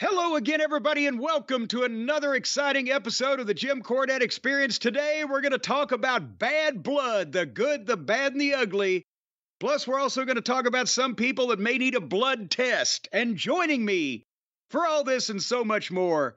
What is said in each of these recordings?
Hello again, everybody, and welcome to another exciting episode of the Jim Cornette Experience. Today, we're going to talk about Bad Blood, the good, the bad, and the ugly. Plus, we're also going to talk about some people that may need a blood test. And joining me for all this and so much more,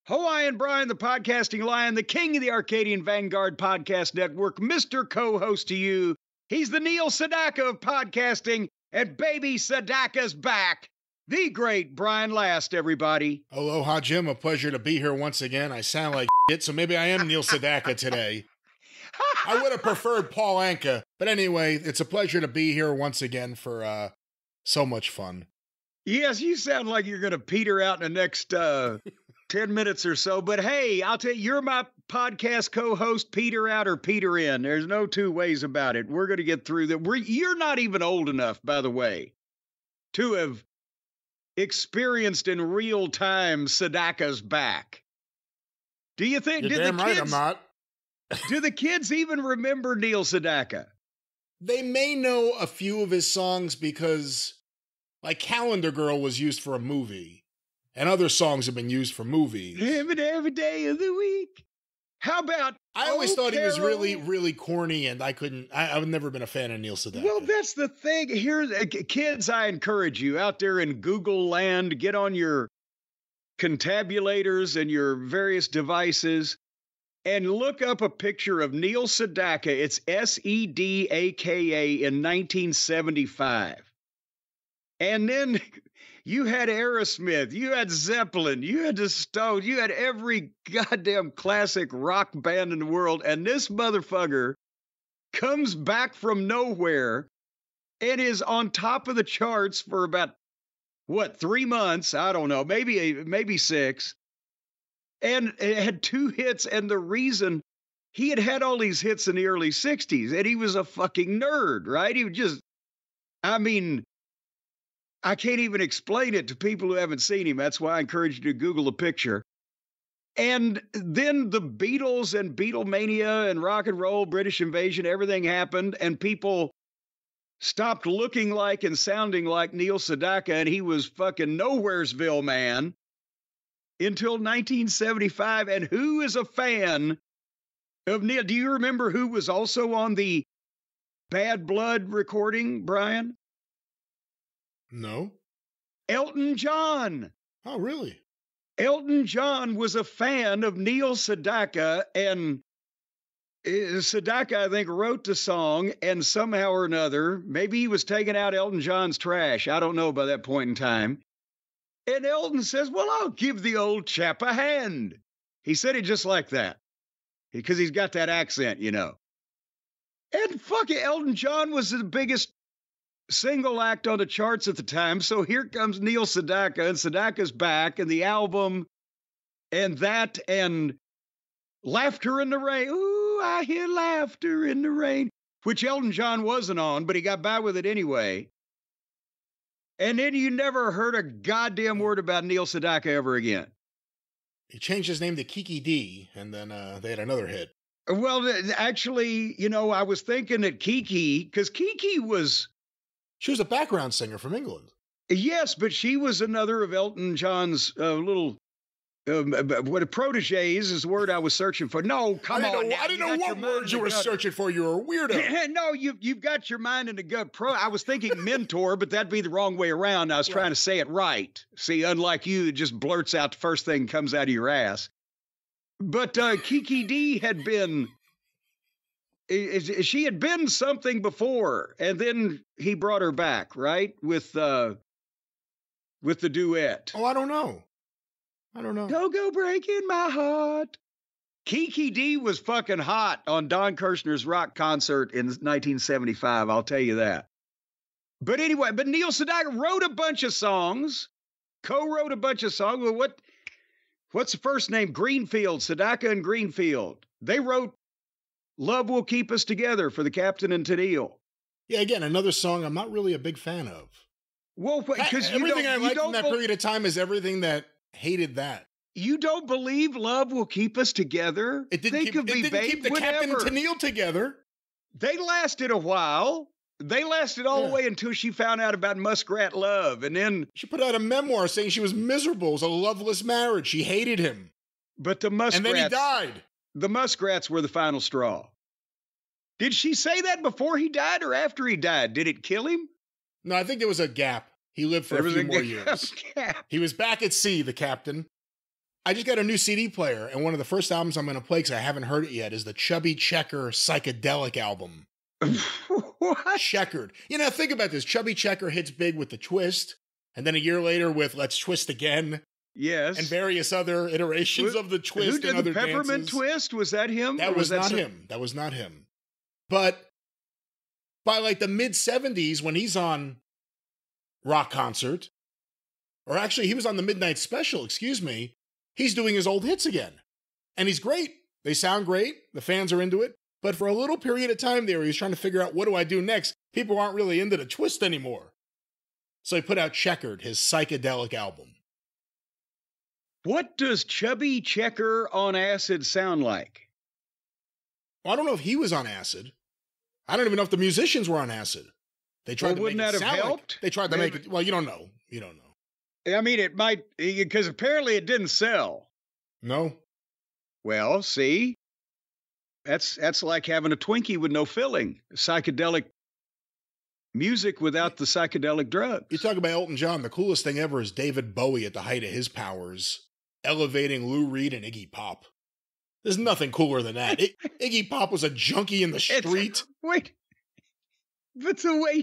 Hawaiian Brian, the podcasting lion, the king of the Arcadian Vanguard Podcast Network, Mr. Co-host to you. He's the Neil Sedaka of podcasting, and baby Sedaka's back. The great Brian Last, everybody. Aloha, Jim. A pleasure to be here once again. I sound like shit, so maybe I am Neil Sedaka today. I would have preferred Paul Anka, but anyway, it's a pleasure to be here once again for so much fun. Yes, you sound like you're going to peter out in the next 10 minutes or so, but hey, I'll tell you, you're my podcast co-host, peter out or peter in. There's no two ways about it. We're going to get through that. You're not even old enough, by the way, to have experienced in real time Sedaka's back. Do you think? You're damn right I'm not. Do the kids even remember Neil Sedaka? They may know a few of his songs because, like, Calendar Girl was used for a movie, and other songs have been used for movies. Every day of the week. How about? I always thought he was really, really corny, and I've never been a fan of Neil Sedaka. Well, that's the thing. Here, kids, I encourage you out there in Google land, get on your contabulators and your various devices and look up a picture of Neil Sedaka. It's Sedaka in 1975. And then you had Aerosmith, you had Zeppelin, you had the Stones, you had every goddamn classic rock band in the world. And this motherfucker comes back from nowhere and is on top of the charts for about, 3 months? I don't know, maybe 6. And it had 2 hits. And the reason he had all these hits in the early 60s, and he was a fucking nerd, right? He was just, I can't even explain it to people who haven't seen him. That's why I encourage you to Google a picture. And then the Beatles and Beatlemania and rock and roll, British invasion, everything happened. And people stopped looking like and sounding like Neil Sedaka. And he was fucking Nowheresville man until 1975. And who is a fan of Neil? Do you remember who was also on the Bad Blood recording, Brian? No. Elton John. Oh, really? Elton John was a fan of Neil Sedaka, and Sedaka, I think, wrote the song, and somehow or another, maybe he was taking out Elton John's trash. I don't know by that point in time. And Elton says, well, I'll give the old chap a hand. He said it just like that, because he's got that accent, you know. And fucking Elton John was the biggest single act on the charts at the time. So here comes Neil Sedaka, and Sedaka's back, and the album, and that, and Laughter in the Rain. Ooh, I hear laughter in the rain, which Elton John wasn't on, but he got by with it anyway. And then you never heard a goddamn word about Neil Sedaka ever again. He changed his name to Kiki D, and then they had another hit. Well, actually, I was thinking that Kiki, because Kiki was... She was a background singer from England. Yes, but she was another of Elton John's little, proteges is the word I was searching for. No, come on now. I didn't know what words you were searching for. You were a weirdo. No, you've got your mind in the gut. I was thinking mentor, but that'd be the wrong way around. I was trying to say it right. See, unlike you, it just blurts out the first thing that comes out of your ass. But Kiki D had been... She had been something before, and then he brought her back, right? With the duet. Oh, I don't know. Don't go breaking my heart. Kiki D was fucking hot on Don Kirshner's rock concert in 1975, I'll tell you that. But anyway, Neil Sedaka wrote a bunch of songs, co-wrote a bunch of songs. Well, what's the first name? Greenfield, Sedaka and Greenfield. They wrote Love Will Keep Us Together for the Captain and Tennille. Yeah, again, another song I'm not really a big fan of. Well, because everything I liked in that period of time is everything that hated that. You don't believe Love Will Keep Us Together? It didn't keep the Captain and Tennille together. They lasted a while. They lasted all the way until she found out about Muskrat Love. And then she put out a memoir saying she was miserable. It was a loveless marriage. She hated him. But the Muskrats... And then he died. The Muskrats were the final straw. Did she say that before he died or after he died? Did it kill him? No, I think there was a gap. He lived for a few more years. He was back at sea, the captain. I just got a new CD player, and one of the first albums I'm going to play, because I haven't heard it yet, is the Chubby Checker Psychedelic album. What? Checkered. You know, think about this. Chubby Checker hits big with the twist, and then a year later with Let's Twist Again. Yes. And various other iterations of the twist who did and other the Peppermint dances. Twist? Was that him? That was not him. That was not him. But by like the mid-70s, when he's on Rock Concert, or actually he was on the Midnight Special, excuse me, he's doing his old hits again. And he's great. They sound great. The fans are into it. But for a little period of time there, he was trying to figure out, what do I do next? People aren't really into the twist anymore. So he put out Checkered, his psychedelic album. What does Chubby Checker on acid sound like? Well, I don't know if he was on acid. I don't even know if the musicians were on acid. They tried to make it sound like... They tried to make it... Well, you don't know. You don't know. I mean, it might... Because apparently it didn't sell. No. Well, see? That's like having a Twinkie with no filling. Psychedelic music without the psychedelic drugs. You talk about Elton John. The coolest thing ever is David Bowie at the height of his powers, elevating Lou Reed and Iggy Pop. There's nothing cooler than that. Iggy Pop was a junkie in the street. Wait. But the way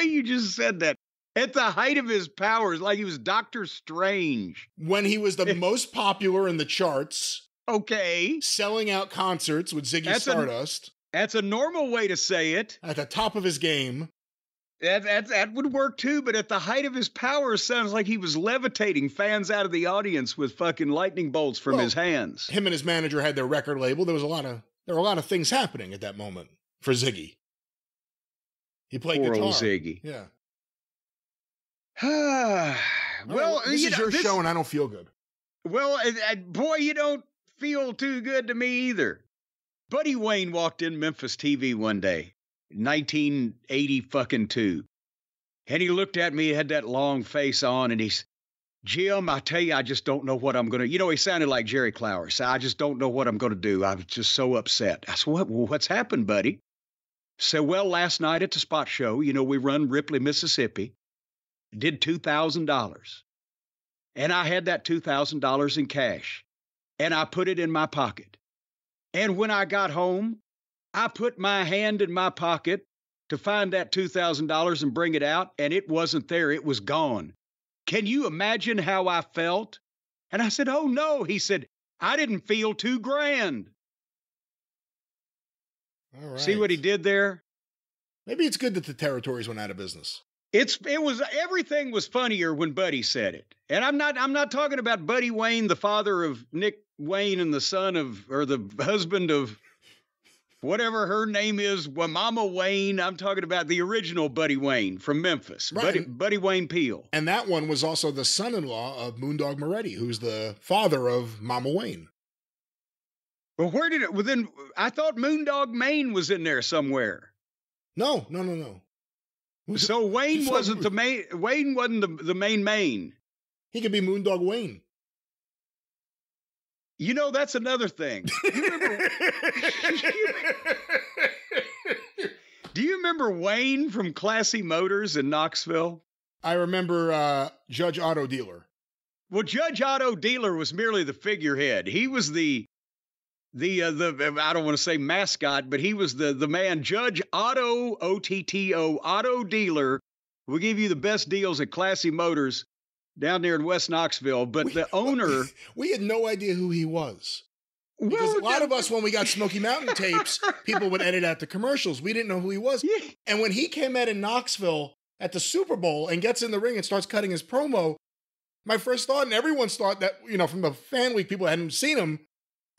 you just said that, at the height of his powers, like he was Doctor Strange. When he was the most popular in the charts. Okay. Selling out concerts with Ziggy Stardust. That's a normal way to say it. At the top of his game. That would work too, but at the height of his powers, sounds like he was levitating fans out of the audience with fucking lightning bolts from his hands. Him and his manager had their record label. There were a lot of things happening at that moment for Ziggy. He played Poor guitar. Old Ziggy. Yeah. Well, this is your show, and I don't feel good. Well, boy, you don't feel too good to me either. Buddy Wayne walked in Memphis TV one day, 1982, and he looked at me, had that long face on, and he's, Jim, I tell you, I just don't know what I'm going to, he sounded like Jerry Clower. So I just don't know what I'm going to do. I was just so upset. I said, what's happened, buddy? So, well, last night at the spot show, we run Ripley, Mississippi, did $2,000. And I had that $2,000 in cash, and I put it in my pocket. And when I got home, I put my hand in my pocket to find that $2,000 and bring it out, and it wasn't there. It was gone. Can you imagine how I felt? And I said, oh, no. He said, I didn't feel $2,000. All right. See what he did there? Maybe it's good that the territories went out of business. Everything was funnier when Buddy said it. And I'm not talking about Buddy Wayne, the father of Nick Wayne and the husband of whatever her name is, Mama Wayne. I'm talking about the original Buddy Wayne from Memphis, right. Buddy Wayne Peel. And that one was also the son-in-law of Moondog Moretti, who's the father of Mama Wayne. Well, where did it? Within, I thought Moondog Maine was in there somewhere. No. So Wayne wasn't the main. Wayne wasn't the main. He could be Moondog Wayne. That's another thing. Do you remember Wayne from Classy Motors in Knoxville? I remember Judge Auto Dealer. Well, Judge Auto Dealer was merely the figurehead. He was the I don't want to say mascot, but he was the man. Judge Otto, O-T-T-O, Auto Dealer will give you the best deals at Classy Motors down there in West Knoxville. But the owner... We had no idea who he was. Because a lot of us, when we got Smoky Mountain tapes, people would edit out the commercials. We didn't know who he was. Yeah. And when he came out in Knoxville at the Super Bowl and gets in the ring and starts cutting his promo, my first thought, and everyone's thought that, from the fan week, people hadn't seen him,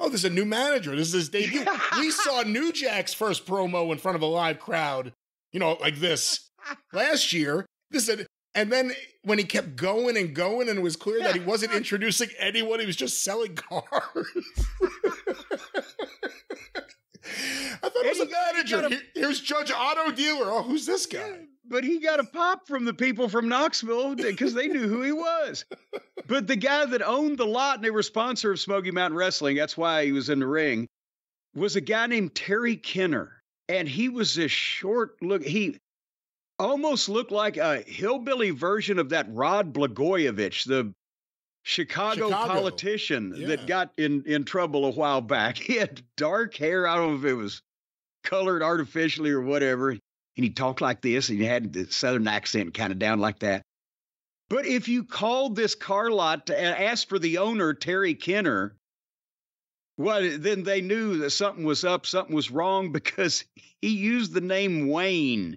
oh, this is a new manager. This is his debut. We saw New Jack's first promo in front of a live crowd, like this last year. And then when he kept going and going, and it was clear that he wasn't introducing anyone, he was just selling cars. I thought was the manager? Here's Judge Otto Dealer. Oh, who's this guy? Yeah, but he got a pop from the people from Knoxville because they knew who he was. But the guy that owned the lot, and they were sponsor of Smoky Mountain Wrestling, that's why he was in the ring, was a guy named Terry Kenner. And he was this short look. He almost looked like a hillbilly version of that Rod Blagojevich, the Chicago politician that got in trouble a while back. He had dark hair. I don't know if it was colored artificially or whatever. And he talked like this, and he had the Southern accent kind of down like that. But if you called this car lot to ask for the owner, Terry Kenner, well, then they knew that something was up, something was wrong, because he used the name Wayne.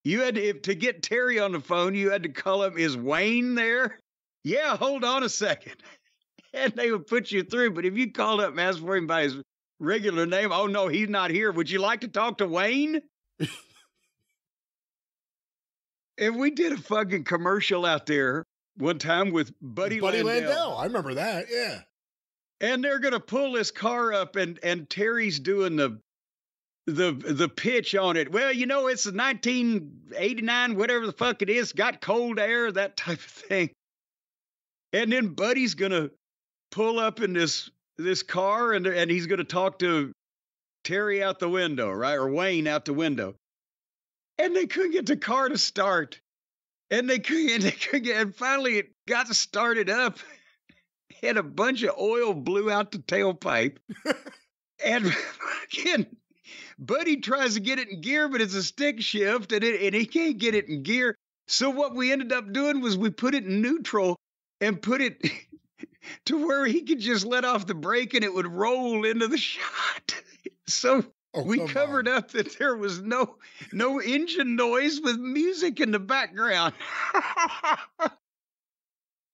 You had to get Terry on the phone, you had to call him, is Wayne there? Yeah, hold on a second. And they would put you through. But if you called up and asked for him by his regular name, oh, no, he's not here. Would you like to talk to Wayne? And we did a fucking commercial out there one time with Buddy Landell. I remember that, yeah. And they're going to pull this car up, and Terry's doing the pitch on it. Well, you know, it's 1989, whatever the fuck it is, got cold air, that type of thing. And then Buddy's going to pull up in this car, and he's going to talk to Terry out the window, right? Or Wayne out the window. And they couldn't get the car to start. And and finally it got started up. And a bunch of oil blew out the tailpipe. And again, Buddy tries to get it in gear, but it's a stick shift, and he can't get it in gear. So what we ended up doing was we put it in neutral and put it to where he could just let off the brake and it would roll into the shot. So we covered up that there was no engine noise with music in the background.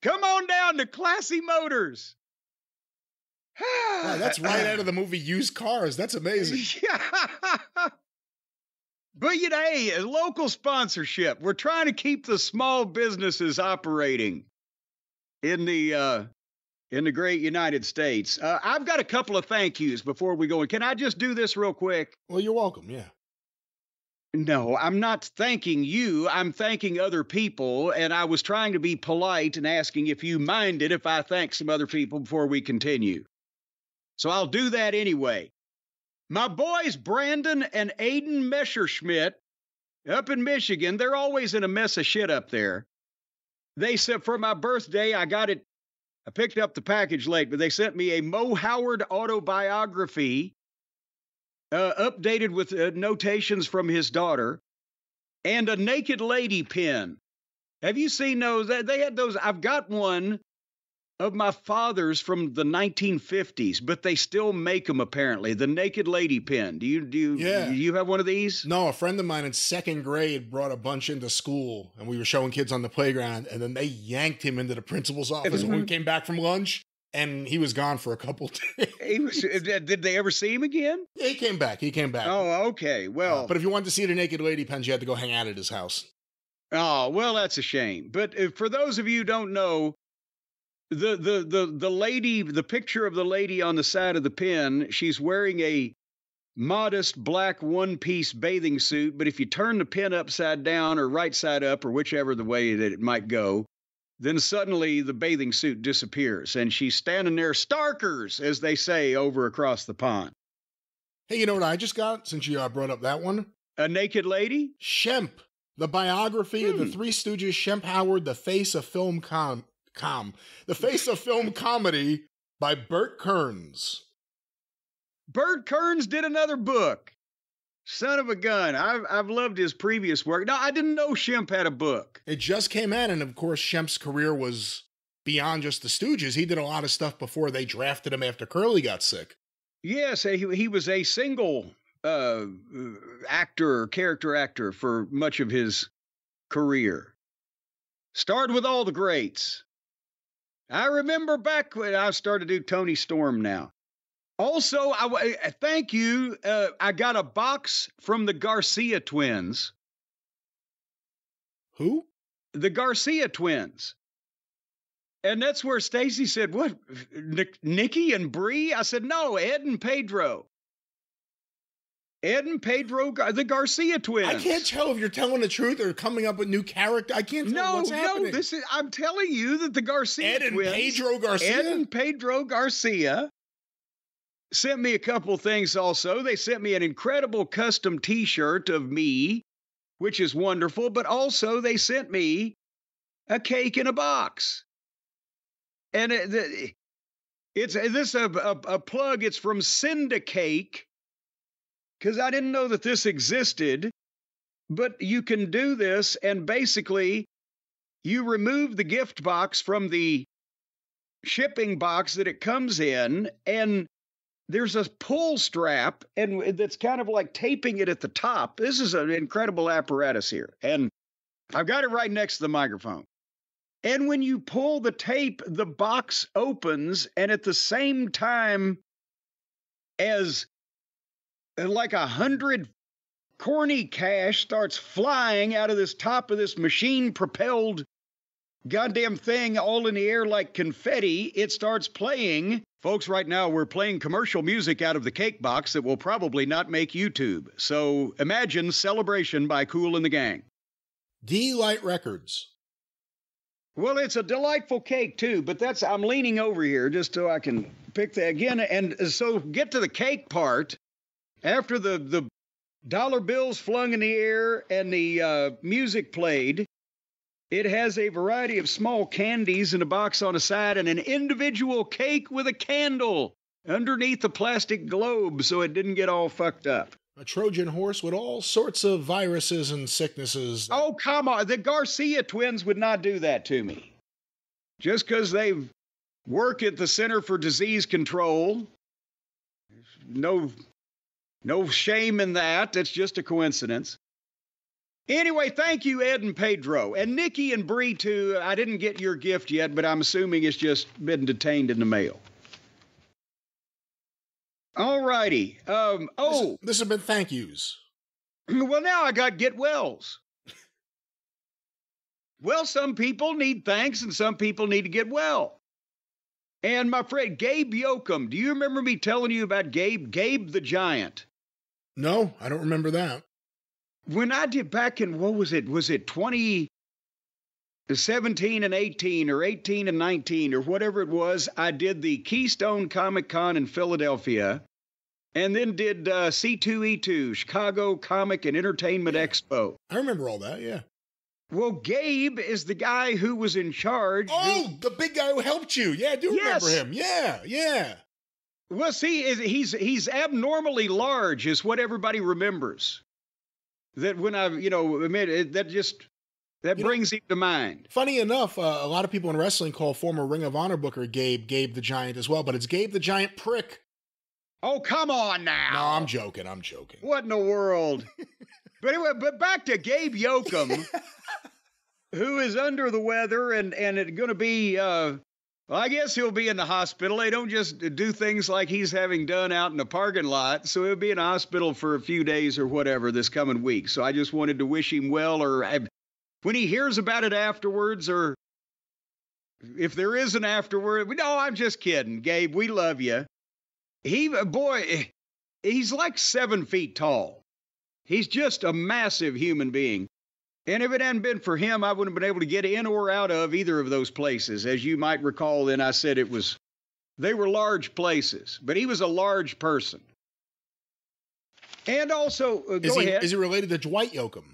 Come on down to Classy Motors. Wow, that's right out of the movie Used Cars. That's amazing. Yeah. But, you know, hey, a local sponsorship. We're trying to keep the small businesses operating in the great United States. I've got a couple of thank yous before we go. Can I just do this real quick? Well, you're welcome, yeah. No, I'm not thanking you. I'm thanking other people, and I was trying to be polite and asking if you minded if I thank some other people before we continue. So I'll do that anyway. My boys, Brandon and Aiden Messerschmidt, up in Michigan, they're always in a mess of shit up there. They said for my birthday, I picked up the package late, but they sent me a Mo Howard autobiography, updated with notations from his daughter, and a Naked Lady pin. Have you seen those? They had those. I've got one of my father's from the 1950s, but they still make them apparently. The Naked Lady pin. Do you have one of these? No, a friend of mine in second grade brought a bunch into school, and we were showing kids on the playground, and then they yanked him into the principal's office when we came back from lunch. And he was gone for a couple days. Did they ever see him again? Yeah, he came back. Oh, okay. Well, but if you wanted to see the Naked Lady pens, you had to go hang out at his house. Oh, well, that's a shame. But for those of you who don't know, the lady, the picture of the lady on the side of the pen, she's wearing a modest black one-piece bathing suit. But if you turn the pen upside down or right side up or whichever the way that it might go, then suddenly the bathing suit disappears, and she's standing there starkers, as they say, over across the pond. Hey, you know what I just got, since you brought up that one? A Naked Lady? Shemp, the biography of the Three Stooges, Shemp Howard, the face of film the face of film comedy by Bert Kearns. Bert Kearns did another book. Son of a gun. I've loved his previous work. No, I didn't know Shemp had a book. It just came out, and of course, Shemp's career was beyond just the Stooges. He did a lot of stuff before they drafted him after Curly got sick. Yes, he was a single character actor for much of his career. Starred with all the greats. I remember back when I started to do Tony Storm now. Also, thank you. I got a box from the Garcia twins. Who? The Garcia twins. And that's where Stacy said, what, Nikki and Bree? I said, no, Ed and Pedro. Ed and Pedro, the Garcia twins. I can't tell if you're telling the truth or coming up with new character. I can't tell what's happening. No, I'm telling you that the Garcia twins. Ed and Pedro Garcia sent me a couple things also. They sent me an incredible custom t-shirt of me, which is wonderful, but also they sent me a cake in a box. And it's a plug. It's from Syndicake, because I didn't know that this existed. But you can do this, and basically you remove the gift box from the shipping box that it comes in, and there's a pull strap, and that's kind of like taping it at the top. This is an incredible apparatus here, and I've got it right next to the microphone. And when you pull the tape, the box opens, and at the same time as like 100 corny cash starts flying out of this top of this machine-propelled goddamn thing all in the air like confetti, it starts playing. Folks, right now we're playing commercial music out of the cake box that will probably not make YouTube. So imagine Celebration by Kool and the Gang. D-Light Records. Well, it's a delightful cake, too, but I'm leaning over here just so I can pick that again. And so get to the cake part. After the dollar bills flung in the air and the music played, it has a variety of small candies in a box on the side and an individual cake with a candle underneath the plastic globe so it didn't get all fucked up. A Trojan horse with all sorts of viruses and sicknesses. Oh, come on. The Garcia twins would not do that to me. Just because they work at the Center for Disease Control. No shame in that. That's just a coincidence. Anyway, thank you, Ed and Pedro. And Nikki and Bree, too. I didn't get your gift yet, but I'm assuming it's just been detained in the mail. All righty. This has been thank yous. Well, now I got get wells. Well, some people need thanks and some people need to get well. And my friend Gabe Yoakum, do you remember me telling you about Gabe the Giant? No, I don't remember that. When I did back in, what was it? Was it 2017 and 18 or 18 and 19 or whatever it was? I did the Keystone Comic Con in Philadelphia and then did C2E2, Chicago Comic and Entertainment Expo. I remember all that, yeah. Well, Gabe is the guy who was in charge. Oh, the big guy who helped you. Yeah, I do remember him. Yeah. Well, see, he's abnormally large is what everybody remembers. That when that brings him to mind. Funny enough, a lot of people in wrestling call former Ring of Honor booker Gabe the Giant as well, but it's Gabe the Giant Prick. Oh, come on now. No, I'm joking. What in the world? But anyway, back to Gabe Yoakum, who is under the weather and it's going to be, well, I guess he'll be in the hospital. They don't just do things like he's having done out in the parking lot. So he'll be in the hospital for a few days or whatever this coming week. So I just wanted to wish him well, or when he hears about it afterwards, or if there is an afterward. No, I'm just kidding, Gabe. We love you. He's like 7 feet tall. He's just a massive human being. And if it hadn't been for him, I wouldn't have been able to get in or out of either of those places. As you might recall, then I said they were large places, but he was a large person. And also, go ahead. Is he related to Dwight Yoakam?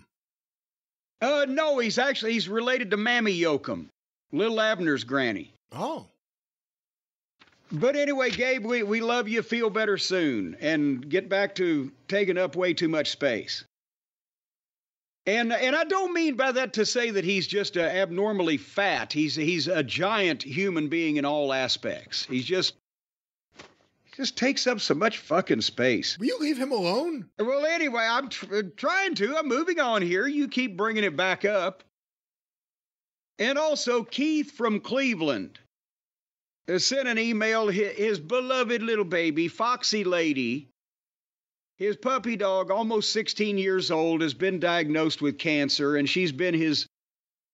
No, he's related to Mammy Yoakum, Little Abner's granny. Oh. But anyway, Gabe, we love you. Feel better soon and get back to taking up way too much space. And I don't mean by that to say that he's just abnormally fat. He's a giant human being in all aspects. He just takes up so much fucking space. Will you leave him alone? Well, anyway, I'm trying to. I'm moving on here. You keep bringing it back up. And also, Keith from Cleveland sent an email. His beloved little baby, Foxy Lady, his puppy dog, almost 16 years old, has been diagnosed with cancer, and she's been his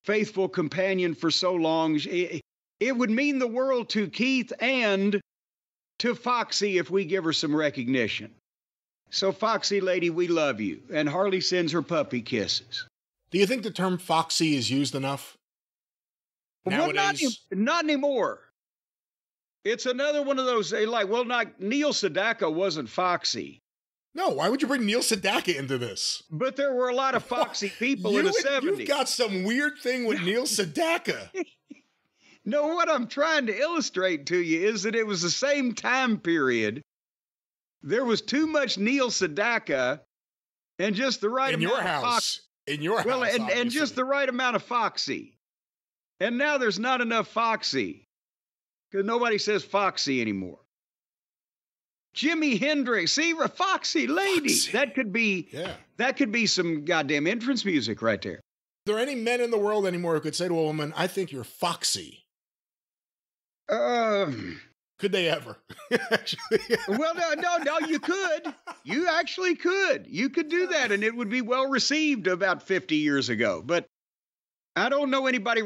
faithful companion for so long. It would mean the world to Keith and to Foxy if we give her some recognition. So, Foxy lady, we love you. And Harley sends her puppy kisses. Do you think the term foxy is used enough nowadays? Well, not anymore. It's another one of those, Neil Sedaka wasn't foxy. No, why would you bring Neil Sedaka into this? But there were a lot of foxy people in the 70s. You've got some weird thing with Neil Sedaka. No, what I'm trying to illustrate to you is that it was the same time period. There was too much Neil Sedaka and just the right amount of foxy. In your house, well, and just the right amount of foxy. And now there's not enough foxy because nobody says foxy anymore. Jimi Hendrix, see, a foxy lady. Foxy. That could be some goddamn entrance music right there. Are there any men in the world anymore who could say to a woman, I think you're foxy? Could they ever? Actually. Well, no, you could. You actually could. You could do that, and it would be well received about 50 years ago. But I don't know anybody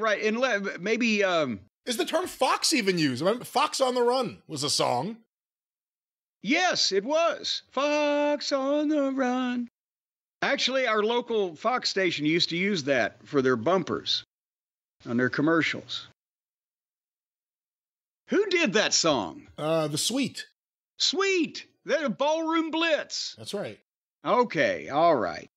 maybe... Is the term fox even used? Fox on the Run was a song. Yes, it was. Fox on the Run. Actually, our local Fox station used to use that for their bumpers on their commercials. Who did that song? The Sweet. Sweet. The Ballroom Blitz. That's right. Okay, all right.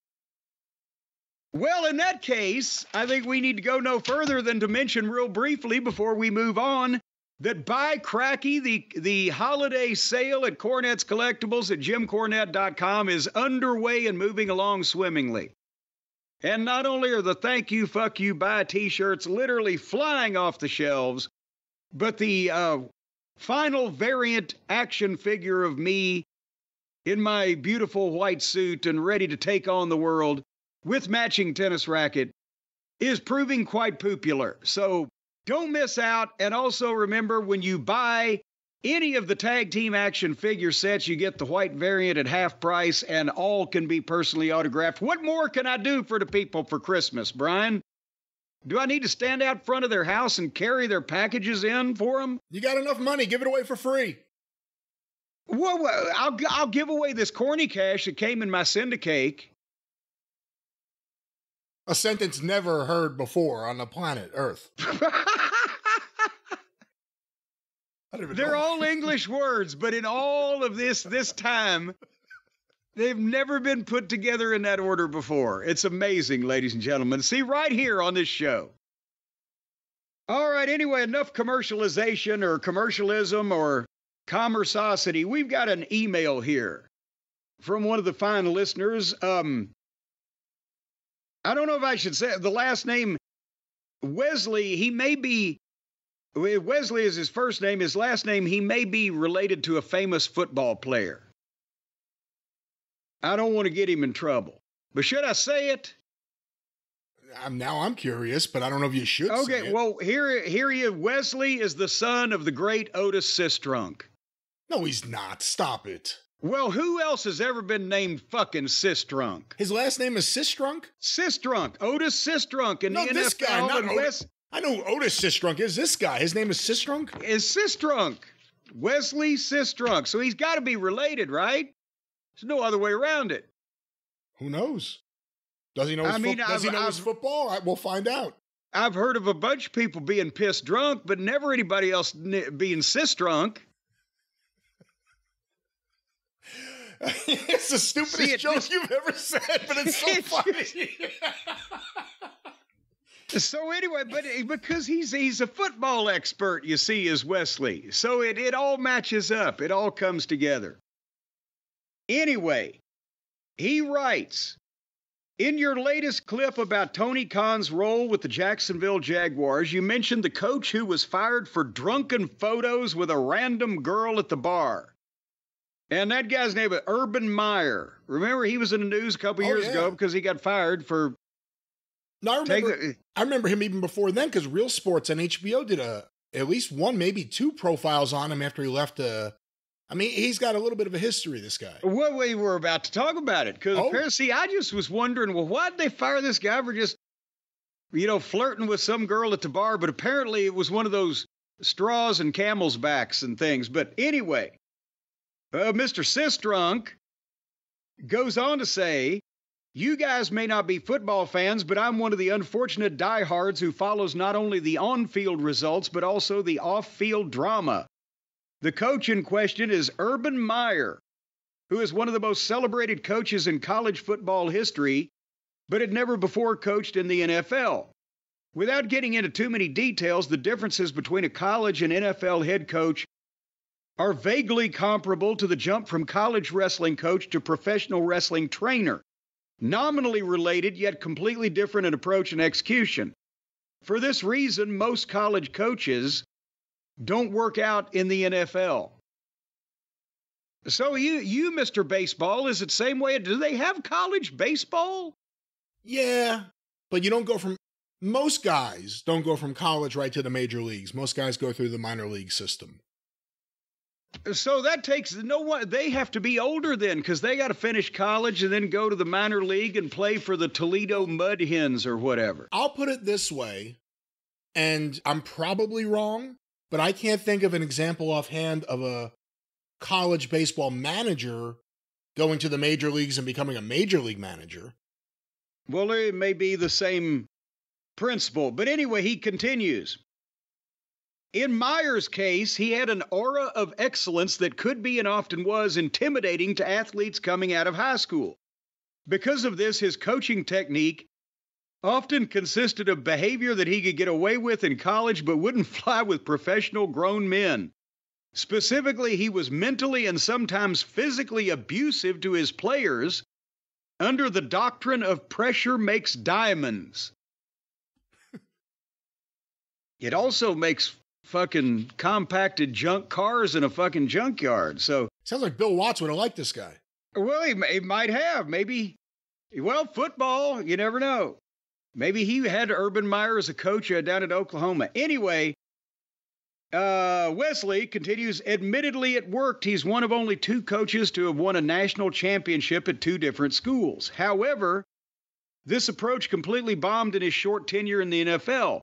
Well, in that case, I think we need to go no further than to mention real briefly before we move on that by cracky, the holiday sale at Cornette's Collectibles at jimcornette.com is underway and moving along swimmingly. And not only are the thank you, fuck you, buy t-shirts literally flying off the shelves, but the final variant action figure of me in my beautiful white suit and ready to take on the world with matching tennis racket is proving quite popular. So don't miss out. And also remember, when you buy any of the tag team action figure sets, you get the white variant at half price and all can be personally autographed. What more can I do for the people for Christmas, Brian? Do I need to stand out front of their house and carry their packages in for them? You got enough money. Give it away for free. Well, I'll give away this corny cash that came in my Syndicate. A sentence never heard before on the planet Earth. They're all English words, but in all of this time, they've never been put together in that order before. It's amazing, ladies and gentlemen. See, right here on this show. All right, anyway, enough commercialization or commercialism or commerceosity. We've got an email here from one of the fine listeners. I don't know if I should say the last name, Wesley. Wesley is his first name. His last name, he may be related to a famous football player. I don't want to get him in trouble, but should I say it? Now I'm curious, but I don't know if you should say it. Okay, well, here he is. Wesley is the son of the great Otis Sistrunk. No, he's not. Stop it. Well, who else has ever been named fucking Sistrunk? His last name is Sistrunk? Sistrunk. Otis Sistrunk. And no, this guy, not Otis. I know who Otis Sistrunk is. This guy, his name is Sistrunk? Is Sistrunk. Wesley Sistrunk. So he's got to be related, right? There's no other way around it. Who knows? Does he know his football? We'll find out. I've heard of a bunch of people being pissed drunk, but never anybody else being Sistrunk. It's the stupidest joke you've ever said, but it's so funny. So anyway, but because he's a football expert, you see, is Wesley. So it all matches up. It all comes together. Anyway, he writes, in your latest clip about Tony Khan's role with the Jacksonville Jaguars, you mentioned the coach who was fired for drunken photos with a random girl at the bar. And that guy's name was Urban Meyer. Remember, he was in the news a couple years ago because he got fired for... No, I remember him even before then because Real Sports on HBO did at least one, maybe two profiles on him after he left. He's got a little bit of a history, this guy. Well, we were about to talk about it because apparently I just was wondering, well, why did they fire this guy for just, flirting with some girl at the bar? But apparently it was one of those straws and camel's backs and things. But anyway... Mr. Sistrunk Goes on to say, you guys may not be football fans, but I'm one of the unfortunate diehards who follows not only the on-field results, but also the off-field drama. The coach in question is Urban Meyer, who is one of the most celebrated coaches in college football history, but had never before coached in the NFL. Without getting into too many details, the differences between a college and NFL head coach are vaguely comparable to the jump from college wrestling coach to professional wrestling trainer. Nominally related, yet completely different in approach and execution. For this reason, most college coaches don't work out in the NFL. So you, Mr. Baseball, is it the same way? Do they have college baseball? Yeah, but you don't go from, most guys don't go from college right to the major leagues. Most guys go through the minor league system. So that takes, they have to be older then, because they got to finish college and then go to the minor league and play for the Toledo Mud Hens or whatever. I'll put it this way, and I'm probably wrong, but I can't think of an example offhand of a college baseball manager going to the major leagues and becoming a major league manager. Well, it may be the same principle. But anyway, he continues. In Meyer's case, he had an aura of excellence that could be and often was intimidating to athletes coming out of high school. Because of this, his coaching technique often consisted of behavior that he could get away with in college but wouldn't fly with professional grown men. Specifically, he was mentally and sometimes physically abusive to his players under the doctrine of pressure makes diamonds. It also makes fucking compacted junk cars in a fucking junkyard. So sounds like Bill Watts would have liked this guy. Well, he might have. Maybe. Well, football, you never know. Maybe he had Urban Meyer as a coach down at Oklahoma. Anyway, Wesley continues, admittedly it worked. He's one of only 2 coaches to have won a national championship at 2 different schools. However, this approach completely bombed in his short tenure in the NFL.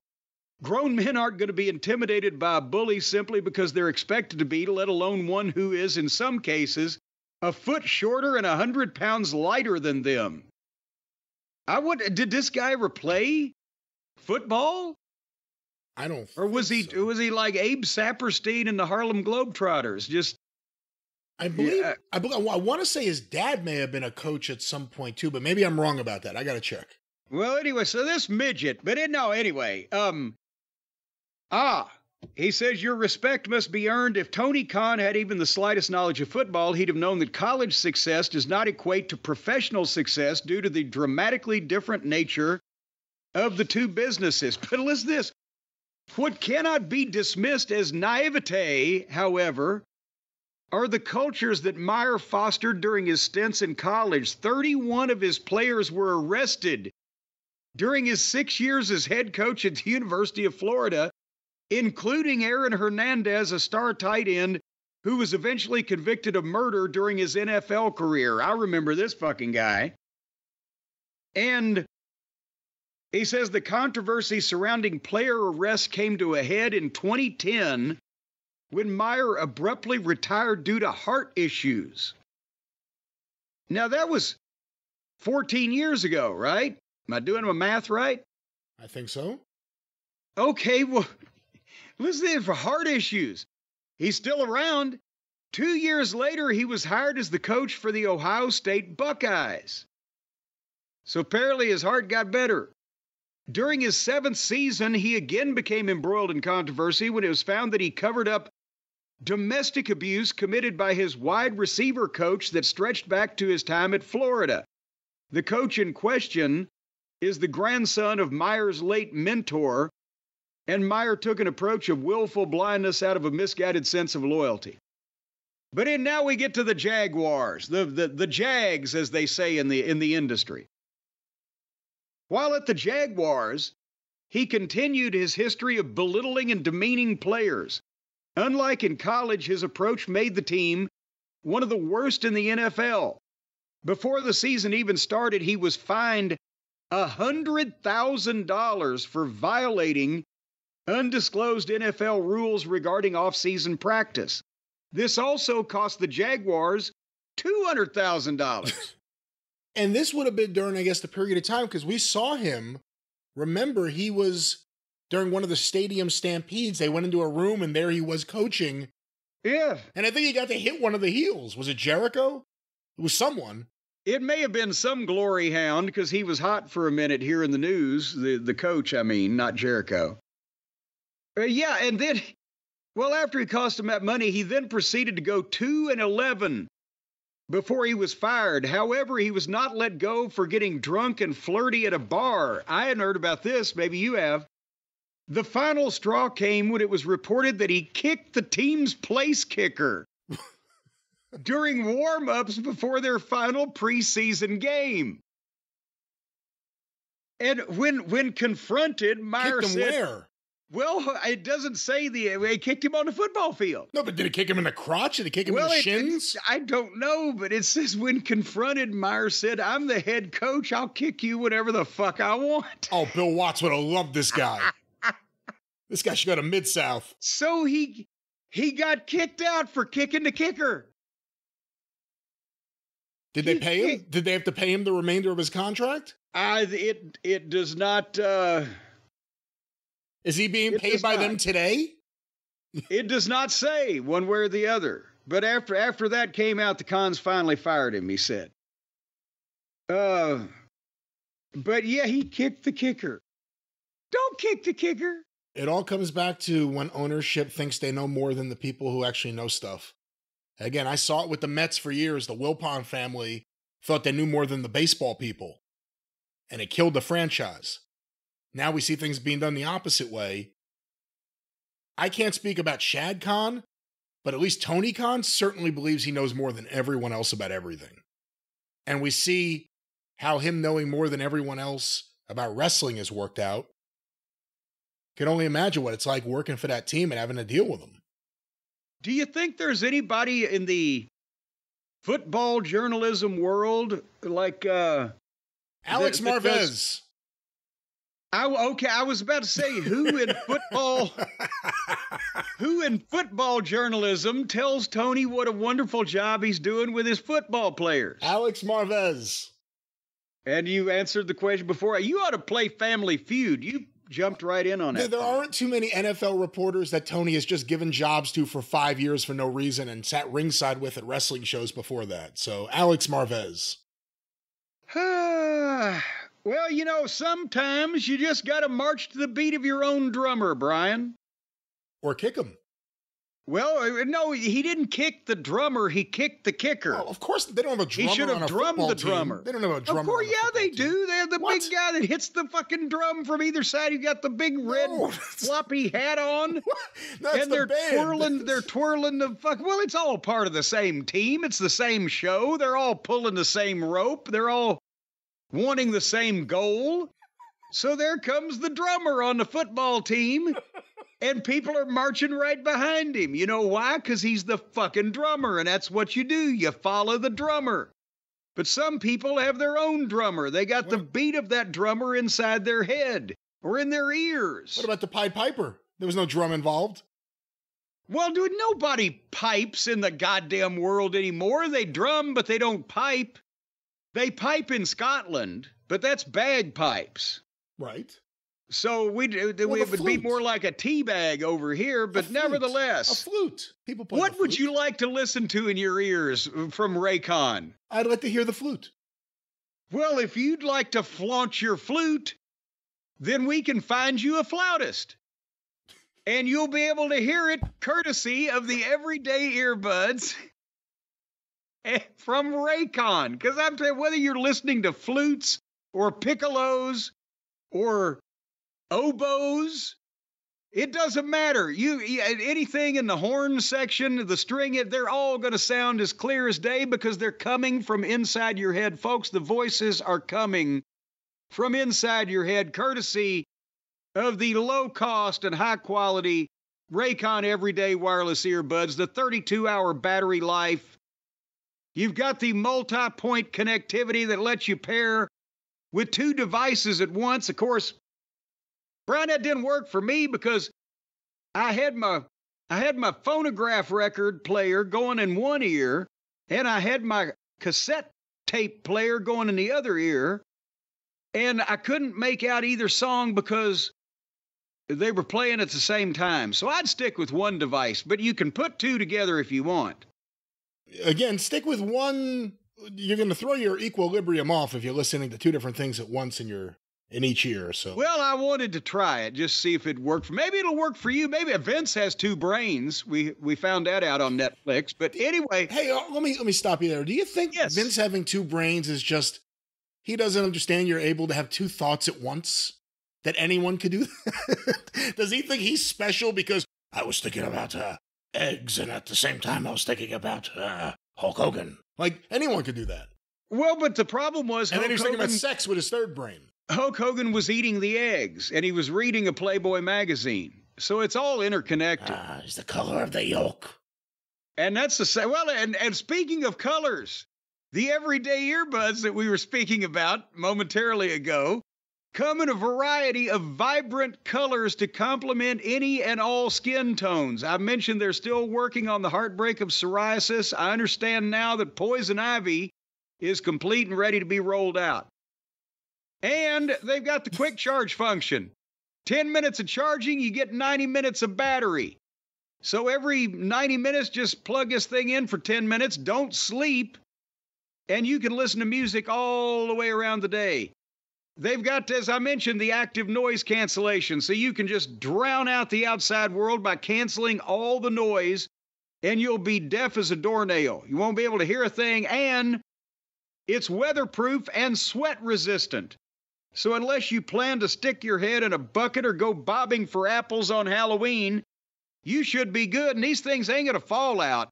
Grown men aren't going to be intimidated by a bully simply because they're expected to be, let alone one who is, in some cases, a foot shorter and 100 pounds lighter than them. Did this guy ever play football? I don't. Or was he like Abe Saperstein in the Harlem Globetrotters? Just, I believe. I want to say his dad may have been a coach at some point too, but maybe I'm wrong about that. I got to check. Well, anyway, so this midget, he says your respect must be earned. If Tony Khan had even the slightest knowledge of football, he'd have known that college success does not equate to professional success due to the dramatically different nature of the 2 businesses. But listen to this. What cannot be dismissed as naivete, however, are the cultures that Meyer fostered during his stints in college. 31 of his players were arrested during his 6 years as head coach at the University of Florida, including Aaron Hernandez, a star tight end, who was eventually convicted of murder during his NFL career. I remember this fucking guy. And he says the controversy surrounding player arrests came to a head in 2010 when Meyer abruptly retired due to heart issues. Now, that was 14 years ago, right? Am I doing my math right? I think so. Okay, well, listen, for heart issues. He's still around. 2 years later, he was hired as the coach for the Ohio State Buckeyes. So apparently his heart got better. During his 7th season, he again became embroiled in controversy when it was found that he covered up domestic abuse committed by his wide receiver coach that stretched back to his time at Florida. The coach in question is the grandson of Meyer's late mentor, and Meyer took an approach of willful blindness out of a misguided sense of loyalty. But now we get to the Jaguars, the Jags, as they say in the industry. While at the Jaguars, he continued his history of belittling and demeaning players. Unlike in college, his approach made the team one of the worst in the NFL. Before the season even started, he was fined $100,000 for violating undisclosed NFL rules regarding off-season practice. This also cost the Jaguars $200,000. And this would have been during, I guess, the period of time, because we saw him. Remember, he was during one of the stadium stampedes. They went into a room and there he was coaching. Yeah. And I think he got to hit one of the heels. Was it Jericho? It was someone. It may have been some glory hound because he was hot for a minute here in the news. The coach, I mean, not Jericho. Yeah, and then, well, after he cost him that money, he then proceeded to go 2-11 before he was fired. However, he was not let go for getting drunk and flirty at a bar. I hadn't heard about this. Maybe you have. The final straw came when it was reported that he kicked the team's place kicker during warm-ups before their final preseason game. And when confronted, Meyer Kicked him said, where? well, it doesn't say they kicked him on the football field. No, but did it kick him in the crotch? Did it kick him in the shins? I don't know, but it says when confronted, Meyer said, I'm the head coach. I'll kick you whatever the fuck I want. Oh, Bill Watts would have loved this guy. This guy should go to Mid-South. So he got kicked out for kicking the kicker. Did they pay him? Did they have to pay him the remainder of his contract? It does not. Is he being paid by them today? It does not say one way or the other. But after that came out, the Cons finally fired him, he said. But yeah, he kicked the kicker. Don't kick the kicker. It all comes back to when ownership thinks they know more than the people who actually know stuff. Again, I saw it with the Mets for years. The Wilpon family thought they knew more than the baseball people, and it killed the franchise. Now we see things being done the opposite way. I can't speak about Shad Khan, but at least Tony Khan certainly believes he knows more than everyone else about everything. And we see how him knowing more than everyone else about wrestling has worked out. Can only imagine what it's like working for that team and having to deal with them. Do you think there's anybody in the football journalism world like Alex Marvez? I was about to say who in football journalism tells Tony what a wonderful job he's doing with his football players? Alex Marvez. And you answered the question before. You ought to play Family Feud. You jumped right in on that. There aren't too many NFL reporters that Tony has just given jobs to for 5 years for no reason and sat ringside with at wrestling shows before that. So Alex Marvez. Well, you know, sometimes you just got to march to the beat of your own drummer, Brian. Or kick him. Well, no, he didn't kick the drummer. He kicked the kicker. Well, of course, they don't have a drummer. He should have drummed the drummer. They don't have a drummer. Of course, yeah, they do. They have the big guy that hits the fucking drum from either side. You got the big red floppy hat on, and they're twirling. They're twirling the fuck. Well, it's all part of the same team. It's the same show. They're all pulling the same rope. They're all wanting the same goal. So there comes the drummer on the football team. And people are marching right behind him. You know why? Because he's the fucking drummer, and that's what you do. You follow the drummer. But some people have their own drummer. They got the beat of that drummer inside their head or in their ears. What about the Pied Piper? There was no drum involved. Well, dude, nobody pipes in the goddamn world anymore. They drum, but they don't pipe. They pipe in Scotland, but that's bagpipes. Right. So we would be more like a tea bag over here, but nevertheless. A flute. People play What would you like to listen to in your ears from Raycon? I'd like to hear the flute. Well, if you'd like to flaunt your flute, then we can find you a flautist. And you'll be able to hear it courtesy of the everyday earbuds from Raycon. Because I'm telling you, whether you're listening to flutes or piccolos or oboes, it doesn't matter. Anything in the horn section, the string, they're all going to sound as clear as day because they're coming from inside your head. Folks, the voices are coming from inside your head, courtesy of the low-cost and high-quality Raycon Everyday Wireless Earbuds, the 32-hour battery life. You've got the multi-point connectivity that lets you pair with two devices at once. Of course, Brian, that didn't work for me because I had my phonograph record player going in one ear, and I had my cassette tape player going in the other ear. And I couldn't make out either song because they were playing at the same time. So I'd stick with one device, but you can put two together if you want. Again, stick with one. You're going to throw your equilibrium off if you're listening to two different things at once in each ear. So, well, I wanted to try it, just see if it worked. Maybe it'll work for you. Maybe Vince has two brains. We found that out on Netflix. But anyway, hey, let me stop you there. Do you think Vince having two brains is just he doesn't understand you're able to have two thoughts at once? That anyone could do that? Does he think he's special because I was thinking about eggs and at the same time I was thinking about Hulk Hogan? Like, anyone could do that. Well, but the problem was and then he was thinking about sex with his third brain. Hulk Hogan was eating the eggs, and he was reading a Playboy magazine. So it's all interconnected. It's the color of the yolk. And that's the same. Well, and speaking of colors, the everyday earbuds that we were speaking about momentarily ago come in a variety of vibrant colors to complement any and all skin tones. I mentioned they're still working on the heartbreak of psoriasis. I understand now that Poison Ivy is complete and ready to be rolled out. And they've got the quick charge function. 10 minutes of charging, you get 90 minutes of battery. So every 90 minutes, just plug this thing in for 10 minutes, don't sleep, and you can listen to music all the way around the day. They've got, as I mentioned, the active noise cancellation, so you can just drown out the outside world by canceling all the noise, and you'll be deaf as a doornail. You won't be able to hear a thing, and it's weatherproof and sweat resistant. So unless you plan to stick your head in a bucket or go bobbing for apples on Halloween, you should be good, and these things ain't going to fall out.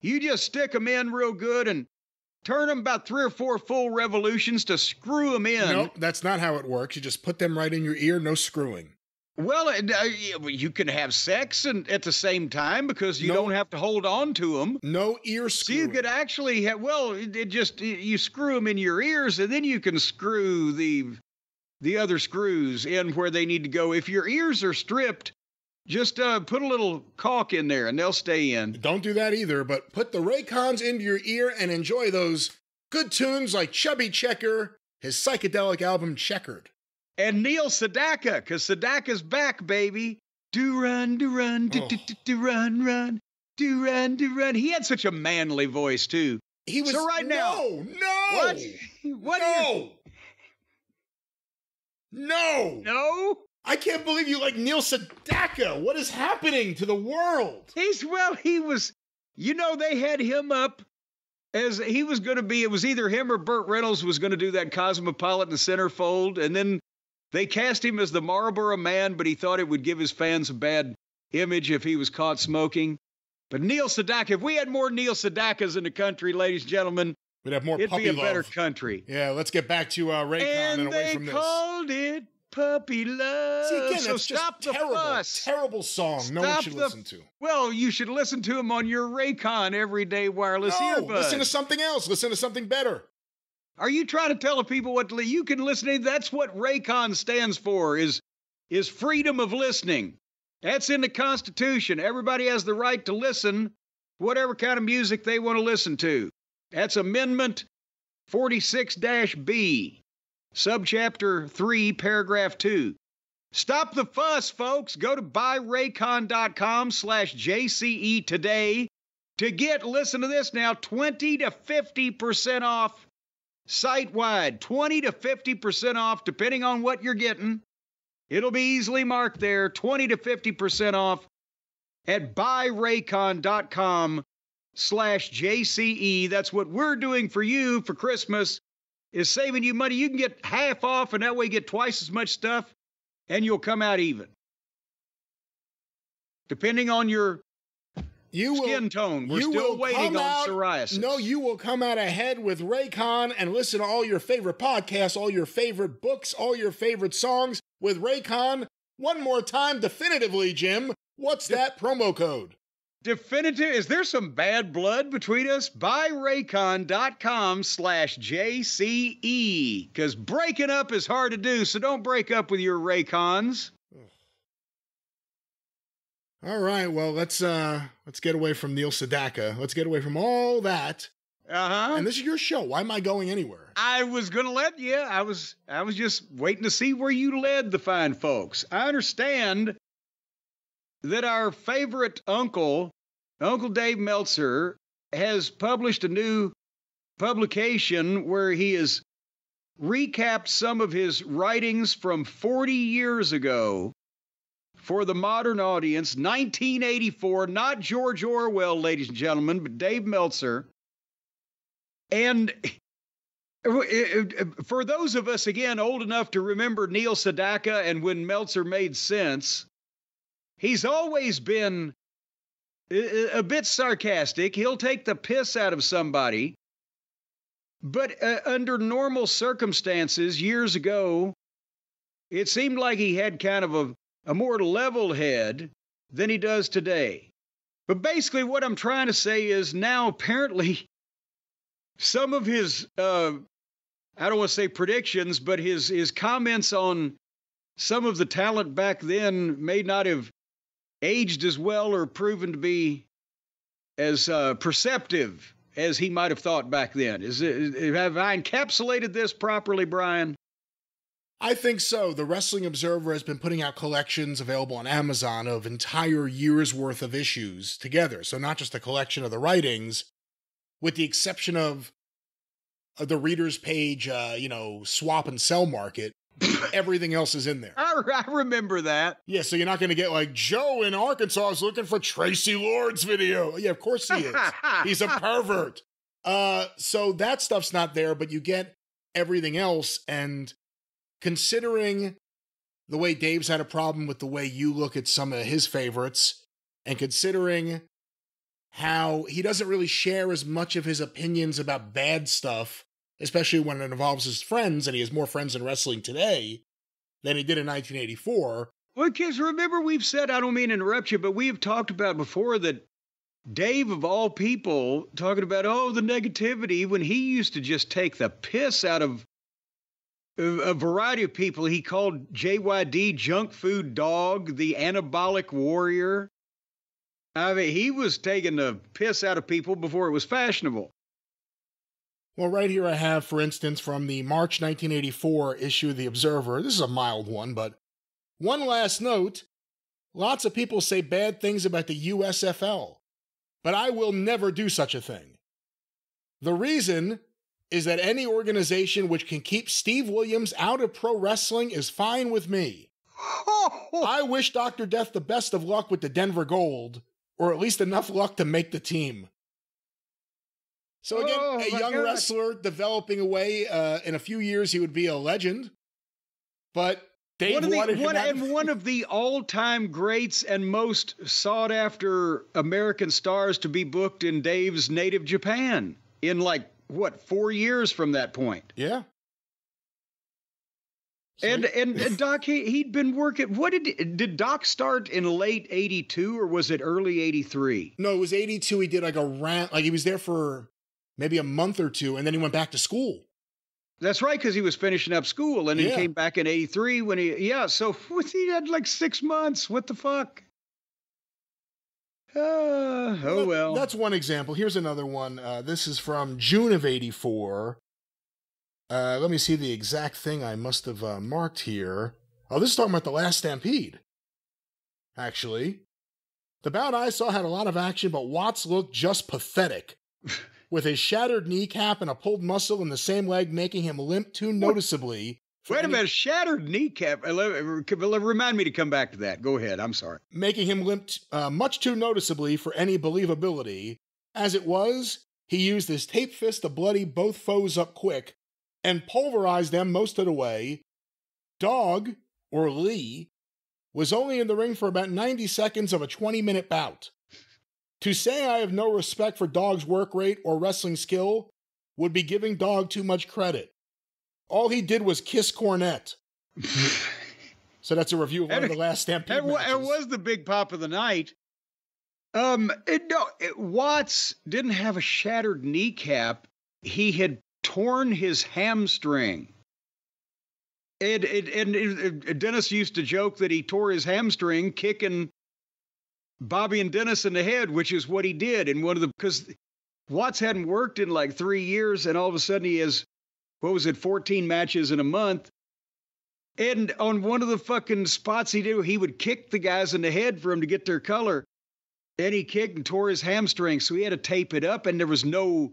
You just stick them in real good and turn them about 3 or 4 full revolutions to screw them in. Nope, that's not how it works. You just put them right in your ear, no screwing. Well, you can have sex at the same time because you don't have to hold on to them. No ear screwing. So you could actually have, you screw them in your ears, and then you can screw the other screws in where they need to go. If your ears are stripped, just put a little caulk in there and they'll stay in. Don't do that either, but put the Raycons into your ear and enjoy those good tunes like Chubby Checker, his psychedelic album Checkered. And Neil Sedaka, because Sedaka's back, baby. Do run, run, run. He had such a manly voice, too. He was... So right now... No! What? No! I can't believe you like Neil Sedaka. What is happening to the world? He was, they had him up as he was going to be, it was either him or Burt Reynolds was going to do that Cosmopolitan centerfold. And then they cast him as the Marlboro Man, but he thought it would give his fans a bad image if he was caught smoking. But Neil Sedaka, if we had more Neil Sedakas in the country, ladies and gentlemen, we'd have more it'd puppy be a love. Better country. Yeah, let's get back to Raycon and away from this. And they called it puppy love. See, again, so it's stop just the terrible song. No one should listen to. Well, you should listen to them on your Raycon everyday wireless earbuds. Listen to something else. Listen to something better. Are you trying to tell the people what you can listen to? That's what Raycon stands for, is freedom of listening. That's in the Constitution. Everybody has the right to listen whatever kind of music they want to listen to. That's Amendment 46-B, Subchapter 3, Paragraph 2. Stop the fuss, folks. Go to buyraycon.com/JCE today to get, listen to this now, 20 to 50% off site-wide. 20 to 50% off, depending on what you're getting. It'll be easily marked there, 20 to 50% off at buyraycon.com/JCE. That's what we're doing for you for Christmas, is saving you money. You can get half off, and that way you get twice as much stuff, and you'll come out even. Depending on your skin tone. We're still waiting on psoriasis. No, you will come out ahead with Raycon and listen to all your favorite podcasts, all your favorite books, all your favorite songs with Raycon. One more time, definitively, Jim. What's that promo code? Definitive. Is there some bad blood between us? buyraycon.com/JCE. Because breaking up is hard to do, so don't break up with your Raycons. All right, well, let's get away from Neil Sedaka. Let's get away from all that. And this is your show. Why am I going anywhere? I was going to let you. I was just waiting to see where you led the fine folks. I understand that our favorite Uncle Dave Meltzer, has published a new publication where he has recapped some of his writings from 40 years ago for the modern audience. 1984, not George Orwell, ladies and gentlemen, but Dave Meltzer. And for those of us, again, old enough to remember Neil Sedaka and when Meltzer made sense, he's always been a bit sarcastic. He'll take the piss out of somebody. But under normal circumstances, years ago, it seemed like he had kind of a more level head than he does today. But basically what I'm trying to say is now apparently some of his, I don't want to say predictions, but his comments on some of the talent back then may not have aged as well or proven to be as perceptive as he might have thought back then. Have I encapsulated this properly, Brian? I think so. The Wrestling Observer has been putting out collections available on Amazon of entire years' worth of issues together. So not just a collection of the writings, with the exception of the reader's page, swap and sell market. Everything else is in there. I remember that. Yeah, so you're not going to get like, Joe in Arkansas is looking for Tracy Lord's video. Yeah, of course he is. He's a pervert. So that stuff's not there, but you get everything else. And considering the way Dave's had a problem with the way you look at some of his favorites, and considering how he doesn't really share as much of his opinions about bad stuff, especially when it involves his friends, and he has more friends in wrestling today than he did in 1984. Well, kids, remember we've said, I don't mean to interrupt you, but we have talked about before that Dave, of all people, talking about, the negativity, when he used to just take the piss out of a variety of people. He called JYD Junk Food Dog, the Anabolic Warrior. I mean, he was taking the piss out of people before it was fashionable. Well, right here I have, for instance, from the March 1984 issue of The Observer. This is a mild one, but one last note. Lots of people say bad things about the USFL, but I will never do such a thing. The reason is that any organization which can keep Steve Williams out of pro wrestling is fine with me. I wish Dr. Death the best of luck with the Denver Gold, or at least enough luck to make the team. So again, a young wrestler developing away. In a few years, he would be a legend. But Dave wanted him and one of the all-time greats and most sought-after American stars to be booked in Dave's native Japan in 4 years from that point. Yeah. So and Doc, he'd been working. Did Doc start in late 82 or was it early 83? No, it was 82. He did he was there for maybe a month or two, and then he went back to school. That's right, because he was finishing up school, and he came back in 83 when so he had 6 months. What the fuck? Well. That's one example. Here's another one. This is from June of 84. Let me see the exact thing I must have marked here. Oh, this is talking about the last Stampede. Actually. The bout I saw had a lot of action, but Watts looked just pathetic. With his shattered kneecap and a pulled muscle in the same leg, making him limp too noticeably. Wait a minute, shattered kneecap. Remind me to come back to that. Go ahead, I'm sorry. Making him limp much too noticeably for any believability. As it was, he used his tape fist to bloody both foes up quick and pulverized them most of the way. Dog, or Lee, was only in the ring for about 90 seconds of a 20-minute bout. To say I have no respect for Dog's work rate or wrestling skill would be giving Dog too much credit. All he did was kiss Cornette. So that's a review of one of the last Stampede matches. It was the big pop of the night. Watts didn't have a shattered kneecap. He had torn his hamstring. And Dennis used to joke that he tore his hamstring kicking Bobby and Dennis in the head, which is what he did. And because Watts hadn't worked in like 3 years, and all of a sudden he has, 14 matches in a month. And on one of the fucking spots he did, he would kick the guys in the head for them to get their color. And he kicked and tore his hamstring, so he had to tape it up, and there was no,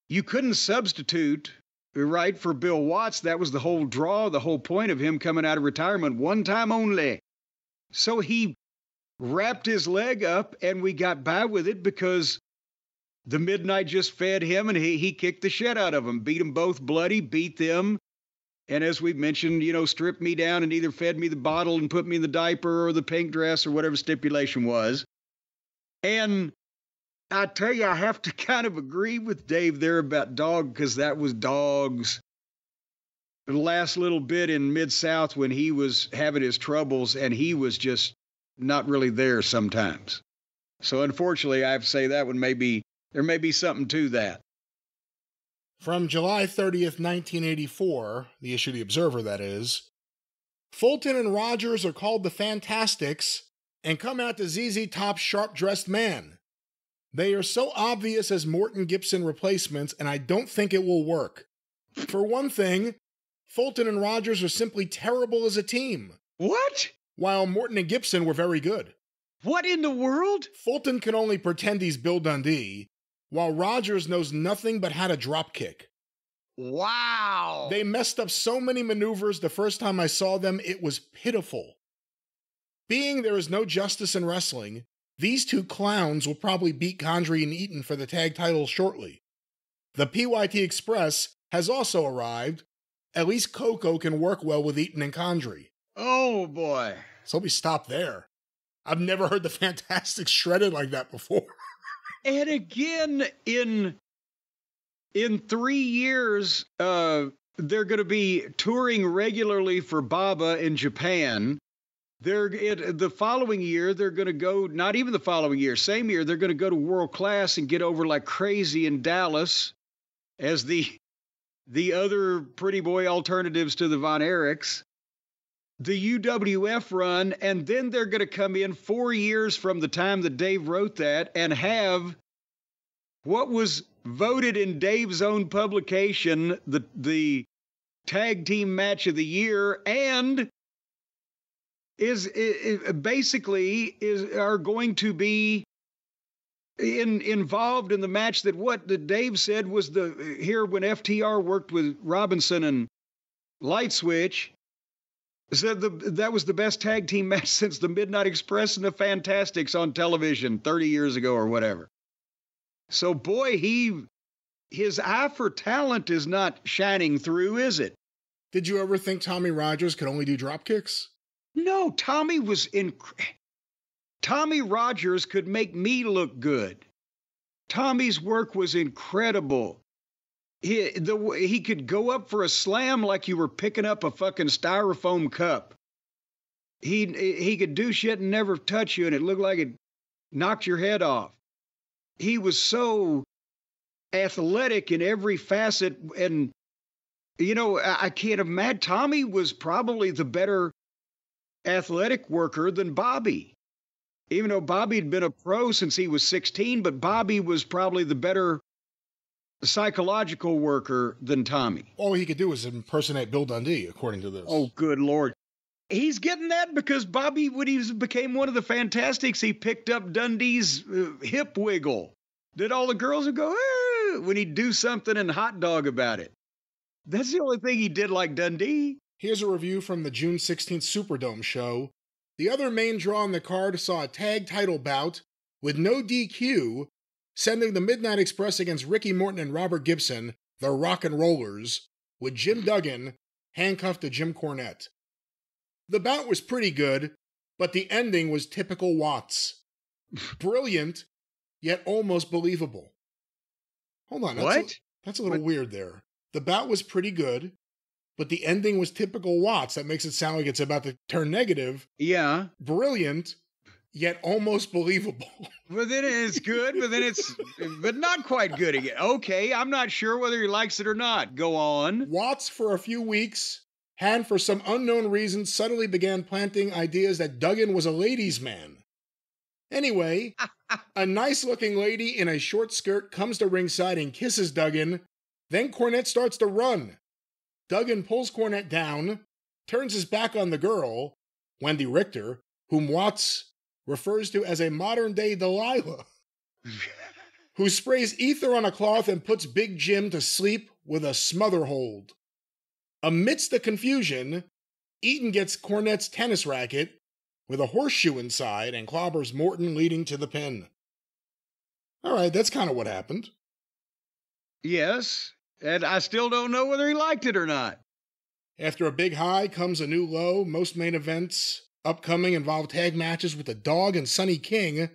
you couldn't substitute, right, for Bill Watts. That was the whole draw, the whole point of him coming out of retirement, one time only. So he wrapped his leg up, and we got by with it because the Midnight just fed him, and he kicked the shit out of them, beat them both bloody, beat them. And as we've mentioned, stripped me down and either fed me the bottle and put me in the diaper or the pink dress or whatever stipulation was. And I tell you, I have to kind of agree with Dave there about Dog, because that was Dog's last little bit in Mid-South when he was having his troubles, and he was just not really there sometimes. So unfortunately, I have to say that one there may be something to that. From July 30th, 1984, the issue of The Observer, that is, Fulton and Rogers are called the Fantastics and come out to ZZ Top's Sharp-Dressed Man. They are so obvious as Morton Gibson replacements, and I don't think it will work. For one thing, Fulton and Rogers are simply terrible as a team. What? While Morton and Gibson were very good. What in the world? Fulton can only pretend he's Bill Dundee, while Rogers knows nothing but how to dropkick. Wow. They messed up so many maneuvers the first time I saw them, it was pitiful. Being there is no justice in wrestling, these two clowns will probably beat Condrey and Eaton for the tag titles shortly. The PYT Express has also arrived. At least Coco can work well with Eaton and Condrey. Oh, boy. So we stop there. I've never heard the Fantastics shredded like that before. And again, in 3 years, they're going to be touring regularly for Baba in Japan. The following year, they're going to go, not even the following year, same year, they're going to go to World Class and get over like crazy in Dallas as the other pretty boy alternatives to the Von Erichs. The UWF run, and then they're going to come in 4 years from the time that Dave wrote that and have what was voted in Dave's own publication the tag team match of the year, and are going to be involved in the match that Dave said was here when FTR worked with Robinson and Light Switch. Said that was the best tag team match since the Midnight Express and the Fantastics on television 30 years ago or whatever. So, boy, his eye for talent is not shining through, is it? Did you ever think Tommy Rogers could only do drop kicks? No, Tommy Rogers could make me look good. Tommy's work was incredible. He could go up for a slam like you were picking up a fucking styrofoam cup. He could do shit and never touch you, and it looked like it knocked your head off. He was so athletic in every facet, and I can't imagine. Tommy was probably the better athletic worker than Bobby. Even though Bobby had been a pro since he was 16, but Bobby was probably the better psychological worker than Tommy. All he could do was impersonate Bill Dundee, according to this. Oh, good Lord. He's getting that because Bobby, when he became one of the Fantastics, he picked up Dundee's hip wiggle. That all the girls would go, ah, when he'd do something and hot dog about it. That's the only thing he did like Dundee. Here's a review from the June 16th Superdome show. The other main draw on the card saw a tag title bout with no DQ, sending the Midnight Express against Ricky Morton and Robert Gibson, the Rock and Rollers, with Jim Duggan handcuffed to Jim Cornette. The bout was pretty good, but the ending was typical Watts. Brilliant, yet almost believable. Hold on. That's a little weird there. The bout was pretty good, but the ending was typical Watts. That makes it sound like it's about to turn negative. Yeah. Brilliant, yet almost believable. But then it's good, but not quite good again. Okay, I'm not sure whether he likes it or not. Go on. Watts, for a few weeks, had for some unknown reason subtly began planting ideas that Duggan was a ladies' man. Anyway, A nice-looking lady in a short skirt comes to ringside and kisses Duggan. Then Cornette starts to run. Duggan pulls Cornette down, turns his back on the girl, Wendy Richter, whom Watts refers to as a modern-day Delilah, who sprays ether on a cloth and puts Big Jim to sleep with a smother hold. Amidst the confusion, Eaton gets Cornette's tennis racket with a horseshoe inside and clobbers Morton, leading to the pin. All right, that's kind of what happened. Yes, and I still don't know whether he liked it or not. After a big high comes a new low. Most main events upcoming involve tag matches with the Dog and Sonny King,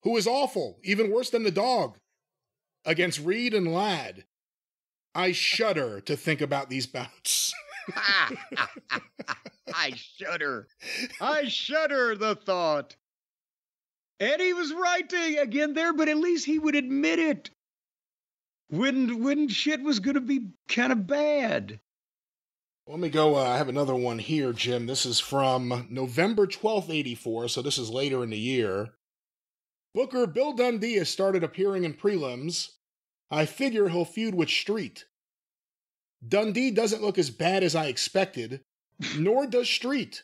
who is awful, even worse than the Dog, against Reed and Ladd. I shudder to think about these bouts. I shudder. I shudder the thought. And he was right again there, but at least he would admit it when shit was going to be kind of bad. Let me go. I have another one here, Jim. This is from November 12th, 84, so this is later in the year. Booker Bill Dundee has started appearing in prelims. I figure he'll feud with Street. Dundee doesn't look as bad as I expected, nor does Street.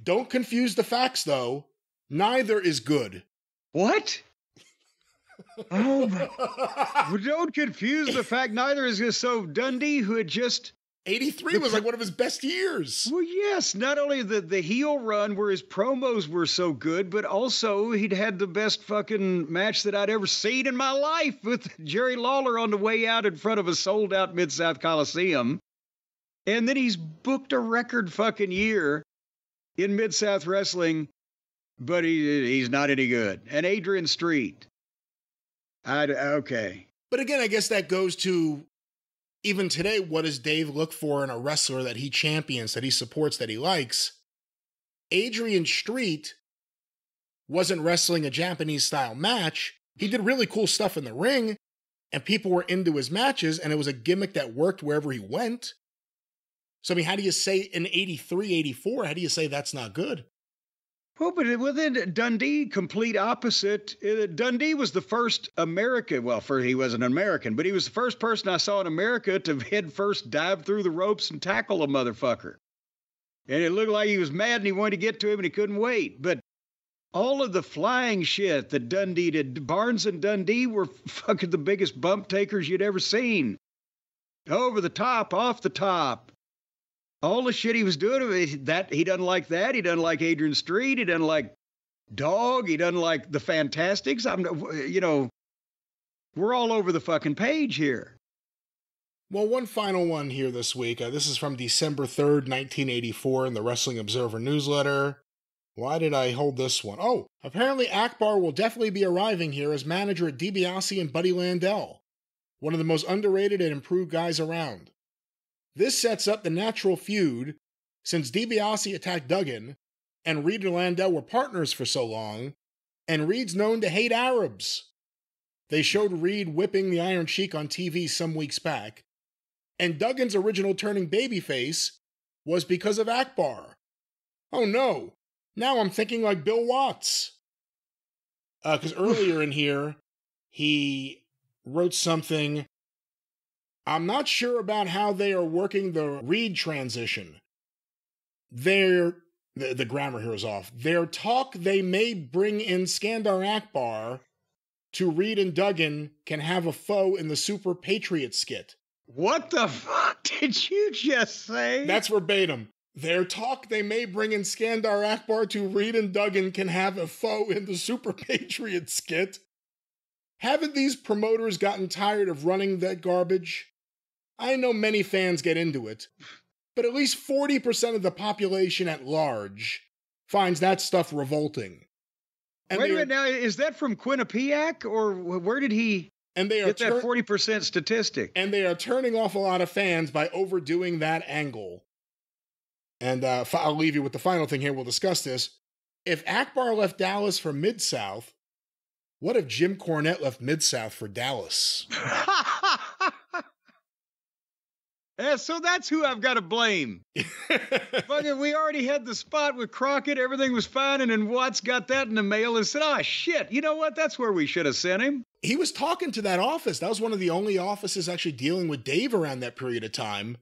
Don't confuse the facts, though. Neither is good. What? Oh, well, don't confuse the fact neither is good. So Dundee, who had just... 83 was like one of his best years. Well, yes, not only the heel run where his promos were so good, but also he'd had the best fucking match that I'd ever seen in my life with Jerry Lawler on the way out in front of a sold-out Mid-South Coliseum. And then he's booked a record fucking year in Mid-South Wrestling, but he's not any good. And Adrian Street. Okay. But again, I guess that goes to... Even today, what does Dave look for in a wrestler that he champions, that he supports, that he likes? Adrian Street wasn't wrestling a Japanese-style match. He did really cool stuff in the ring, and people were into his matches, and it was a gimmick that worked wherever he went. So, I mean, how do you say in 83, 84, how do you say that's not good? Well, but within Dundee, complete opposite. Dundee was the first American, well, he wasn't an American, but he was the first person I saw in America to head first dive through the ropes and tackle a motherfucker. And it looked like he was mad and he wanted to get to him and he couldn't wait. But all of the flying shit that Dundee did, Barnes and Dundee were fucking the biggest bump takers you'd ever seen. Over the top, off the top. All the shit he was doing, that he doesn't like that. He doesn't like Adrian Street. He doesn't like Dog. He doesn't like the Fantastics. We're all over the fucking page here. Well, one final one here this week. This is from December 3rd, 1984 in the Wrestling Observer newsletter. Why did I hold this one? Oh, apparently Akbar will definitely be arriving here as manager at DiBiase and Buddy Landel, one of the most underrated and improved guys around. This sets up the natural feud, since DiBiase attacked Duggan, and Reed and Landel were partners for so long, and Reed's known to hate Arabs. They showed Reed whipping the Iron Sheik on TV some weeks back, and Duggan's original turning babyface was because of Akbar. Oh no, now I'm thinking like Bill Watts. Because earlier in here, he wrote something... I'm not sure about how they are working the Reed transition. The grammar here is off. Their talk they may bring in Skandar Akbar to Reed and Duggan can have a foe in the Super Patriot skit. What the fuck did you just say? That's verbatim. Their talk they may bring in Skandar Akbar to Reed and Duggan can have a foe in the Super Patriot skit. Haven't these promoters gotten tired of running that garbage? I know many fans get into it, but at least 40% of the population at large finds that stuff revolting. And wait a minute now, is that from Quinnipiac, or where did he get that 40% statistic? And they are turning off a lot of fans by overdoing that angle. And I'll leave you with the final thing here, we'll discuss this. If Akbar left Dallas for Mid-South, what if Jim Cornette left Mid-South for Dallas? So that's who I've got to blame. Fucking, we already had the spot with Crockett. Everything was fine. And then Watts got that in the mail and said, oh, shit. You know what? That's where we should have sent him. He was talking to that office. That was one of the only offices actually dealing with Dave around that period of time.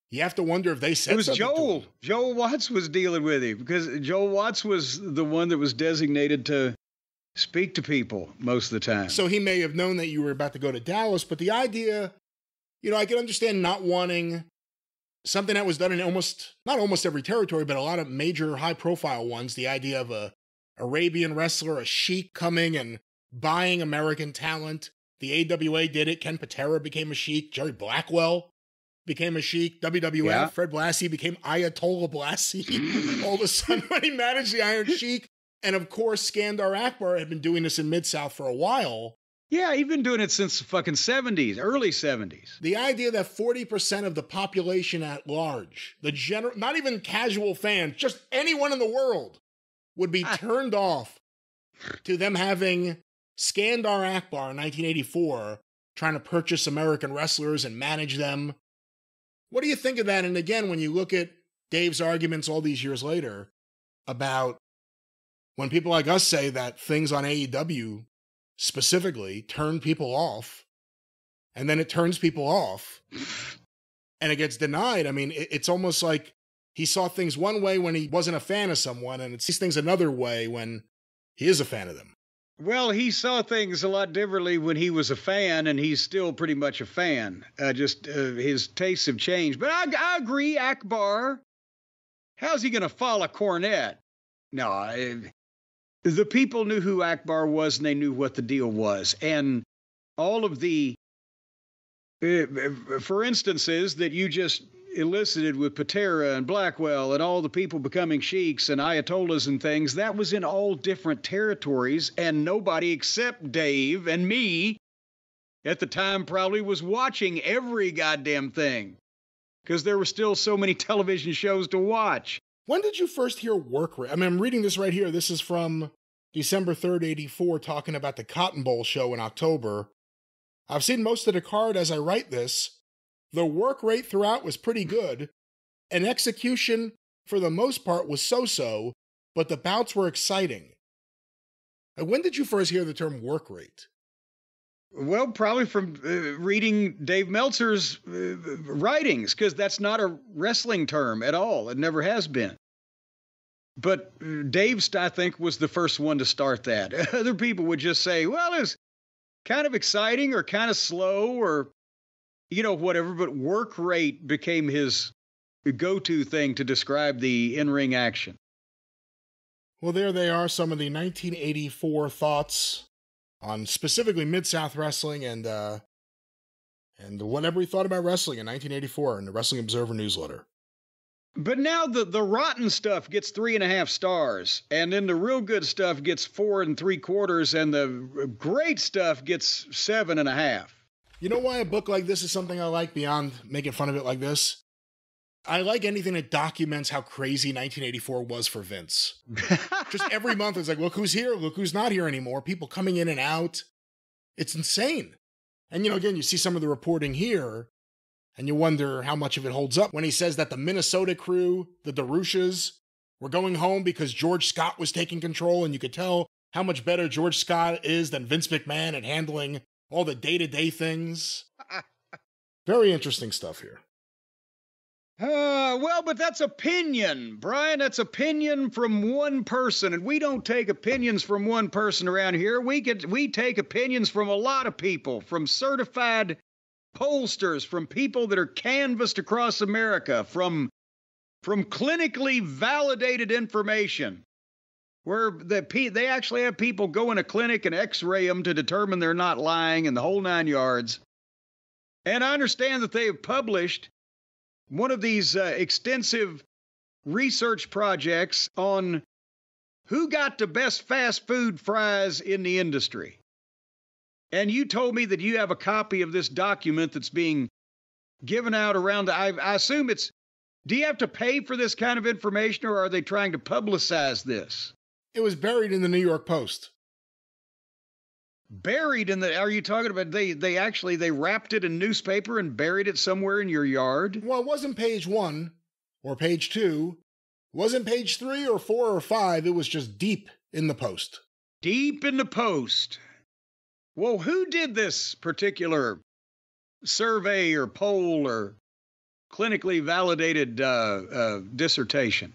You have to wonder if they said something. It was Joel. Joel Watts was dealing with him because Joel Watts was the one that was designated to speak to people most of the time. So he may have known that you were about to go to Dallas, but the idea, I can understand not wanting something that was done in not almost every territory, but a lot of major high-profile ones. The idea of a Arabian wrestler, a sheik coming and buying American talent. The AWA did it. Ken Patera became a sheik. Jerry Blackwell became a sheik. WWF, yeah. Fred Blassie became Ayatollah Blassie all of a sudden when he managed the Iron Sheik. And of course, Skandar Akbar had been doing this in Mid-South for a while. Yeah, he'd been doing it since the fucking 70s, early 70s. The idea that 40% of the population at large, not even casual fans, just anyone in the world, would be turned off to them having Skandar Akbar in 1984 trying to purchase American wrestlers and manage them. What do you think of that? And again, when you look at Dave's arguments all these years later about when people like us say that things on AEW specifically turn people off, and then it turns people off, and it gets denied. I mean, it's almost like he saw things one way when he wasn't a fan of someone, and it sees things another way when he is a fan of them. Well, he saw things a lot differently when he was a fan, and he's still pretty much a fan. His tastes have changed. But I agree, Akbar. How's he going to follow Cornette? No, the people knew who Akbar was, and they knew what the deal was. And all of the, for instances that you just elicited with Patera and Blackwell and all the people becoming sheiks and ayatollahs and things, that was in all different territories, and nobody except Dave and me at the time probably was watching every goddamn thing because there were still so many television shows to watch. When did you first hear work rate? I mean, I'm reading this right here. This is from December 3rd, 84, talking about the Cotton Bowl show in October. I've seen most of the card as I write this. The work rate throughout was pretty good, and execution, for the most part, was so-so, but the bouts were exciting. When did you first hear the term work rate? Well, probably from reading Dave Meltzer's writings, because that's not a wrestling term at all. It never has been. But Dave's, I think, was the first one to start that. Other people would just say, well, it's kind of exciting or kind of slow or whatever, but work rate became his go-to thing to describe the in-ring action. Well, there they are, some of the 1984 thoughts on specifically Mid-South wrestling and whatever he thought about wrestling in 1984 in the Wrestling Observer newsletter. But now the rotten stuff gets 3.5 stars, and then the real good stuff gets 4 3/4, and the great stuff gets 7.5. You know why a book like this is something I like beyond making fun of it like this? I like anything that documents how crazy 1984 was for Vince. Just every month it's like, look who's here, look who's not here anymore, people coming in and out. It's insane. And again, you see some of the reporting here, and you wonder how much of it holds up when he says that the Minnesota crew, the Darushas, were going home because George Scott was taking control, and you could tell how much better George Scott is than Vince McMahon at handling all the day-to-day things. Very interesting stuff here. Well, but that's opinion, Brian. That's opinion from one person, and we don't take opinions from one person around here. We take opinions from a lot of people, from certified pollsters, from people that are canvassed across America, from clinically validated information, where they actually have people go in a clinic and x-ray them to determine they're not lying and the whole 9 yards. And I understand that they have published one of these extensive research projects on who got the best fast food fries in the industry. And you told me that you have a copy of this document that's being given out around. I assume do you have to pay for this kind of information, or are they trying to publicize this? It was buried in the New York Post. Buried in the, are you talking about they actually, they wrapped it in newspaper and buried it somewhere in your yard? Well, it wasn't page 1 or page 2. It wasn't page 3 or 4 or 5. It was just deep in the post. Deep in the post. Well, who did this particular survey or poll or clinically validated dissertation?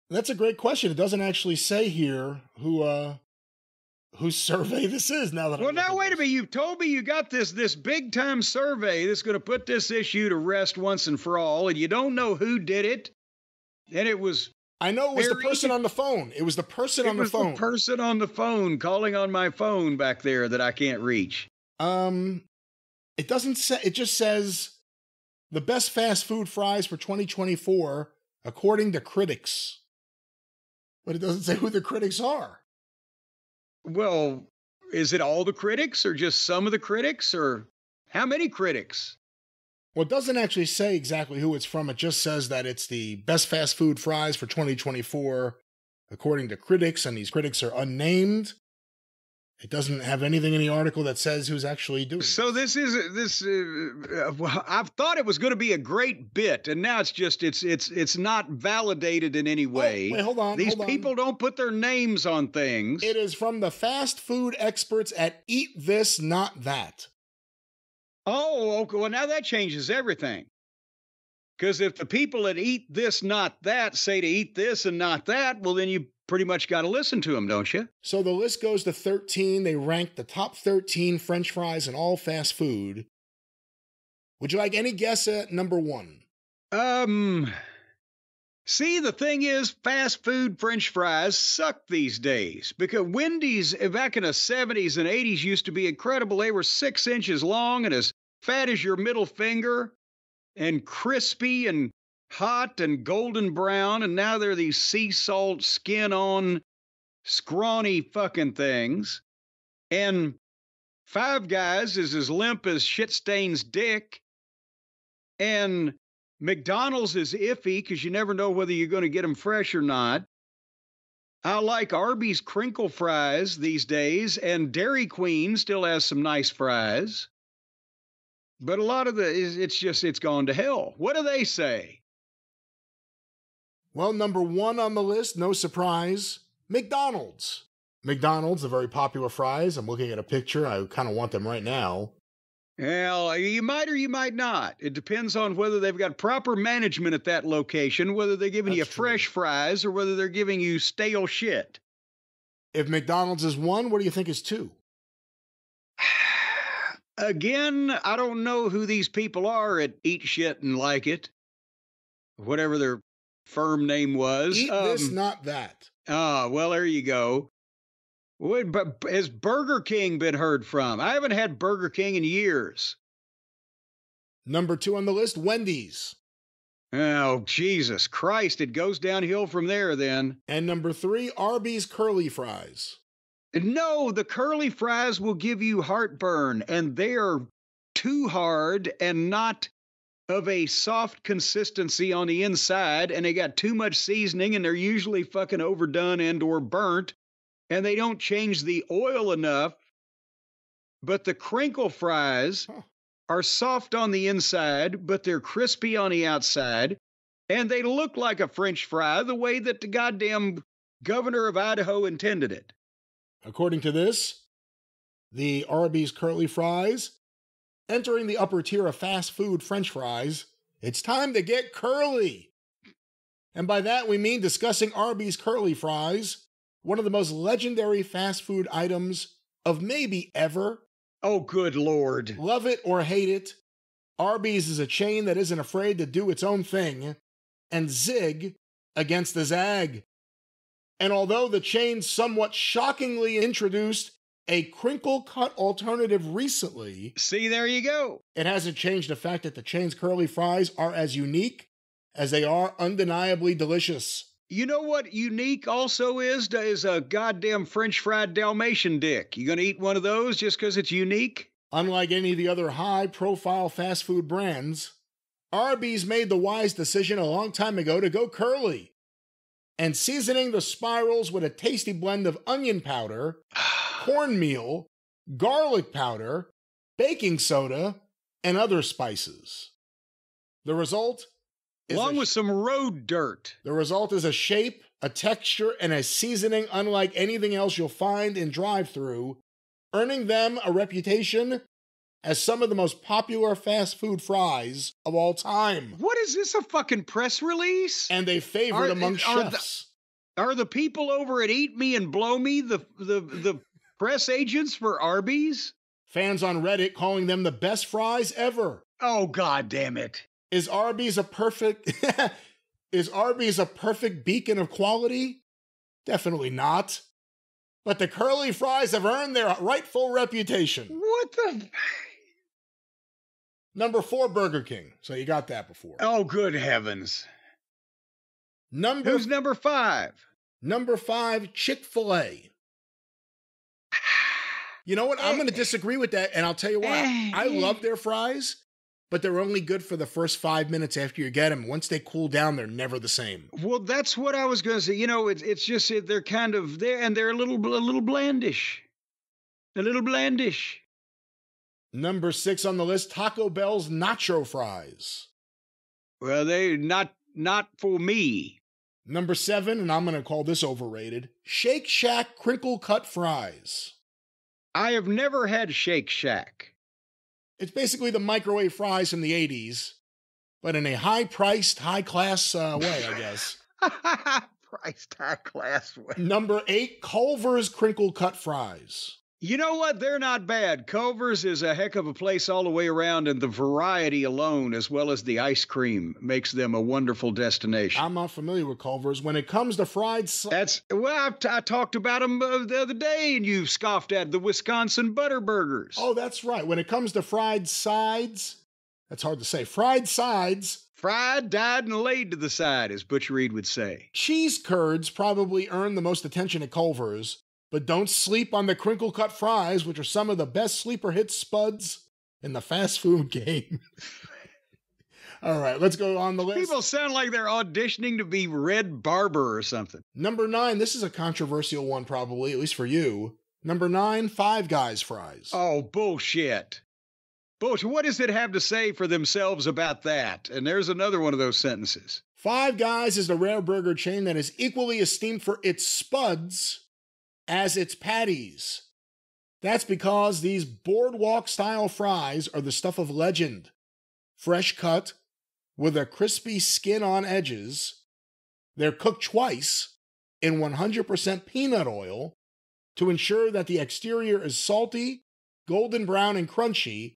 That's a great question. It doesn't actually say here whose survey this is. Now that well, now wait a minute. You've told me you got this big time survey that's going to put this issue to rest once and for all, and you don't know who did it. And it was. I know it was the person on the phone. It was the person on the phone. It was the person on the phone calling on my phone back there that I can't reach. It doesn't say. It just says the best fast food fries for 2024 according to critics. But it doesn't say who the critics are. Well, is it all the critics or just some of the critics or how many critics? Well, it doesn't actually say exactly who it's from. It just says that it's the best fast food fries for 2024 according to critics, and these critics are unnamed. It doesn't have anything in the article that says who's actually doing it. So this is I've thought it was going to be a great bit, and now it's not validated in any way. Oh, wait, hold on. These people don't put their names on things. It is from the fast food experts at Eat This, Not That. Oh, okay. Well, now that changes everything. Because if the people that eat this, not that, say to eat this and not that, well, then you pretty much got to listen to them, don't you? So the list goes to 13. They rank the top 13 French fries in all fast food. Would you like any guess at number 1? See, the thing is, fast food French fries suck these days. Because Wendy's, back in the 70s and 80s, used to be incredible. They were 6 inches long and as fat as your middle finger, and crispy and hot and golden brown, and now they're these sea salt, skin-on, scrawny fucking things. And Five Guys is as limp as Shit-Stain's dick. And McDonald's is iffy because you never know whether you're going to get them fresh or not. I like Arby's crinkle fries these days, and Dairy Queen still has some nice fries. But a lot of it's gone to hell. What do they say? Well, number 1 on the list, no surprise, McDonald's. McDonald's, the very popular fries. I'm looking at a picture. I kind of want them right now. Well, you might or you might not. It depends on whether they've got proper management at that location, whether they're giving you fresh fries or whether they're giving you stale shit. If McDonald's is 1, what do you think is 2? Again, I don't know who these people are at Eat Shit and Like It. Whatever their firm name was. Eat This, Not That. Well, there you go. But has Burger King been heard from? I haven't had Burger King in years. Number 2 on the list, Wendy's. Oh, Jesus Christ. It goes downhill from there then. And number 3, Arby's curly fries. No, the curly fries will give you heartburn, and they are too hard and not of a soft consistency on the inside, and they got too much seasoning, and they're usually fucking overdone and or burnt, and they don't change the oil enough. But the crinkle fries are soft on the inside, but they're crispy on the outside, and they look like a French fry the way that the goddamn governor of Idaho intended it. According to this, the Arby's curly fries, entering the upper tier of fast food French fries, it's time to get curly. And by that we mean discussing Arby's curly fries, one of the most legendary fast food items of maybe ever. Oh, good Lord. Love it or hate it, Arby's is a chain that isn't afraid to do its own thing and zig against the zag. And although the chain somewhat shockingly introduced a crinkle-cut alternative recently... See, there you go. It hasn't changed the fact that the chain's curly fries are as unique as they are undeniably delicious. You know what unique also is a goddamn French fried Dalmatian dick. You gonna eat one of those just because it's unique? Unlike any of the other high-profile fast food brands, Arby's made the wise decision a long time ago to go curly. And seasoning the spirals with a tasty blend of onion powder, cornmeal, garlic powder, baking soda, and other spices. The result is along with some road dirt. The result is a shape, a texture, and a seasoning unlike anything else you'll find in drive-thru, earning them a reputation as some of the most popular fast food fries of all time. What is this, a fucking press release? And a favorite among chefs. Are the people over at Eat Me and Blow Me the press agents for Arby's? Fans on Reddit calling them the best fries ever. Oh, God damn it. Is Arby's a perfect beacon of quality? Definitely not. But the curly fries have earned their rightful reputation. What the... Number 4, Burger King. So you got that before. Oh, good heavens. Who's number 5? Number 5, Chick-fil-A. You know what? I'm going to disagree with that, and I'll tell you why. I love their fries, but they're only good for the first 5 minutes after you get them. Once they cool down, they're never the same. Well, that's what I was going to say. You know, it's just they're kind of there, and they're a little blandish. A little blandish. Number 6 on the list, Taco Bell's nacho fries. Well, they not for me. Number 7, and I'm going to call this overrated, Shake Shack crinkle cut fries. I have never had Shake Shack. It's basically the microwave fries from the 80s, but in a high-priced, high-class way, I guess. Priced high-class way. Number 8, Culver's crinkle cut fries. You know what? They're not bad. Culver's is a heck of a place all the way around, and the variety alone, as well as the ice cream, makes them a wonderful destination. I'm not familiar with Culver's. When it comes to fried... I talked about them the other day, and you scoffed at the Wisconsin Butter Burgers. Oh, that's right. When it comes to fried sides... That's hard to say. Fried sides... Fried, dyed, and laid to the side, as Butch Reed would say. Cheese curds probably earn the most attention at Culver's. But don't sleep on the crinkle cut fries, which are some of the best sleeper hit spuds in the fast food game. All right, let's go on the list. People sound like they're auditioning to be Red Barber or something. Number 9, this is a controversial one probably, at least for you. Number 9, Five Guys fries. Oh, bullshit. Bullshit. What does it have to say for themselves about that? And there's another one of those sentences. Five Guys is the rare burger chain that is equally esteemed for its spuds as its patties. That's because these boardwalk-style fries are the stuff of legend. Fresh cut, with a crispy skin on edges. They're cooked twice in 100% peanut oil to ensure that the exterior is salty, golden brown, and crunchy,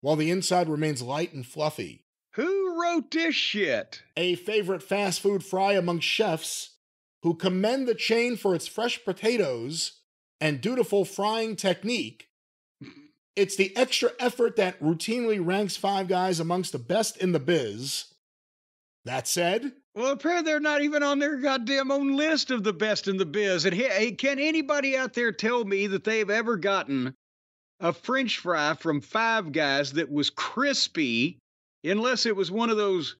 while the inside remains light and fluffy. Who wrote this shit? A favorite fast food fry among chefs who commend the chain for its fresh potatoes and dutiful frying technique. It's the extra effort that routinely ranks Five Guys amongst the best in the biz. That said... Well, apparently they're not even on their goddamn own list of the best in the biz. And hey, can anybody out there tell me that they've ever gotten a French fry from Five Guys that was crispy, unless it was one of those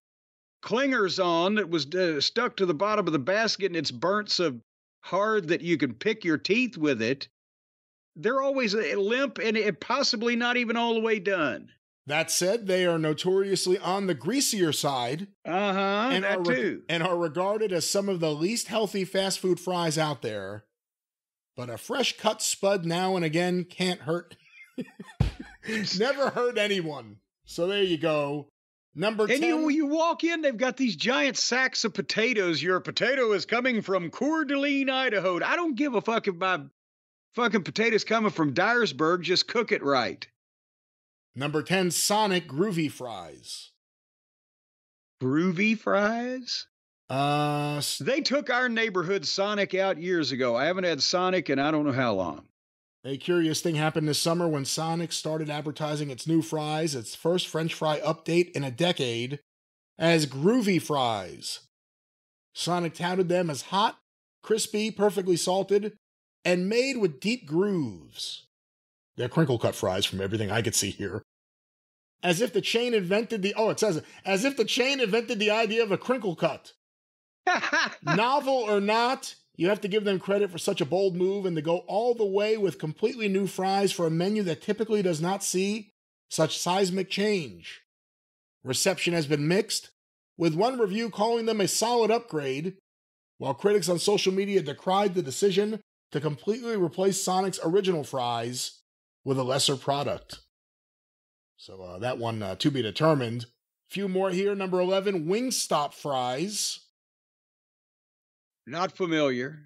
clingers on that was stuck to the bottom of the basket and it's burnt so hard that you can pick your teeth with it? They're always limp and it possibly not even all the way done. That said, they are notoriously on the greasier side. And that too. And are regarded as some of the least healthy fast food fries out there. But a fresh cut spud now and again can't hurt. Never hurt anyone. So there you go. Number 10. And you walk in, they've got these giant sacks of potatoes. Your potato is coming from Coeur d'Alene, Idaho. I don't give a fuck if my fucking potatoes coming from Dyersburg. Just cook it right. Number 10, Sonic Groovy Fries. Groovy fries? They took our neighborhood Sonic out years ago. I haven't had Sonic in I don't know how long. A curious thing happened this summer when Sonic started advertising its new fries, its first French fry update in a decade, as Groovy Fries. Sonic touted them as hot, crispy, perfectly salted, and made with deep grooves. They're crinkle cut fries from everything I could see here. As if the chain invented the idea of a crinkle cut. Novel or not, You have to give them credit for such a bold move and to go all the way with completely new fries for a menu that typically does not see such seismic change. Reception has been mixed, with one review calling them a solid upgrade, while critics on social media decried the decision to completely replace Sonic's original fries with a lesser product. So that one to be determined. Few more here. Number 11, Wingstop fries. Not familiar.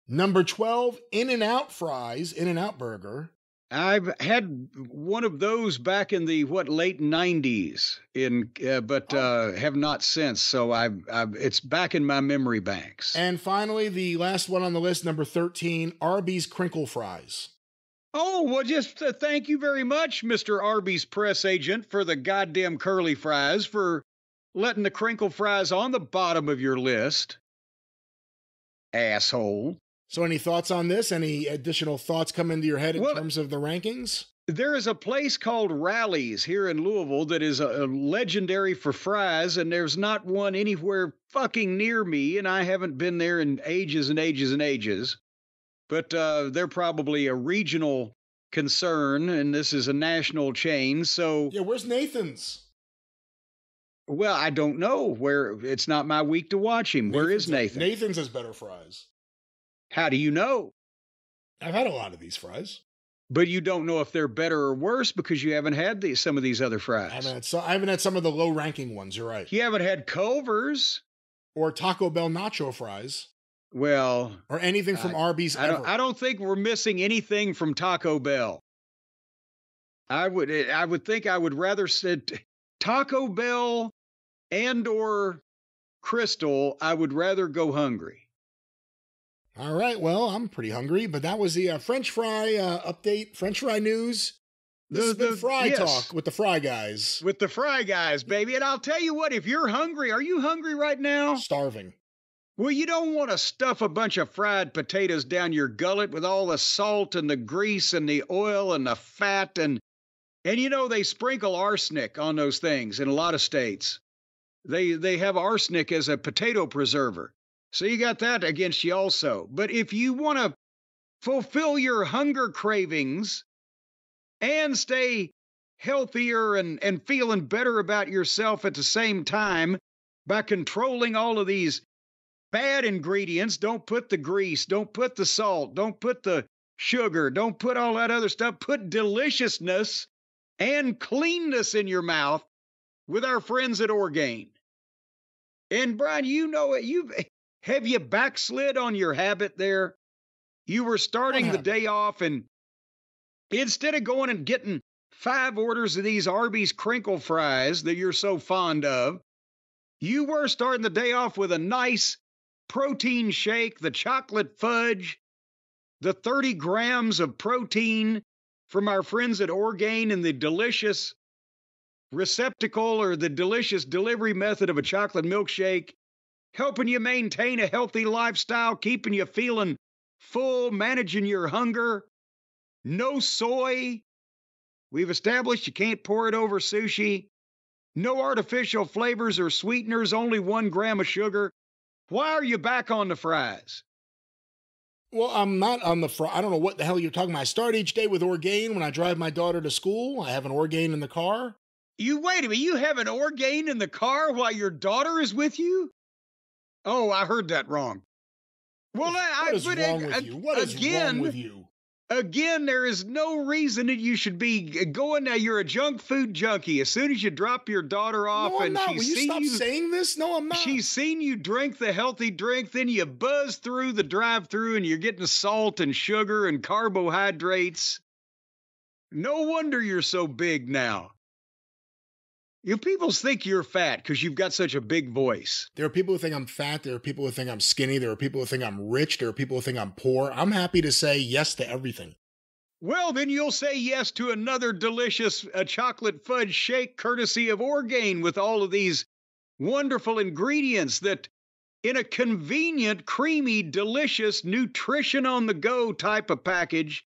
Number 12, In-N-Out fries, In-N-Out burger. I've had one of those back in the late 90s, but have not since. So it's back in my memory banks. And finally, the last one on the list, number 13, Arby's crinkle fries. Oh, well, just thank you very much, Mr. Arby's press agent, for the goddamn curly fries, for letting the crinkle fries on the bottom of your list. Asshole. So any thoughts on this? Any additional thoughts come into your head in terms of the rankings? There is a place called Rally's here in Louisville that is legendary for fries, and there's not one anywhere fucking near me, and I haven't been there in ages and ages and ages. But they're probably a regional concern, and this is a national chain, so... Yeah, where's Nathan's? Well, I don't know. It's not my week to watch him. Where is Nathan? Nathan's has better fries. How do you know? I've had a lot of these fries. But you don't know if they're better or worse because you haven't had some of these other fries. I haven't had some of the low-ranking ones, you're right. You haven't had Culver's? Or Taco Bell nacho fries. Well... Or anything from Arby's ever. I don't think we're missing anything from Taco Bell. I would think I would rather sit Taco Bell and or Crystal. I would rather go hungry. All right, well, I'm pretty hungry, but that was the French fry update, French fry news. This is the fry talk with the fry guys. With the fry guys, baby. And I'll tell you what, if you're hungry, are you hungry right now? Starving. Well, you don't want to stuff a bunch of fried potatoes down your gullet with all the salt and the grease and the oil and the fat. And you know, they sprinkle arsenic on those things in a lot of states. They have arsenic as a potato preserver. So you got that against you also. But if you want to fulfill your hunger cravings and stay healthier and feeling better about yourself at the same time by controlling all of these bad ingredients, don't put the grease, don't put the salt, don't put the sugar, don't put all that other stuff. Put deliciousness and cleanness in your mouth with our friends at Orgain. And Brian, you know it. Have you backslid on your habit there? You were starting the day off, and instead of going and getting 5 orders of these Arby's crinkle fries that you're so fond of, you were starting the day off with a nice protein shake, the chocolate fudge, the 30 grams of protein from our friends at Orgain, and the delicious receptacle or the delicious delivery method of a chocolate milkshake, helping you maintain a healthy lifestyle, keeping you feeling full, managing your hunger. No soy. We've established you can't pour it over sushi. No artificial flavors or sweeteners, only 1 gram of sugar. Why are you back on the fries? Well, I'm not on the fries. I don't know what the hell you're talking about. I start each day with Orgain when I drive my daughter to school. I have an Orgain in the car. Wait a minute, you have an Orgain in the car while your daughter is with you? Oh, I heard that wrong. Well, what is wrong with you? What is wrong with you? Again, there is no reason that you should be going now. You're a junk food junkie. As soon as you drop your daughter off and she's seen you saying this? No, I'm not. She's seen you drink the healthy drink, then you buzz through the drive-through and you're getting salt and sugar and carbohydrates. No wonder you're so big now. You people think you're fat because you've got such a big voice. There are people who think I'm fat. There are people who think I'm skinny. There are people who think I'm rich. There are people who think I'm poor. I'm happy to say yes to everything. Well, then you'll say yes to another delicious chocolate fudge shake courtesy of Orgain with all of these wonderful ingredients that in a convenient, creamy, delicious, nutrition on the go type of package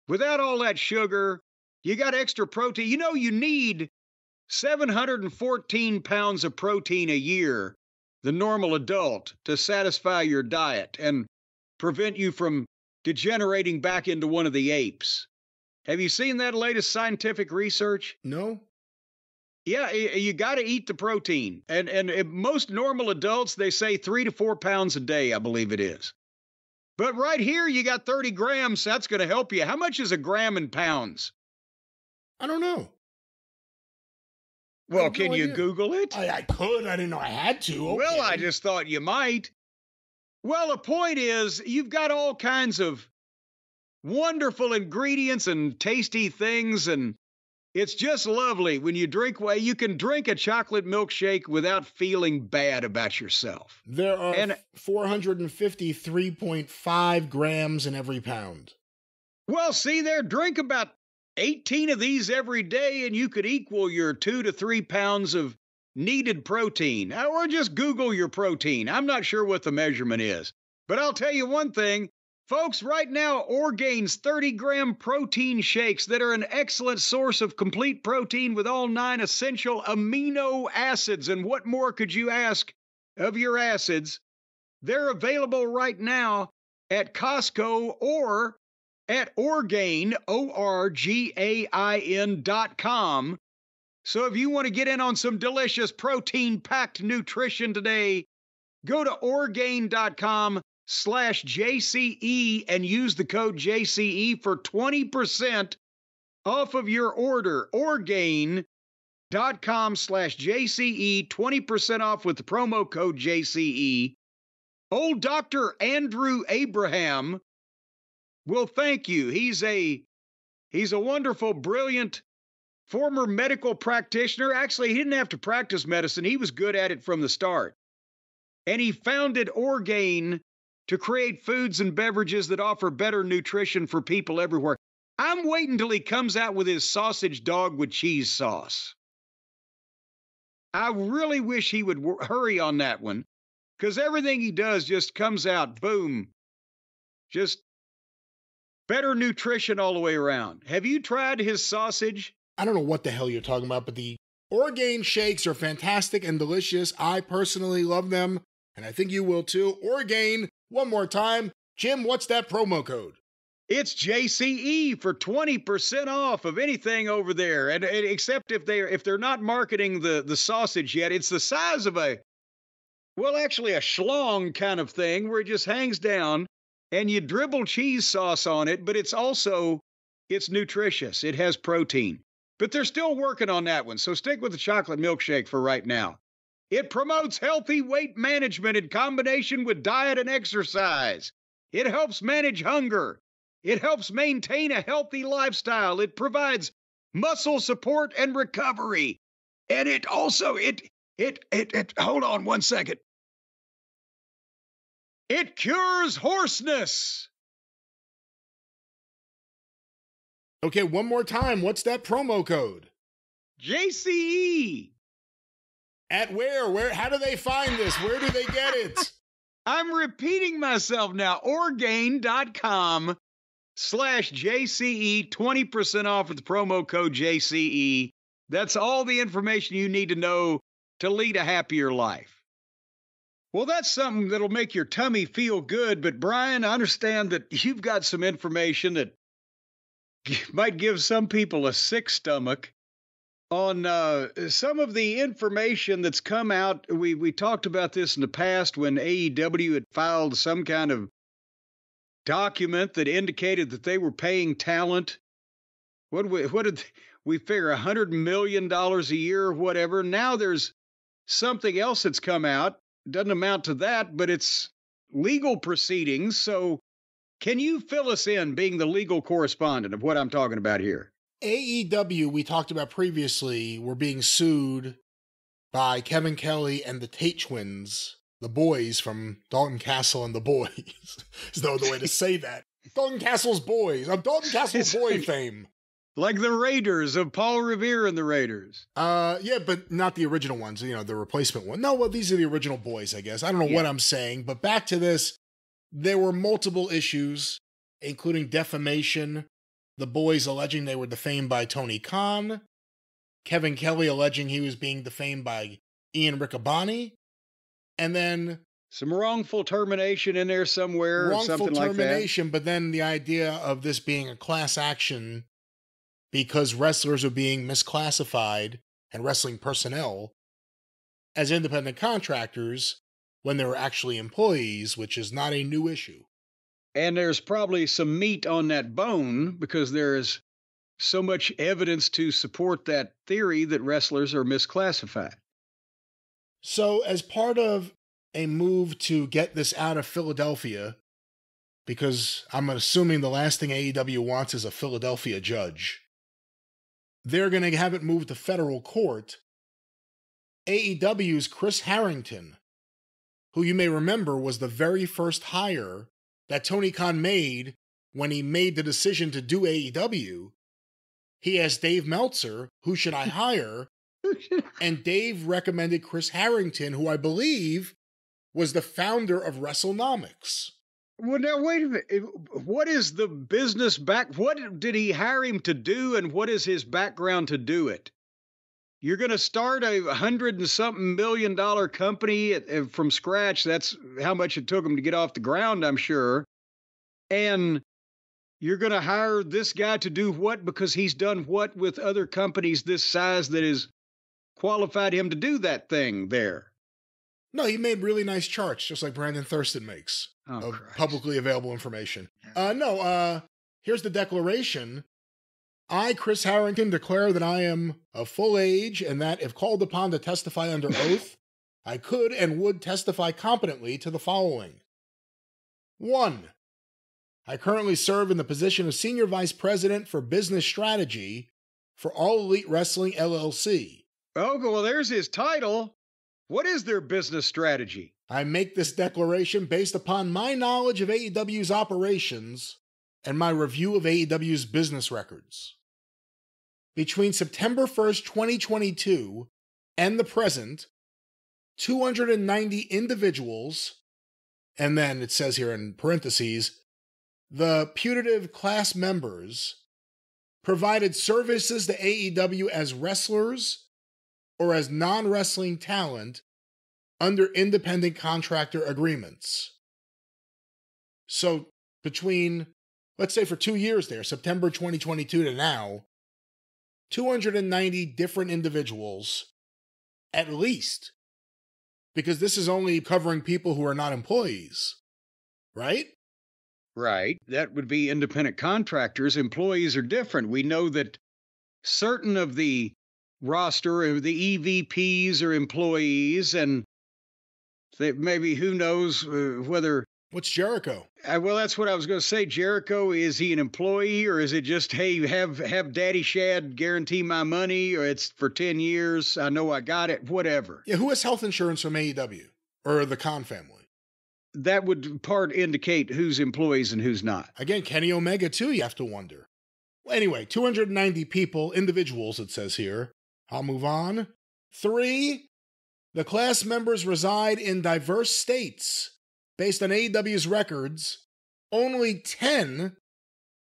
without all that sugar. You got extra protein. You know, you need 714 pounds of protein a year the normal adult to satisfy your diet and prevent you from degenerating back into one of the apes. Have you seen that latest scientific research? No. Yeah, you got to eat the protein. And most normal adults, they say 3 to 4 pounds a day, I believe it is. But right here, you got 30 grams. That's going to help you. How much is a gram in pounds? I don't know. Well, can you Google it? I could. I didn't know I had to. Okay. Well, I just thought you might. Well, the point is, you've got all kinds of wonderful ingredients and tasty things, and it's just lovely when you drink. Well, you can drink a chocolate milkshake without feeling bad about yourself. There are 453.5 grams in every pound. Well, see there, drink about 18 of these every day, and you could equal your 2 to 3 pounds of needed protein. Or just Google your protein. I'm not sure what the measurement is. But I'll tell you one thing. Folks, right now, Orgain's 30-gram protein shakes that are an excellent source of complete protein with all 9 essential amino acids. And what more could you ask of your acids? They're available right now at Costco or at Orgain, ORGAIN.com. So if you want to get in on some delicious protein-packed nutrition today, go to Orgain.com/JCE and use the code JCE for 20% off of your order. Orgain.com/JCE, 20% off with the promo code JCE. Old Dr. Andrew Abraham will thank you. He's a wonderful, brilliant former medical practitioner. Actually, he didn't have to practice medicine. He was good at it from the start. And he founded Orgain to create foods and beverages that offer better nutrition for people everywhere. I'm waiting till he comes out with his sausage dog with cheese sauce. I really wish he would hurry on that one, because everything he does just comes out, boom, just better nutrition all the way around. Have you tried his sausage? I don't know what the hell you're talking about, but the Orgain shakes are fantastic and delicious. I personally love them, and I think you will too. Orgain, one more time. Jim, what's that promo code? It's JCE for 20% off of anything over there. And except if they're not marketing the sausage yet, it's the size of actually a schlong kind of thing where it just hangs down and you dribble cheese sauce on it, but it's nutritious. It has protein. But they're still working on that one, so stick with the chocolate milkshake for right now. It promotes healthy weight management in combination with diet and exercise. It helps manage hunger. It helps maintain a healthy lifestyle. It provides muscle support and recovery. And it also, hold on one second. It cures hoarseness. Okay, one more time. What's that promo code? JCE. At where? How do they find this? Where do they get it? I'm repeating myself now. Orgain.com/JCE, 20% off with the promo code JCE. That's all the information you need to know to lead a happier life. Well, that's something that'll make your tummy feel good. But Brian, I understand that you've got some information that might give some people a sick stomach on some of the information that's come out. We talked about this in the past when AEW had filed some kind of document that indicated that they were paying talent. What did we figure, $100 million a year or whatever? Now there's something else that's come out. Doesn't amount to that, but it's legal proceedings. So can you fill us in, being the legal correspondent, of what I'm talking about here? AEW, we talked about previously, were being sued by Kevin Kelly and the Tate twins, the boys from Dalton Castle and the Boys. Is no other way to say that. Dalton Castle's boys. Of Dalton Castle's boy fame. Like the Raiders of Paul Revere and the Raiders. Yeah, but not the original ones, the replacement one. No, well, these are the original boys, I guess. I don't know what I'm saying, but back to this. There were multiple issues, including defamation, the boys alleging they were defamed by Tony Khan, Kevin Kelly alleging he was being defamed by Ian Riccaboni, And then some wrongful termination in there somewhere, or something like that. Wrongful termination, but then the idea of this being a class action because wrestlers are being misclassified and wrestling personnel as independent contractors when they were actually employees, which is not a new issue. And there's probably some meat on that bone because there's so much evidence to support that theory that wrestlers are misclassified. So, as part of a move to get this out of Philadelphia, because I'm assuming the last thing AEW wants is a Philadelphia judge, they're going to have it moved to federal court. AEW's Chris Harrington, who you may remember was the very first hire that Tony Khan made when he made the decision to do AEW, he asked Dave Meltzer, who should I hire? And Dave recommended Chris Harrington, who I believe was the founder of WrestleNomics. Well, now, wait a minute. What is the business back? What did he hire him to do, and what is his background to do it? You're going to start a $100-and-something million company from scratch. That's how much it took him to get off the ground, I'm sure. And you're going to hire this guy to do what? Because he's done what with other companies this size that has qualified him to do that thing there? No, he made really nice charts, just like Brandon Thurston makes of publicly available information. Here's the declaration. I, Chris Harrington, declare that I am of full age and that if called upon to testify under oath, I could and would testify competently to the following. 1. I currently serve in the position of Senior Vice President for Business Strategy for All Elite Wrestling, LLC. Oh, well, there's his title. What is their business strategy? I make this declaration based upon my knowledge of AEW's operations and my review of AEW's business records. Between September 1st, 2022 and the present, 290 individuals, and then it says here in parentheses, the putative class members provided services to AEW as wrestlers or as non-wrestling talent under independent contractor agreements. So between, let's say for 2 years there, September 2022 to now, 290 different individuals, at least, because this is only covering people who are not employees, right? Right. That would be independent contractors. Employees are different. We know that certain of the roster, the EVPs are employees, and maybe who knows whether... What's Jericho? Well, that's what I was going to say. Jericho, is he an employee, or is it just, hey, have Daddy Shad guarantee my money, or it's for 10 years, I know I got it, whatever. Yeah, who has health insurance from AEW or the Khan family? That would part indicate who's employees and who's not. Again, Kenny Omega, too, you have to wonder. Well, anyway, 290 people, individuals, it says here. I'll move on. 3, the class members reside in diverse states. Based on AEW's records, only 10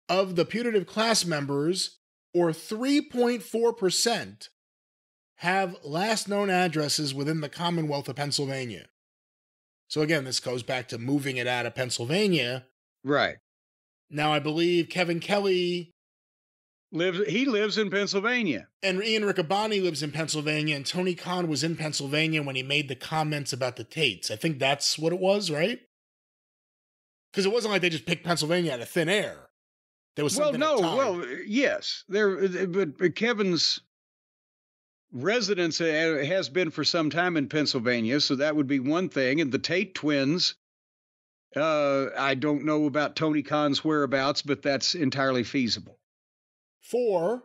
of the putative class members, or 3.4%, have last known addresses within the Commonwealth of Pennsylvania. So again, this goes back to moving it out of Pennsylvania. Right. Now, I believe Kevin Kelly lives in Pennsylvania. And Ian Riccaboni lives in Pennsylvania, and Tony Khan was in Pennsylvania when he made the comments about the Tates. I think that's what it was, right? Because it wasn't like they just picked Pennsylvania out of thin air. There was something yes. But Kevin's residence has been for some time in Pennsylvania, so that would be one thing. And the Tate twins, I don't know about Tony Khan's whereabouts, but that's entirely feasible. 4,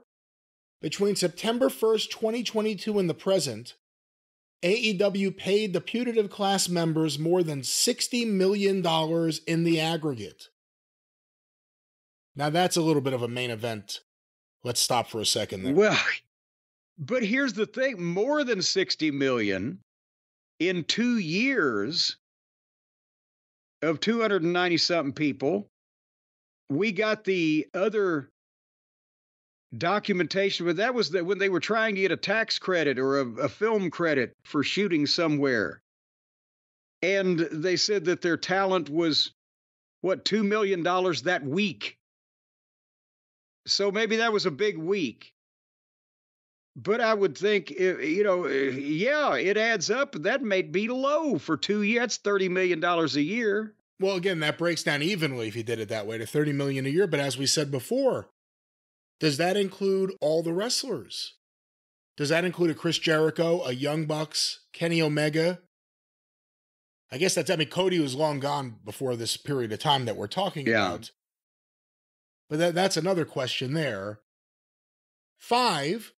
between September 1st, 2022 and the present, AEW paid the putative class members more than $60 million in the aggregate. Now that's a little bit of a main event. Let's stop for a second there. Well, but here's the thing, more than $60 million in 2 years of 290-something people. We got the other documentation, but that was when they were trying to get a tax credit or a film credit for shooting somewhere. And they said that their talent was, what, $2 million that week. So maybe that was a big week. But I would think, yeah, it adds up. That may be low for 2 years. That's $30 million a year. Well, again, that breaks down evenly if you did it that way to $30 million a year. But as we said before, does that include all the wrestlers? Does that include a Chris Jericho, a Young Bucks, Kenny Omega? I guess Cody was long gone before this period of time that we're talking about. But that's another question there. 5,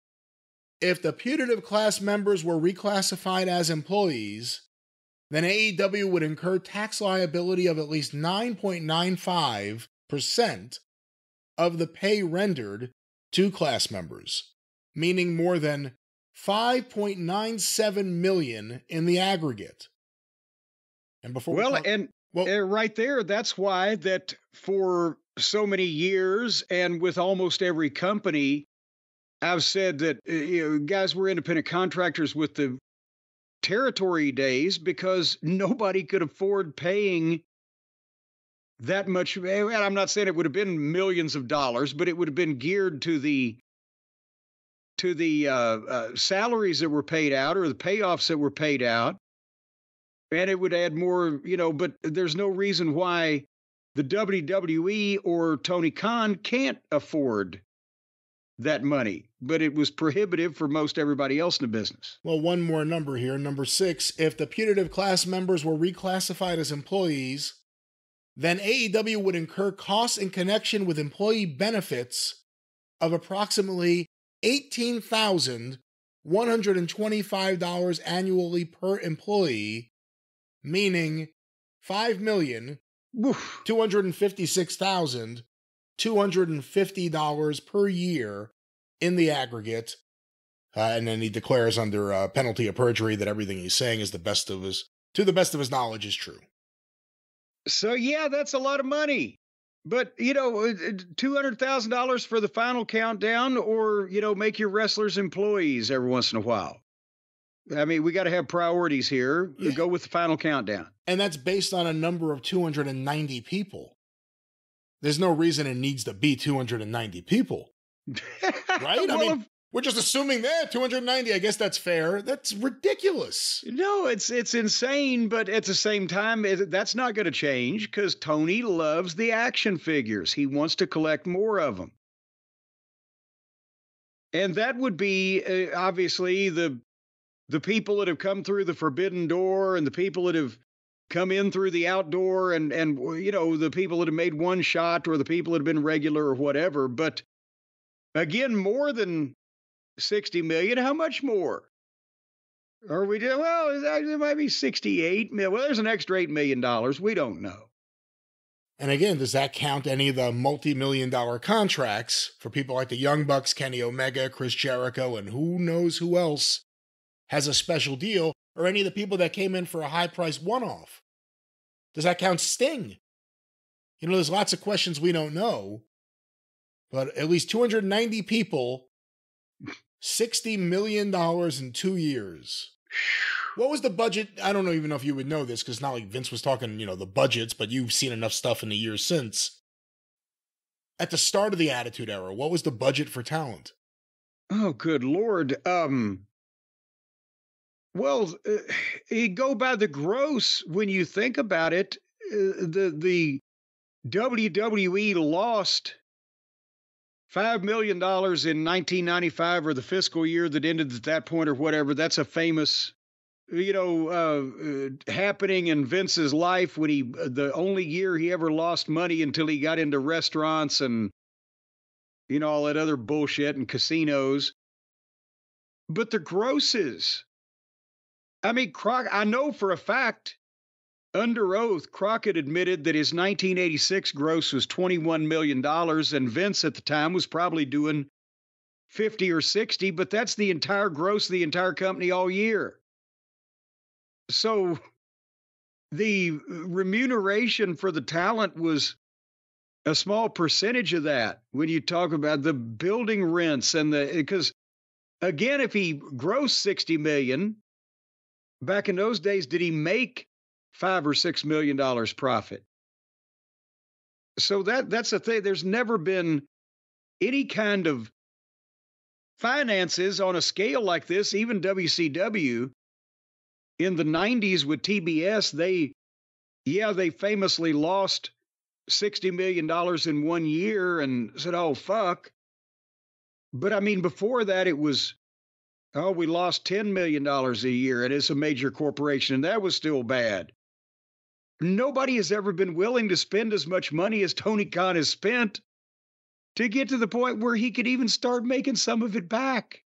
if the putative class members were reclassified as employees, then AEW would incur tax liability of at least 9.95% of the pay rendered to class members, meaning more than $5.97 million in the aggregate. And before right there, that's why that for so many years and with almost every company, I've said that guys were independent contractors with the territory days because nobody could afford paying that much. And I'm not saying it would have been millions of dollars, but it would have been geared to the salaries that were paid out or the payoffs that were paid out. And it would add more, but there's no reason why the WWE or Tony Khan can't afford that money. But it was prohibitive for most everybody else in the business. Well, one more number here. Number 6, if the putative class members were reclassified as employees, then AEW would incur costs in connection with employee benefits of approximately $18,125 annually per employee, meaning $5,256,250 per year in the aggregate. And then he declares under penalty of perjury that everything he's saying is to the best of his knowledge is true. So yeah, that's a lot of money. But, $200,000 for the final countdown or, make your wrestlers employees every once in a while. I mean, we got to have priorities here. Yeah. Go with the final countdown. And that's based on a number of 290 people. There's no reason it needs to be 290 people. Right? Well, I mean, we're just assuming that 290. I guess that's fair. That's ridiculous. No, it's insane. But at the same time, that's not going to change because Tony loves the action figures. He wants to collect more of them. And that would be obviously the people that have come through the forbidden door and the people that have come in through the outdoor and the people that have made one shot or the people that have been regular or whatever. But again, more than 60 million. How much more? Are we doing? Well, it might be 68 million. Well, there's an extra $8 million. We don't know. And again, does that count any of the multi-million-dollar contracts for people like the Young Bucks, Kenny Omega, Chris Jericho, and who knows who else has a special deal, or any of the people that came in for a high-priced one-off? Does that count Sting? There's lots of questions we don't know, but at least 290 people, $60 million in 2 years. What was the budget? I don't even know if you would know this, because it's not like Vince was talking, the budgets, but you've seen enough stuff in the years since. At the start of the Attitude Era, what was the budget for talent? Oh, good Lord. Well, you go by the gross when you think about it. The WWE lost $5 million in 1995 or the fiscal year that ended at that point or whatever. That's a famous, happening in Vince's life when the only year he ever lost money until he got into restaurants and, all that other bullshit and casinos. But the grosses, I mean, I know for a fact, under oath, Crockett admitted that his 1986 gross was $21 million, and Vince at the time was probably doing 50 or 60, but that's the entire gross of the entire company all year. So the remuneration for the talent was a small percentage of that when you talk about the building rents because again, if he grossed $60 million, back in those days, did he make $5 or $6 million profit. So that's the thing. There's never been any kind of finances on a scale like this. Even WCW in the 90s with TBS, they famously lost $60 million in 1 year and said, oh, fuck. But I mean, before that, it was, oh, we lost $10 million a year, and it's a major corporation, and that was still bad. Nobody has ever been willing to spend as much money as Tony Khan has spent to get to the point where he could even start making some of it back.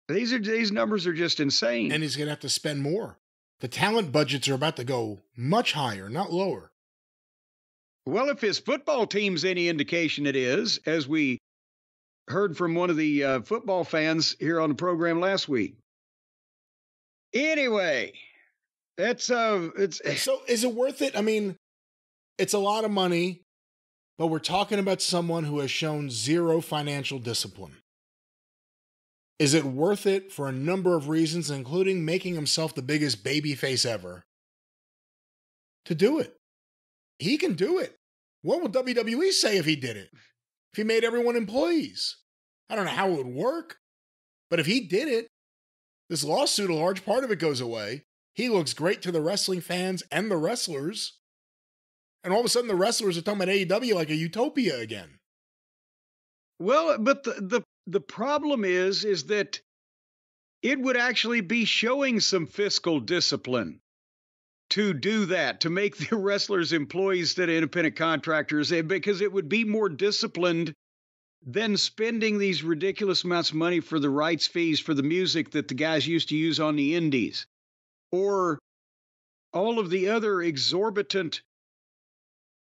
These numbers are just insane. And he's going to have to spend more. The talent budgets are about to go much higher, not lower. Well, if his football team's any indication, it is, as we heard from one of the football fans here on the program last week. Anyway, it's so is it worth it? I mean, it's a lot of money, but we're talking about someone who has shown zero financial discipline. Is it worth it for a number of reasons, including making himself the biggest babyface ever, to do it? He can do it. What would WWE say if he did it? If he made everyone employees? I don't know how it would work, but if he did it, this lawsuit, a large part of it goes away. He looks great to the wrestling fans and the wrestlers. And all of a sudden the wrestlers are talking about AEW like a utopia again. Well, but the problem is that it would actually be showing some fiscal discipline to do that, to make the wrestlers employees instead of independent contractors, because it would be more disciplined than spending these ridiculous amounts of money for the rights fees for the music that the guys used to use on the indies, or all of the other exorbitant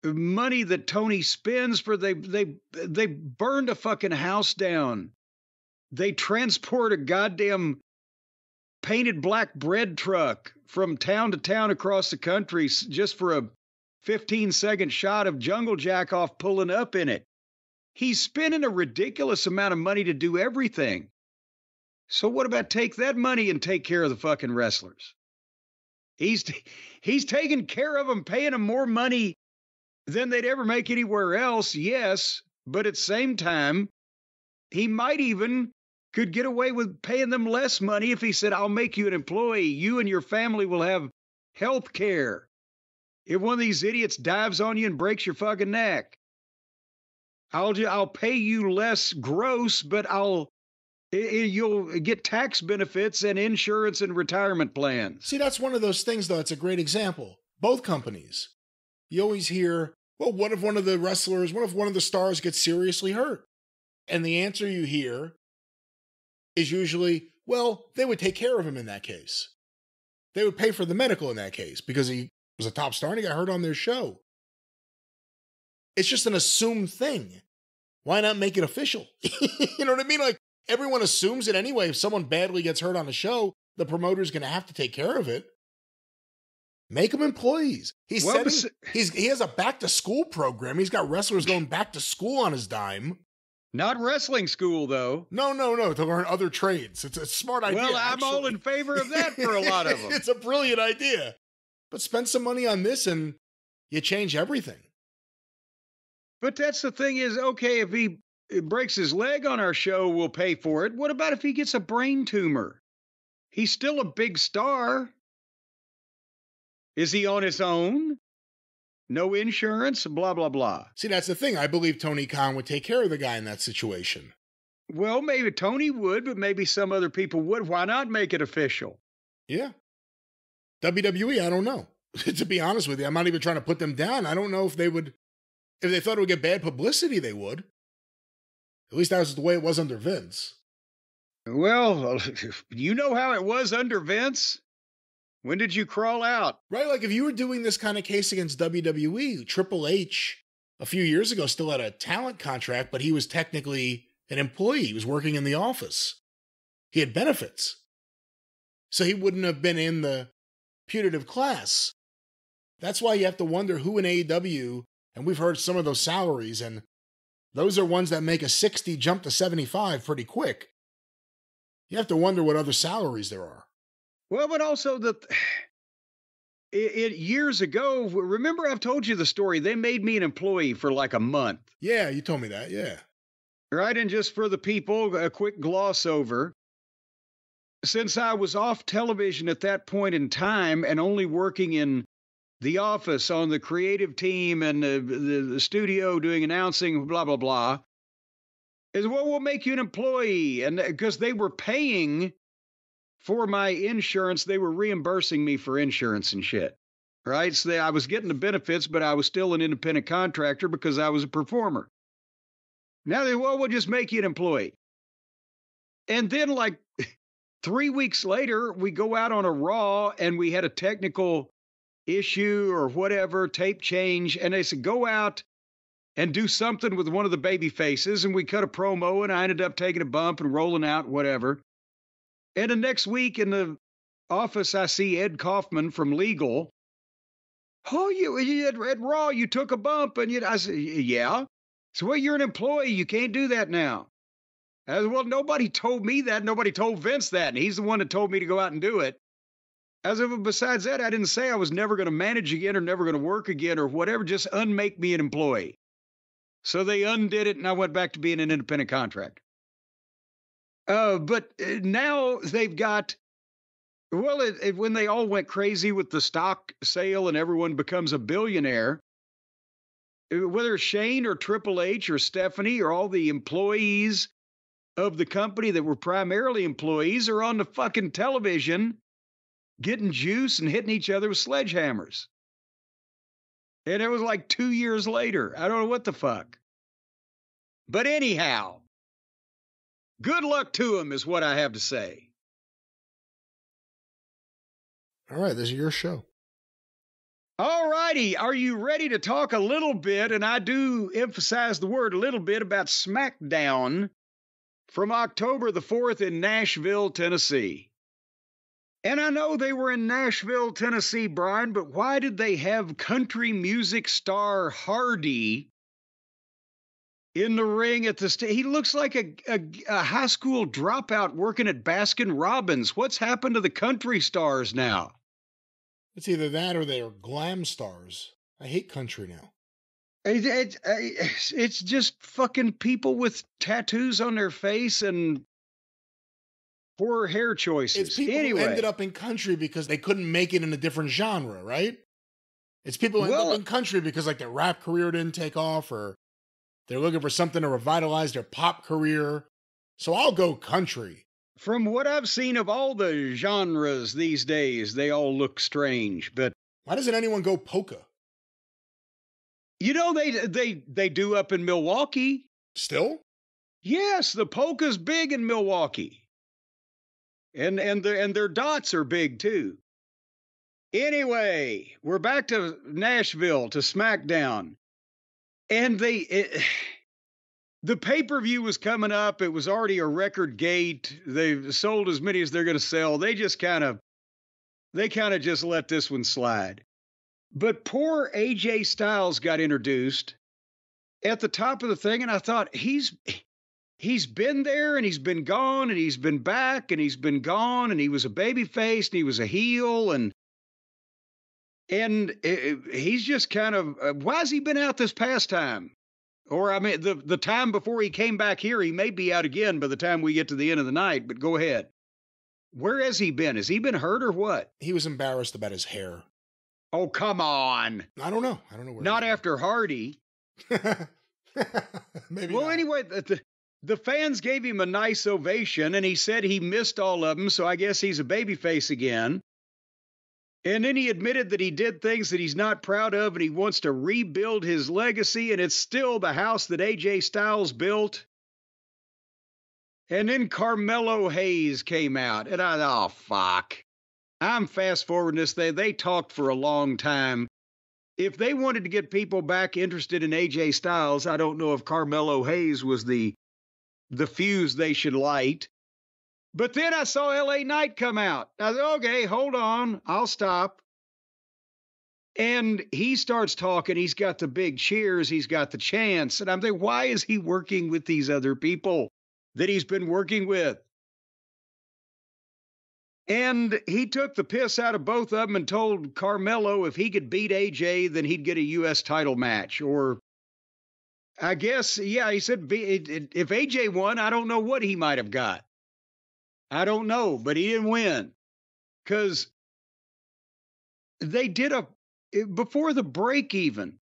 money that Tony spends for they burned a fucking house down. They transport a goddamn painted black bread truck from town to town across the country just for a 15-second shot of Jungle Jack off pulling up in it. He's spending a ridiculous amount of money to do everything. So what about take that money and take care of the fucking wrestlers? He's taking care of them, paying them more money than they'd ever make anywhere else, yes, but at the same time, he might even could get away with paying them less money if he said, I'll make you an employee. You and your family will have health care. If one of these idiots dives on you and breaks your fucking neck, I'll pay you less gross, but you'll get tax benefits and insurance and retirement plans. See, that's one of those things, though. It's a great example. Both companies. You always hear, well, what if one of the stars gets seriously hurt? And the answer you hear is usually, well, they would take care of him in that case. They would pay for the medical in that case because he was a top star and he got hurt on their show. It's just an assumed thing. Why not make it official? You know what I mean? Like, everyone assumes it anyway. If someone badly gets hurt on a show, the promoter's going to have to take care of it. Make them employees. He has a back-to-school program. He's got wrestlers going back to school on his dime. Not wrestling school, though. No, to learn other trades. It's a smart idea. Well, I'm all in favor of that for a lot of them. It's a brilliant idea. But spend some money on this and you change everything. But that's the thing is, okay, if he breaks his leg on our show, we'll pay for it. What about if he gets a brain tumor? He's still a big star. Is he on his own? No insurance, blah, blah, blah. See, that's the thing. I believe Tony Khan would take care of the guy in that situation. Well, maybe Tony would, but maybe some other people would. Why not make it official? Yeah. WWE, I don't know. To be honest with you, I'm not even trying to put them down. I don't know if they would, if they thought it would get bad publicity, they would. At least that was the way it was under Vince. Well, you know how it was under Vince? When did you crawl out? Right, like if you were doing this kind of case against WWE, Triple H a few years ago still had a talent contract, but he was technically an employee. He was working in the office. He had benefits. So he wouldn't have been in the putative class. That's why you have to wonder who in AEW, and we've heard some of those salaries, and those are ones that make a 60 jump to 75 pretty quick. You have to wonder what other salaries there are. Well, but also years ago, remember I've told you the story. They made me an employee for like a month. Yeah, you told me that. Yeah. Right. And just for the people, a quick gloss over. Since I was off television at that point in time and only working in the office on the creative team and the studio doing announcing, blah, blah, blah, is well, we'll make you an employee. And because they were paying for my insurance, they were reimbursing me for insurance and shit. Right. So I was getting the benefits, but I was still an independent contractor because I was a performer. Now we'll just make you an employee. And then like 3 weeks later, we go out on a Raw and we had a technical issue or whatever, tape change. And they said, go out and do something with one of the baby faces. And we cut a promo and I ended up taking a bump and rolling out, whatever. And the next week in the office, I see Ed Kaufman from Legal. Oh, you at Raw, you took a bump. And I said, yeah. So, well, you're an employee. You can't do that now. I said, well, nobody told me that. Nobody told Vince that. And he's the one that told me to go out and do it. As if besides that, I didn't say I was never going to manage again or never going to work again or whatever. Just unmake me an employee. So they undid it and I went back to being an independent contractor. But now they've got, well, when they all went crazy with the stock sale and everyone becomes a billionaire, whether Shane or Triple H or Stephanie or all the employees of the company that were primarily employees are on the fucking television getting juice and hitting each other with sledgehammers. And it was like 2 years later. I don't know what the fuck. But anyhow, good luck to him is what I have to say. All right, this is your show. All righty. Are you ready to talk a little bit? And I do emphasize the word a little bit about Smackdown from October the 4th in Nashville, Tennessee. And I know they were in Nashville, Tennessee, Brian, but why did they have country music star Hardy in the ring at the stage? He looks like a high school dropout working at Baskin Robbins. What's happened to the country stars now? It's either that or they're glam stars. I hate country now. It's just fucking people with tattoos on their face and poor hair choices. It's people who ended up in country because they couldn't make it in a different genre, right? It's people who end up in country because like their rap career didn't take off or they're looking for something to revitalize their pop career. So I'll go country. From what I've seen of all the genres these days, they all look strange, but why doesn't anyone go polka? You know, they do up in Milwaukee. Still? Yes, the polka's big in Milwaukee. And their dots are big too. Anyway, we're back to Nashville, to Smackdown. And the pay-per-view was coming up. It was already a record gate. They've sold as many as they're going to sell. They kind of just let this one slide. But poor AJ Styles got introduced at the top of the thing, and I thought he's been there and he's been gone and he's been back and he's been gone and he was a babyface and he was a heel and he's just kind of why has he been out this past time? Or, I mean, the time before he came back here, he may be out again by the time we get to the end of the night, but go ahead. Where has he been? Has he been hurt or what? He was embarrassed about his hair. Oh, come on. I don't know. Where. Not after Hardy. Maybe well, not. Anyway, the fans gave him a nice ovation, and he said he missed all of them, so I guess he's a babyface again. And then he admitted that he did things that he's not proud of and he wants to rebuild his legacy, and it's still the house that AJ Styles built. And then Carmelo Hayes came out, and I thought, oh, fuck. I'm fast-forwarding this thing. They talked for a long time. If they wanted to get people back interested in AJ Styles, I don't know if Carmelo Hayes was the fuse they should light. But then I saw LA Knight come out. I said, okay, hold on. I'll stop. And he starts talking. He's got the big cheers. He's got the chants. And I'm thinking, why is he working with these other people that he's been working with? And he took the piss out of both of them and told Carmelo if he could beat AJ, then he'd get a U.S. title match. Or I guess, yeah, he said if AJ won, I don't know what he might have got. I don't know, but he didn't win. Because they did before the break even,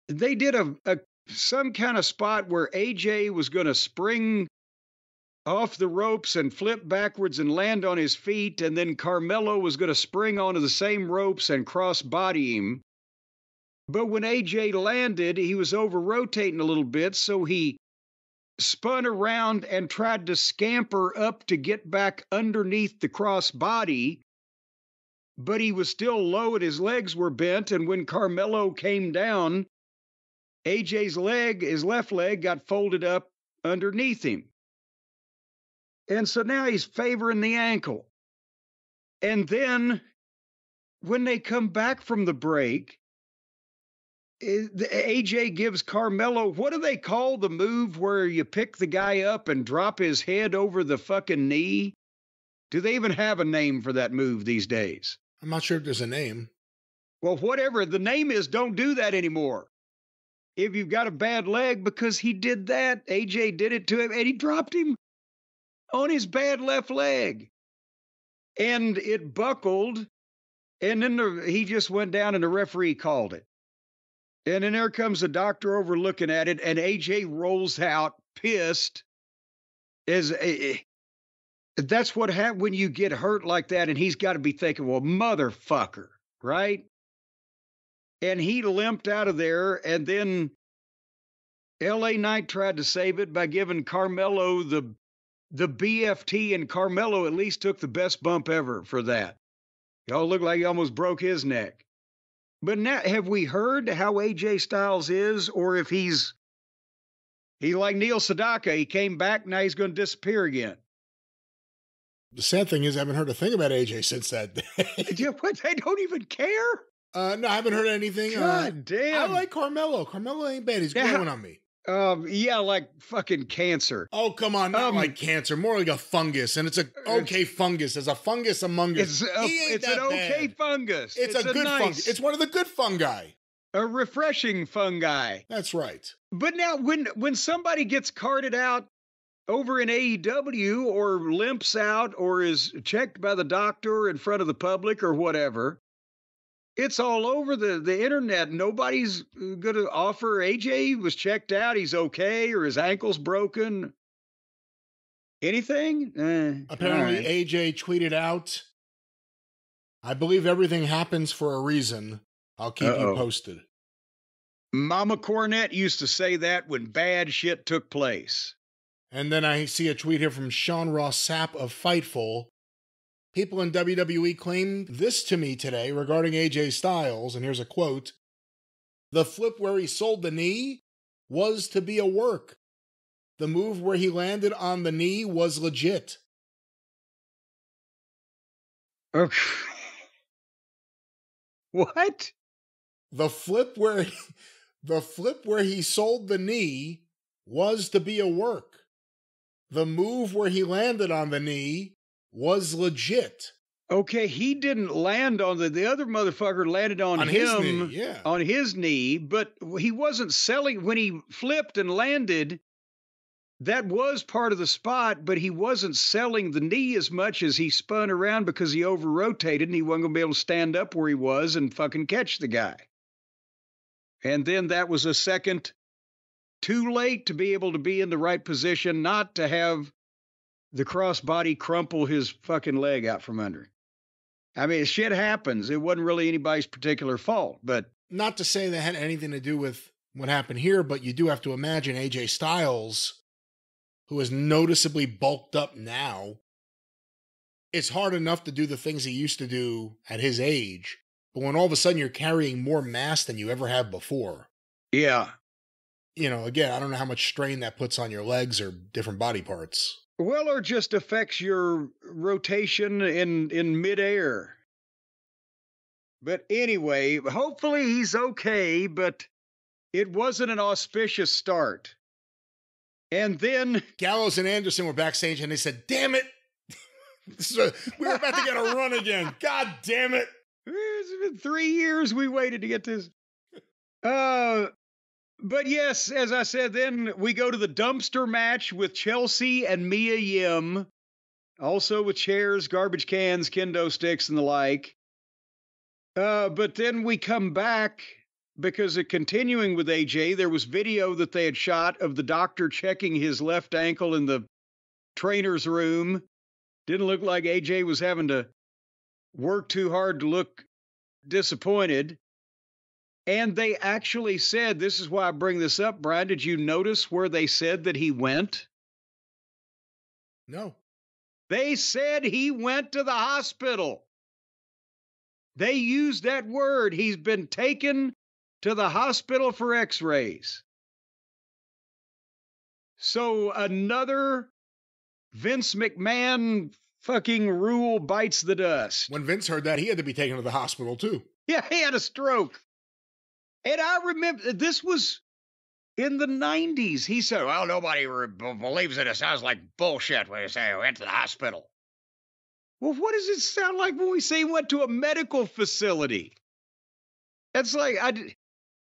they did some kind of spot where AJ was going to spring off the ropes and flip backwards and land on his feet, and then Carmelo was going to spring onto the same ropes and cross body him. But when AJ landed, he was over rotating a little bit, so he spun around and tried to scamper up to get back underneath the cross body, but he was still low and his legs were bent, and when Carmelo came down, AJ's leg, his left leg, got folded up underneath him. And so now he's favoring the ankle. And then when they come back from the break, AJ gives Carmelo, what do they call the move where you pick the guy up and drop his head over the fucking knee? Do they even have a name for that move these days? I'm not sure if there's a name. Well, whatever the name is, don't do that anymore. If you've got a bad leg, because he did that, AJ did it to him, and he dropped him on his bad left leg. And it buckled, and then he just went down and the referee called it. And then there comes the doctor over looking at it, and AJ rolls out, pissed. That's what happens when you get hurt like that, and he's got to be thinking, well, motherfucker, right? And he limped out of there, and then L.A. Knight tried to save it by giving Carmelo the BFT, and Carmelo at least took the best bump ever for that. Y'all look like he almost broke his neck. But now, have we heard how AJ Styles is, or if he's like Neil Sedaka, he came back, now he's going to disappear again? The sad thing is I haven't heard a thing about AJ since that day. What, they don't even care? No, I haven't heard anything. God damn. I like Carmelo. Carmelo ain't bad. He's growing on me. Yeah, like fucking cancer. Oh, come on. Not like cancer. More like a fungus. And it's a okay fungus. There's a fungus among us. It's an okay fungus. It's a good fungus. It's one of the good fungi. A refreshing fungi. That's right. But now when somebody gets carted out over in AEW or limps out or is checked by the doctor in front of the public or whatever, it's all over the internet. Nobody's going to offer AJ was checked out, he's okay, or his ankle's broken. Anything? Apparently, right. AJ tweeted out, I believe everything happens for a reason. I'll keep you posted. Mama Cornette used to say that when bad shit took place. And then I see a tweet here from Sean Ross Sapp of Fightful. People in WWE claimed this to me today regarding AJ Styles, and here's a quote. The flip where he sold the knee was to be a work. The move where he landed on the knee was legit. Okay. What? The flip where he sold the knee was to be a work. The move where he landed on the knee was legit. Okay, he didn't land on the other motherfucker landed on him, his knee, yeah. On his knee, but he wasn't selling when he flipped and landed. That was part of the spot, but he wasn't selling the knee as much as he spun around because he over-rotated and he wasn't going to be able to stand up where he was and fucking catch the guy. And then that was a second too late to be able to be in the right position, not to have the crossbody crumple his fucking leg out from under. I mean, shit happens. It wasn't really anybody's particular fault, but... Not to say that had anything to do with what happened here, but you do have to imagine AJ Styles, who is noticeably bulked up now. It's hard enough to do the things he used to do at his age, but when all of a sudden you're carrying more mass than you ever have before. Yeah. You know, again, I don't know how much strain that puts on your legs or different body parts. Well, or just affects your rotation in midair. But anyway, hopefully he's okay, but it wasn't an auspicious start. And then... Gallows and Anderson were backstage and they said, damn it! We were about to get a run again. God damn it. It's been 3 years we waited to get this. But yes, as I said, then we go to the dumpster match with Chelsea and Mia Yim. Also with chairs, garbage cans, kendo sticks, and the like. But then we come back because continuing with AJ, there was video that they had shot of the doctor checking his left ankle in the trainer's room. Didn't look like AJ was having to work too hard to look disappointed. And they actually said, this is why I bring this up, Brian, did you notice where they said that he went? No. They said he went to the hospital. They used that word. He's been taken to the hospital for x-rays. So another Vince McMahon fucking rule bites the dust. When Vince heard that, he had to be taken to the hospital too. Yeah, he had a stroke. And I remember, this was in the 90s. He said, well, nobody believes it. It sounds like bullshit when you say I went to the hospital. Well, what does it sound like when we say he went to a medical facility? It's like,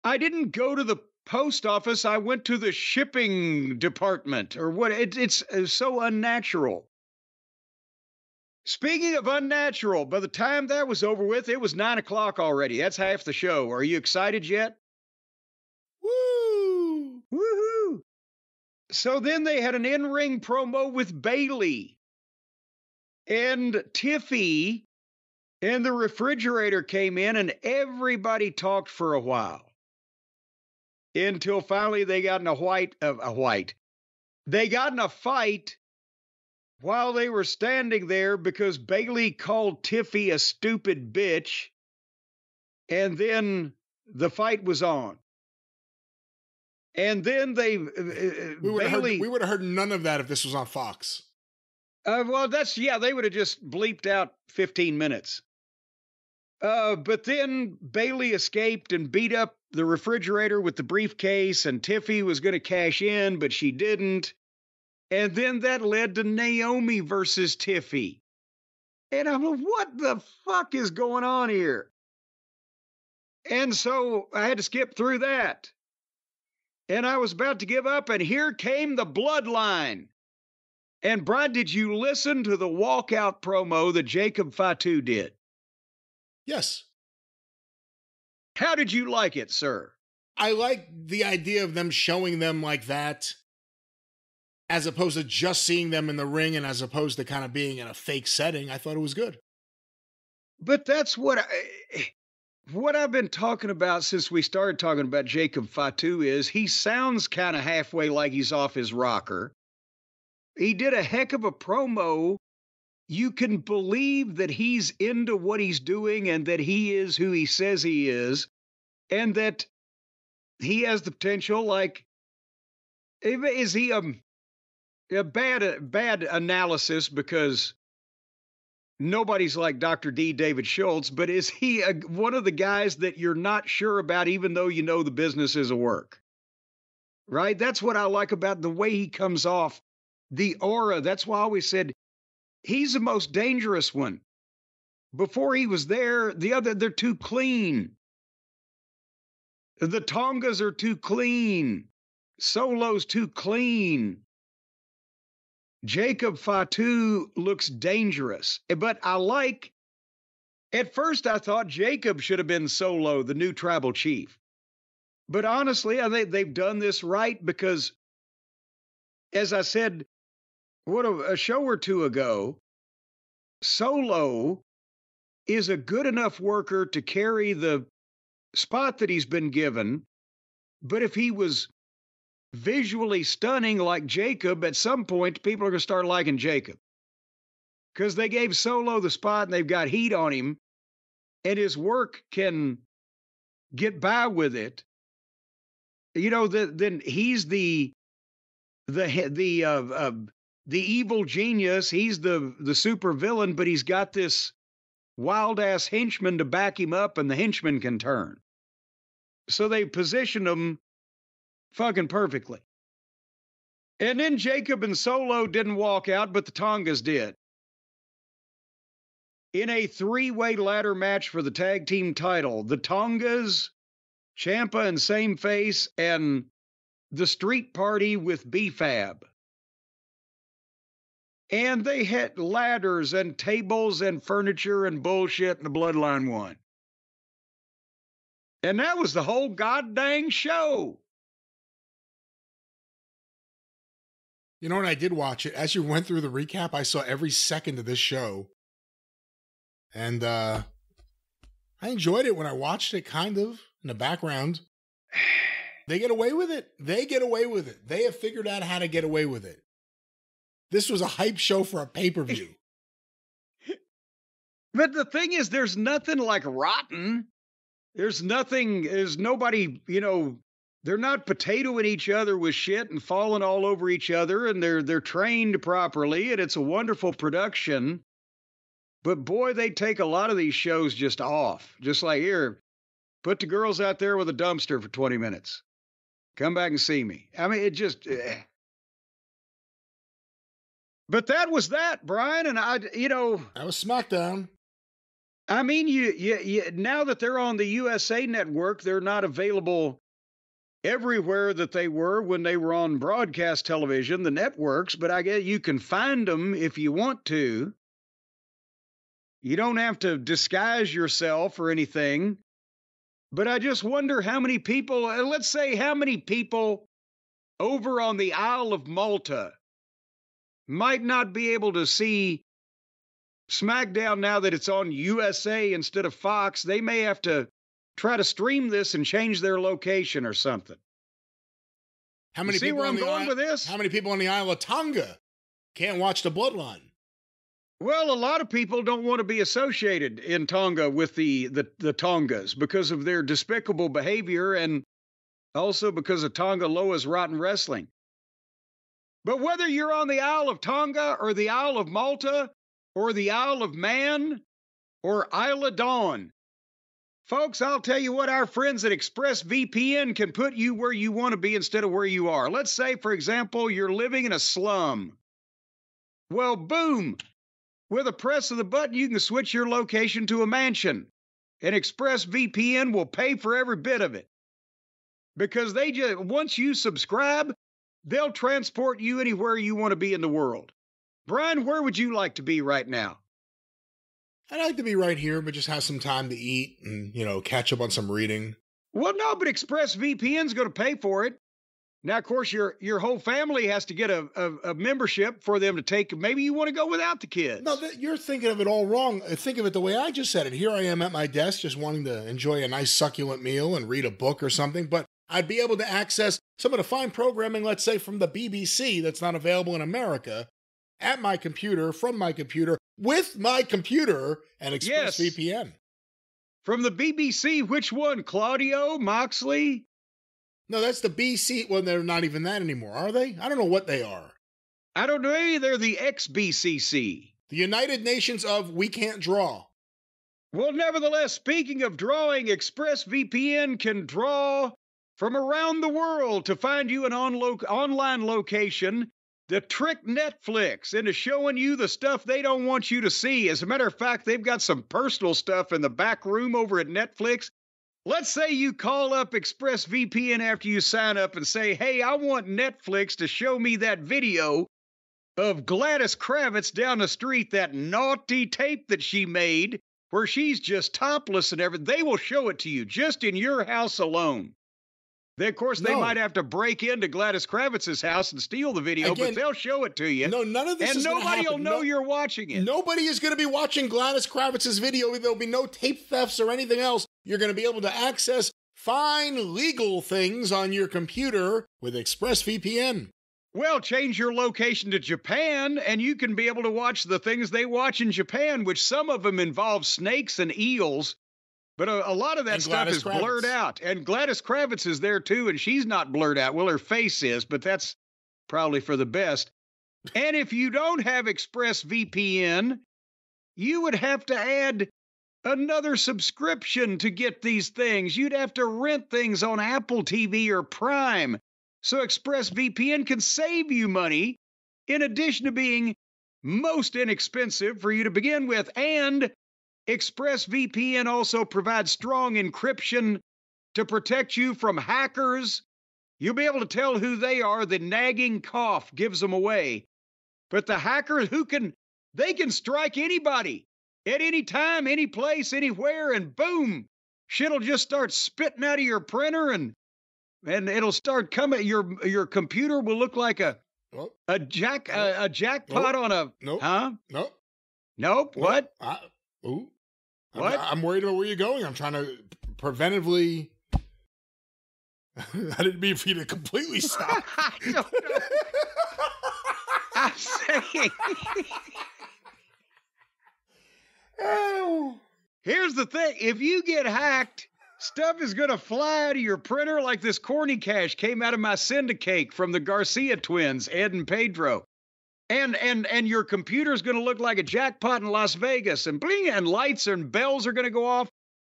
I didn't go to the post office. I went to the shipping department or what. It's so unnatural. Speaking of unnatural, by the time that was over with, it was 9 o'clock already. That's half the show. Are you excited yet? Woo! Woohoo! So then they had an in-ring promo with Bayley and Tiffy, and the refrigerator came in, and everybody talked for a while until finally they got in They got in a fight while they were standing there because Bayley called Tiffy a stupid bitch, and then the fight was on. And then they we would have heard none of that if this was on Fox. Well, they would have just bleeped out 15 minutes. But then Bayley escaped and beat up the refrigerator with the briefcase, and Tiffy was going to cash in, but she didn't. And then that led to Naomi versus Tiffy. And I'm like, what the fuck is going on here? And so I had to skip through that. And I was about to give up, and here came the bloodline. And Brian, did you listen to the walkout promo that Jacob Fatu did? Yes. How did you like it, sir? I like the idea of them showing them like that, as opposed to just seeing them in the ring and as opposed to kind of being in a fake setting. I thought it was good. But that's what I've been talking about since we started talking about Jacob Fatu is he sounds kind of halfway like he's off his rocker. He did a heck of a promo. You can believe that he's into what he's doing and that he is who he says he is, and that he has the potential. Like, is he a bad analysis because nobody's like Dr. D. David Schultz, but is he one of the guys that you're not sure about, even though you know the business is a work? Right? That's what I like about the way he comes off, the aura. That's why I always said he's the most dangerous one. Before he was there, they're too clean. The Tongas are too clean. Solo's too clean. Jacob Fatu looks dangerous, but at first I thought Jacob should have been Solo, the new tribal chief. But honestly, I think they've done this right because, as I said, a show or two ago, Solo is a good enough worker to carry the spot that he's been given, but if he was visually stunning like Jacob, at some point people are going to start liking Jacob because they gave Solo the spot and they've got heat on him and his work can get by with it. You know, then he's the evil genius. He's the super villain, but he's got this wild ass henchman to back him up, and the henchman can turn. So they positioned him fucking perfectly. And then Jacob and Solo didn't walk out, but the Tongas did. in a three-way ladder match for the tag team title. The Tongas, Ciampa and Same Face, and the Street Party with B-Fab. And they had ladders and tables and furniture and bullshit, and the Bloodline won. And that was the whole goddamn show. You know, when I did watch it, as you went through the recap, I saw every second of this show. And I enjoyed it when I watched it, kind of, in the background. They get away with it. They get away with it. They have figured out how to get away with it. This was a hype show for a pay-per-view. But the thing is, there's nothing like rotten. There's nobody, they're not potatoing each other with shit and falling all over each other, and they're trained properly, and it's a wonderful production. But boy, they take a lot of these shows just off. Just like, here, put the girls out there with a dumpster for 20 minutes. Come back and see me. I mean, it just... But that was that, Brian, and That was SmackDown. I mean, you now that they're on the USA Network, they're not available everywhere that they were when they were on broadcast television, the networks, but I guess you can find them if you want to. You don't have to disguise yourself or anything. But I just wonder how many people, let's say how many people over on the Isle of Malta might not be able to see SmackDown now that it's on USA instead of Fox. They may have to try to stream this and change their location or something. How many see people where I'm going with this? How many people on the Isle of Tonga can't watch the Bloodline? Well, a lot of people don't want to be associated in Tonga with the Tongas because of their despicable behavior and also because of Tonga Loa's rotten wrestling. But whether you're on the Isle of Tonga or the Isle of Malta or the Isle of Man or Isle of Dawn, folks, I'll tell you what, our friends at ExpressVPN can put you where you want to be instead of where you are. Let's say, for example, you're living in a slum. Well, boom, with a press of the button, you can switch your location to a mansion, and ExpressVPN will pay for every bit of it. Because once you subscribe, they'll transport you anywhere you want to be in the world. Brian, where would you like to be right now? I'd like to be right here, but just have some time to eat and, catch up on some reading. Well, no, but ExpressVPN's going to pay for it. Now, of course, your whole family has to get a membership for them to take. Maybe you want to go without the kids. No, you're thinking of it all wrong. Think of it the way I just said it. Here I am at my desk just wanting to enjoy a nice succulent meal and read a book or something, but I'd be able to access some of the fine programming, let's say, from the BBC that's not available in America at my computer, from my computer, with my computer and ExpressVPN. Yes. From the BBC, which one? Claudio? Moxley? No, that's the BC. Well, they're not even that anymore, are they? I don't know what they are. I don't know any. They're the ex-BCC. The United Nations of We Can't Draw. Well, nevertheless, speaking of drawing, ExpressVPN can draw from around the world to find you an online location that trick Netflix into showing you the stuff they don't want you to see. As a matter of fact, they've got some personal stuff in the back room over at Netflix. Let's say you call up ExpressVPN after you sign up and say, hey, I want Netflix to show me that video of Gladys Kravitz down the street, that naughty tape that she made where she's just topless and everything. They will show it to you just in your house alone. They might have to break into Gladys Kravitz's house and steal the video, but they'll show it to you. No, none of this is going to happen. And nobody will know you're watching it. Nobody is going to be watching Gladys Kravitz's video. There'll be no tape thefts or anything else. You're going to be able to access fine legal things on your computer with ExpressVPN. Well, change your location to Japan, and you can be able to watch the things they watch in Japan, which some of them involve snakes and eels. But a lot of that stuff is blurred out. And Gladys Kravitz is there, too, and she's not blurred out. Well, her face is, but that's probably for the best. And if you don't have ExpressVPN, you would have to add another subscription to get these things. You'd have to rent things on Apple TV or Prime. So ExpressVPN can save you money, in addition to being most inexpensive for you to begin with, and ExpressVPN also provides strong encryption to protect you from hackers. You'll be able to tell who they are. The nagging cough gives them away. But the hackers they can strike anybody at any time, any place, anywhere, and boom, shit'll just start spitting out of your printer and it'll start coming. Your computer will look like a jackpot on a Nope. What? What? I'm worried about where you're going. I'm trying to preventively. I didn't mean for you to completely stop. I don't know. I'm saying. Oh. Here's the thing. If you get hacked, stuff is going to fly out of your printer like this corny cash came out of my Syndicate from the Garcia twins, Ed and Pedro. And your computer's going to look like a jackpot in Las Vegas, and bling, and lights and bells are going to go off.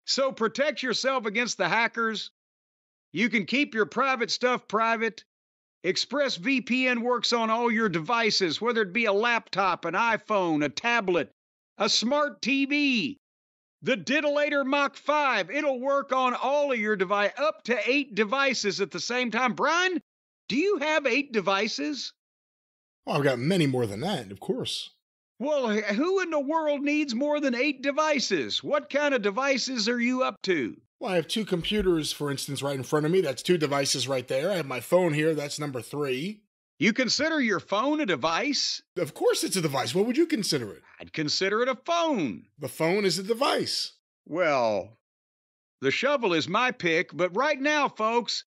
So protect yourself against the hackers. You can keep your private stuff private. ExpressVPN works on all your devices, whether it be a laptop, an iPhone, a tablet, a smart TV, the Diddlator Mach 5. It'll work on all of your device, up to 8 devices at the same time. Brian, do you have 8 devices? Well, I've got many more than that, of course. Well, who in the world needs more than 8 devices? What kind of devices are you up to? Well, I have 2 computers, for instance, right in front of me. That's 2 devices right there. I have my phone here. That's number 3. You consider your phone a device? Of course it's a device. What would you consider it? I'd consider it a phone. The phone is a device. Well, the shovel is my pick, but right now, folks,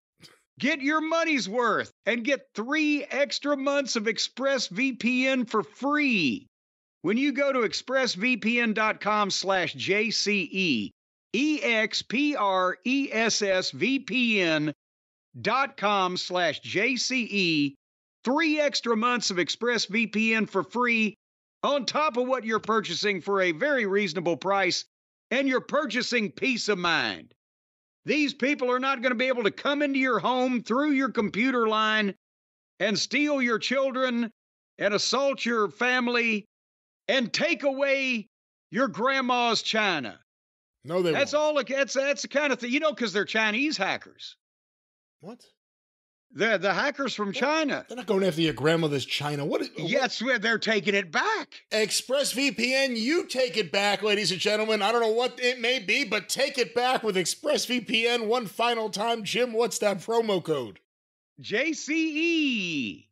get your money's worth and get 3 extra months of ExpressVPN for free. When you go to expressvpn.com/JCE, expressvpn.com/JCE, 3 extra months of ExpressVPN for free on top of what you're purchasing for a very reasonable price, and you're purchasing peace of mind. These people are not going to be able to come into your home through your computer line and steal your children and assault your family and take away your grandma's china. No, they That's won't. all. That's the kind of thing, because they're Chinese hackers. What? They're the hackers from China. They're not going after your grandmother's china. What? Yes, they're taking it back. ExpressVPN, you take it back, ladies and gentlemen. I don't know what it may be, but take it back with ExpressVPN one final time. Jim, what's that promo code? JCE.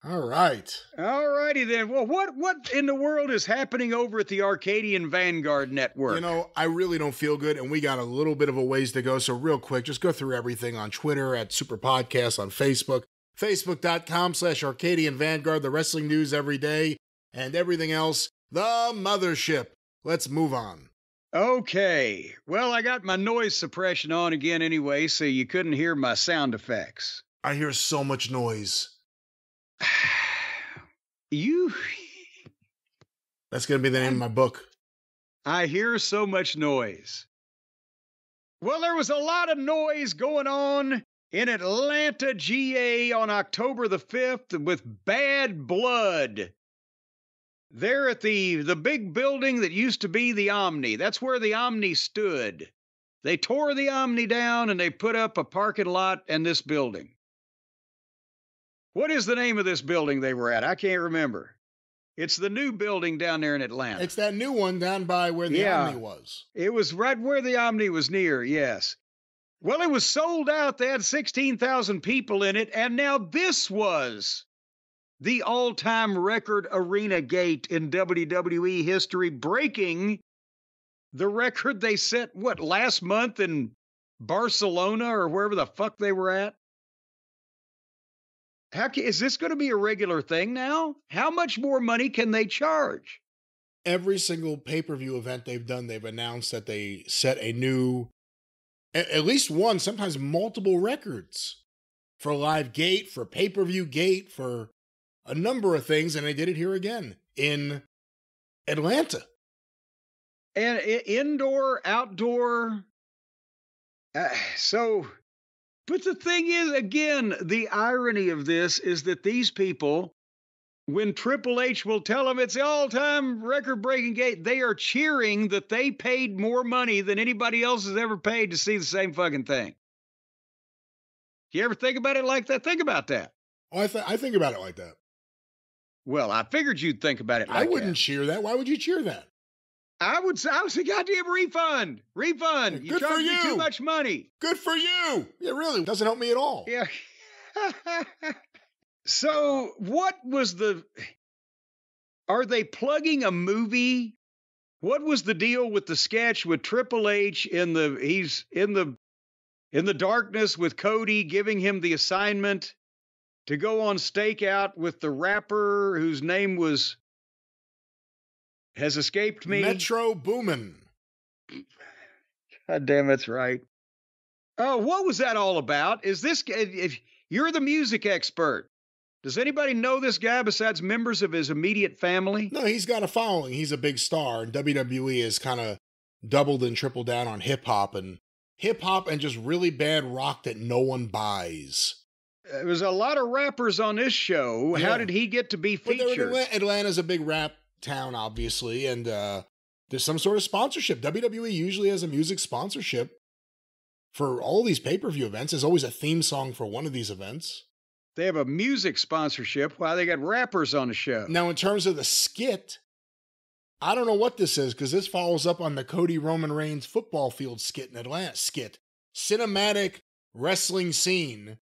All right. All righty then. Well, what in the world is happening over at the Arcadian Vanguard Network? I really don't feel good, and we got a little bit of a ways to go. So real quick, just go through everything on Twitter at Superpodcast, on Facebook, facebook.com/Arcadian Vanguard, the wrestling news every day, and everything else, the mothership. Let's move on. Okay. Well, I got my noise suppression on again anyway, so you couldn't hear my sound effects. I hear so much noise. That's going to be the name of my book. I hear so much noise. Well, there was a lot of noise going on in Atlanta, GA on October the 5th with Bad Blood. They're at the big building that used to be the Omni. That's where the Omni stood. They tore the Omni down and they put up a parking lot and this building. What is the name of this building they were at? I can't remember. It's the new building down there in Atlanta. It's that new one down by where the Omni was. It was right where the Omni was near, yes. Well, it was sold out. They had 16,000 people in it, and now this was the all-time record arena gate in WWE history, breaking the record they set, last month in Barcelona or wherever the fuck they were at? Is this going to be a regular thing now? How much more money can they charge? Every single pay-per-view event they've done, they've announced that they set a new, at least one, sometimes multiple records for live gate, for pay-per-view gate, for a number of things, and they did it here again in Atlanta. And indoor, outdoor. But the thing is, again, the irony of this is that these people when Triple H will tell them it's the all-time record-breaking gate, they are cheering that they paid more money than anybody else has ever paid to see the same fucking thing. You ever think about it like that? Think about that. Oh, I think about it like that. Well, I figured you'd think about it like that. I wouldn't cheer that. Why would you cheer that? I would say, goddamn refund. Refund. You charged me too much money. Good for you. Yeah, really. Doesn't help me at all. Yeah. So what was are they plugging a movie? What was the deal with the sketch with Triple H he's in the darkness with Cody, giving him the assignment to go on stakeout with the rapper whose name has escaped me. Metro Boomin. God damn, that's right. Oh, what was that all about? If you're the music expert, does anybody know this guy besides members of his immediate family? No, he's got a following. He's a big star, and WWE has kind of doubled and tripled down on hip-hop and just really bad rock that no one buys. There was a lot of rappers on this show. Yeah. How did he get to be featured? Atlanta's a big rap town, obviously, and there's some sort of sponsorship. WWE usually has a music sponsorship for all these pay-per-view events. There's always a theme song for one of these events. They have a music sponsorship while they got rappers on the show. Now, in terms of the skit, I don't know what this is, because this follows up on the Cody Roman Reigns football field skit in Atlanta. Cinematic wrestling scene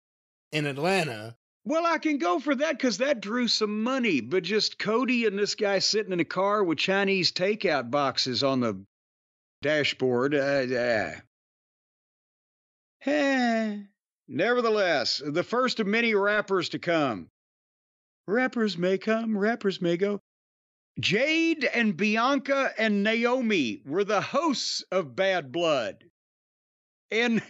in Atlanta. Well, I can go for that because that drew some money, but just Cody and this guy sitting in a car with Chinese takeout boxes on the dashboard. Nevertheless, the first of many rappers to come. Rappers may come, rappers may go. Jade and Bianca and Naomi were the hosts of Bad Blood. And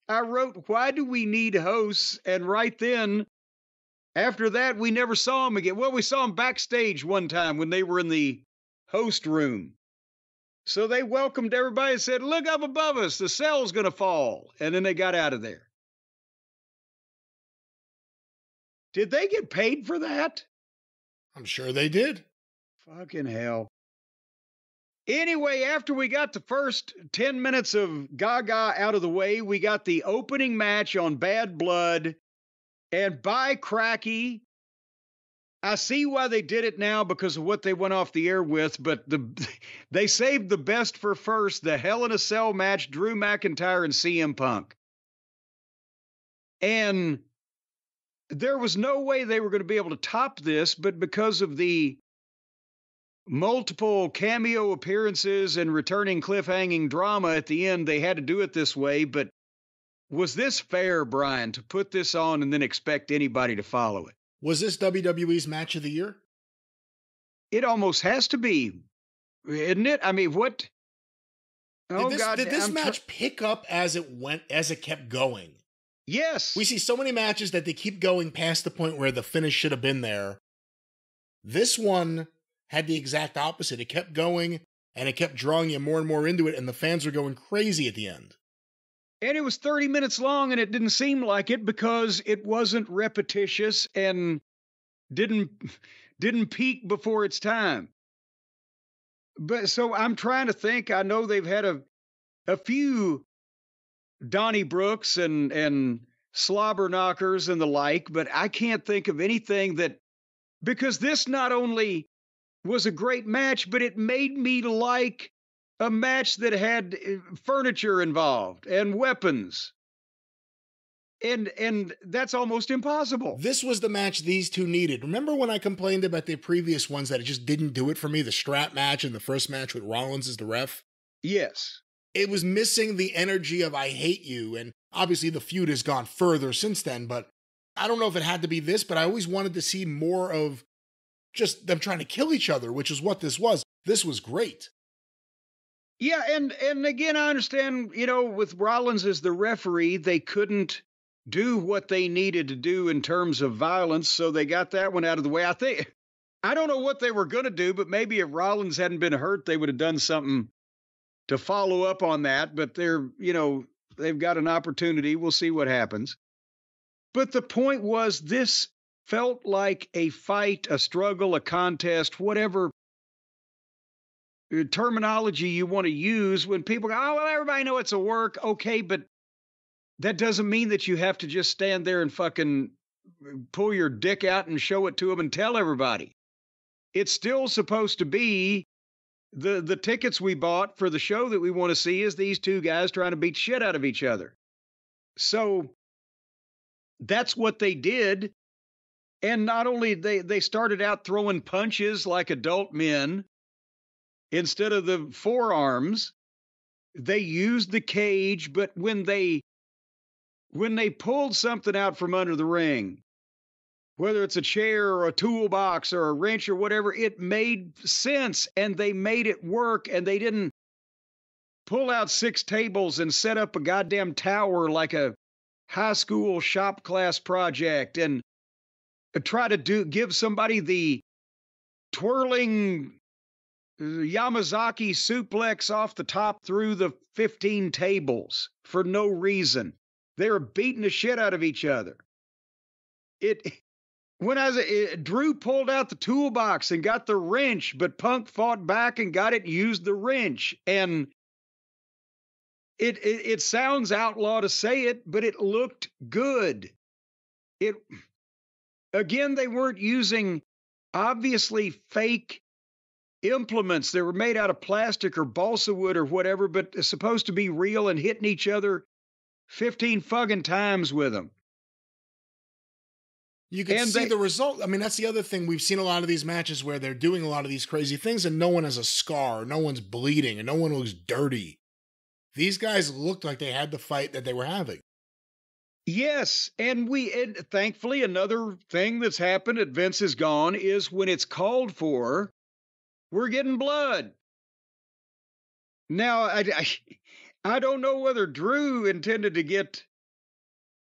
I wrote, why do we need hosts? And right then, after that, we never saw them again. Well, we saw them backstage one time when they were in the host room. So they welcomed everybody and said, look up above us, the cell's going to fall. And then they got out of there. Did they get paid for that? I'm sure they did. Fucking hell. Anyway, after we got the first 10 minutes of Gaga out of the way, we got the opening match on Bad Blood. And by cracky, I see why they did it now because of what they went off the air with, but they saved the best for first, the Hell in a Cell match, Drew McIntyre and CM Punk. And there was no way they were going to be able to top this, but because of the multiple cameo appearances and returning cliffhanging drama at the end, they had to do it this way. But was this fair, Brian, to put this on and then expect anybody to follow it? Was this WWE's match of the year? It almost has to be, isn't it? I mean, what? Did this match pick up as it kept going? Yes. We see so many matches that they keep going past the point where the finish should have been there. This one had the exact opposite. It kept going, and it kept drawing you more and more into it, and the fans were going crazy at the end. And it was 30 minutes long, and it didn't seem like it because it wasn't repetitious and didn't peak before its time. But so I'm trying to think. I know they've had a few Donnie Brooks and slobber knockers and the like, but I can't think of anything because this not only was a great match, but it made me like a match that had furniture involved and weapons. And that's almost impossible. This was the match these two needed. Remember when I complained about the previous ones that it just didn't do it for me? The strap match and the first match with Rollins as the ref? Yes. It was missing the energy of I hate you, and obviously the feud has gone further since then, but I don't know if it had to be this, but I always wanted to see more of just them trying to kill each other, which is what this was. This was great. Yeah, and again, I understand, with Rollins as the referee, they couldn't do what they needed to do in terms of violence, so they got that one out of the way. I don't know what they were going to do, but maybe if Rollins hadn't been hurt, they would have done something to follow up on that, but they've got an opportunity. We'll see what happens. But the point was, this felt like a fight, a struggle, a contest, whatever terminology you want to use when people go, oh, well, everybody know it's a work. Okay, but that doesn't mean that you have to just stand there and fucking pull your dick out and show it to them and tell everybody. It's still supposed to be the tickets we bought for the show that we want to see is these two guys trying to beat shit out of each other. So that's what they did. And not only they started out throwing punches like adult men instead of the forearms, they used the cage, but when they pulled something out from under the ring, whether it's a chair or a toolbox or a wrench or whatever, it made sense and they made it work, and they didn't pull out 6 tables and set up a goddamn tower like a high school shop class project and try to give somebody the twirling Yamazaki suplex off the top through the 15 tables for no reason. They were beating the shit out of each other. Drew pulled out the toolbox and got the wrench, but Punk fought back and got it and used the wrench. And it sounds outlaw to say it, but it looked good. Again, they weren't using obviously fake implements. They were made out of plastic or balsa wood or whatever, but it's supposed to be real and hitting each other 15 fucking times with them. You can see the result. I mean, that's the other thing. We've seen a lot of these matches where they're doing a lot of these crazy things and no one has a scar, no one's bleeding, and no one looks dirty. These guys looked like they had the fight that they were having. Yes, and thankfully another thing that's happened at Vince is Gone is when it's called for, we're getting blood. Now, I don't know whether Drew intended to get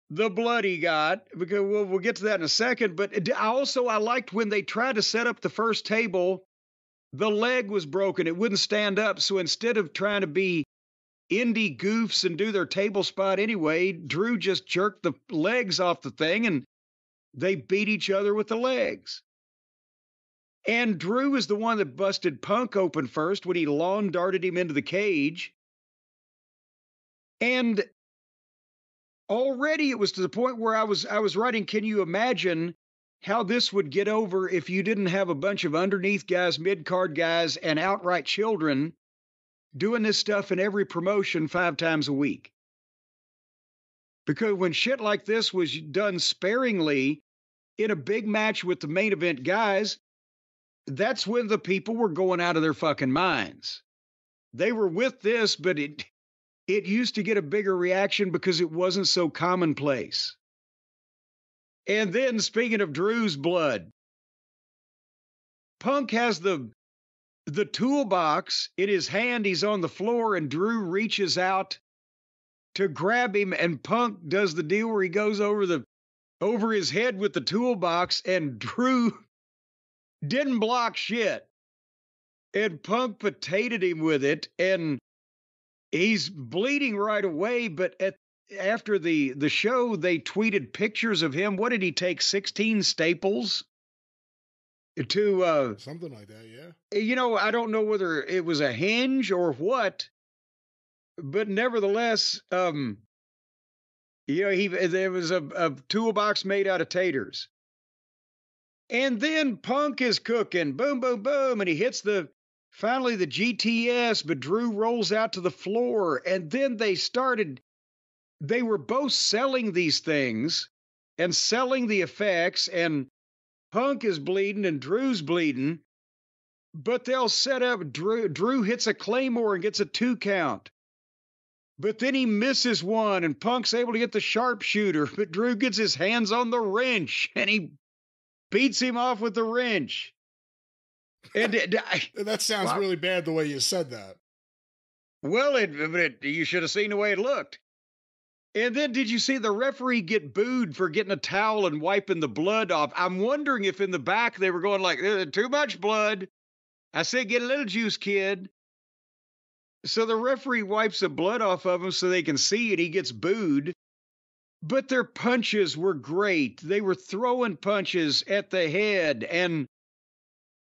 the blood he got, because we'll get to that in a second, but I liked when they tried to set up the first table, the leg was broken. It wouldn't stand up, so instead of trying to be indie goofs and do their table spot anyway, Drew just jerked the legs off the thing and they beat each other with the legs. And Drew is the one that busted Punk open first when he lawn darted him into the cage. And already it was to the point where I was writing, can you imagine how this would get over if you didn't have a bunch of underneath guys, mid-card guys, and outright children doing this stuff in every promotion 5 times a week? Because when shit like this was done sparingly in a big match with the main event guys, that's when the people were going out of their fucking minds. They were with this, but it used to get a bigger reaction because it wasn't so commonplace. And then, speaking of Drew's blood, Punk has the toolbox in his hand. He's on the floor, and Drew reaches out to grab him, and Punk does the deal where he goes over his head with the toolbox, and Drew didn't block shit. And Punk potatoed him with it, and he's bleeding right away, but after the show, they tweeted pictures of him. What did he take, 16 staples? To something like that, yeah. You know, I don't know whether it was a hinge or what, but nevertheless, there was a toolbox made out of taters. And then Punk is cooking, boom, boom, boom, and he hits finally the GTS, but Drew rolls out to the floor, and then they were both selling these things and selling the effects, and Punk is bleeding and Drew's bleeding, but they'll set up, Drew hits a Claymore and gets a 2 count, but then he misses one, and Punk's able to get the sharpshooter, but Drew gets his hands on the wrench, and he beats him off with the wrench. And that sounds really bad the way you said that. Well, you should have seen the way it looked. And then did you see the referee get booed for getting a towel and wiping the blood off? I'm wondering if in the back they were going like, too much blood. I said, get a little juice, kid. So the referee wipes the blood off of him so they can see it. He gets booed. but their punches were great. They were throwing punches at the head, and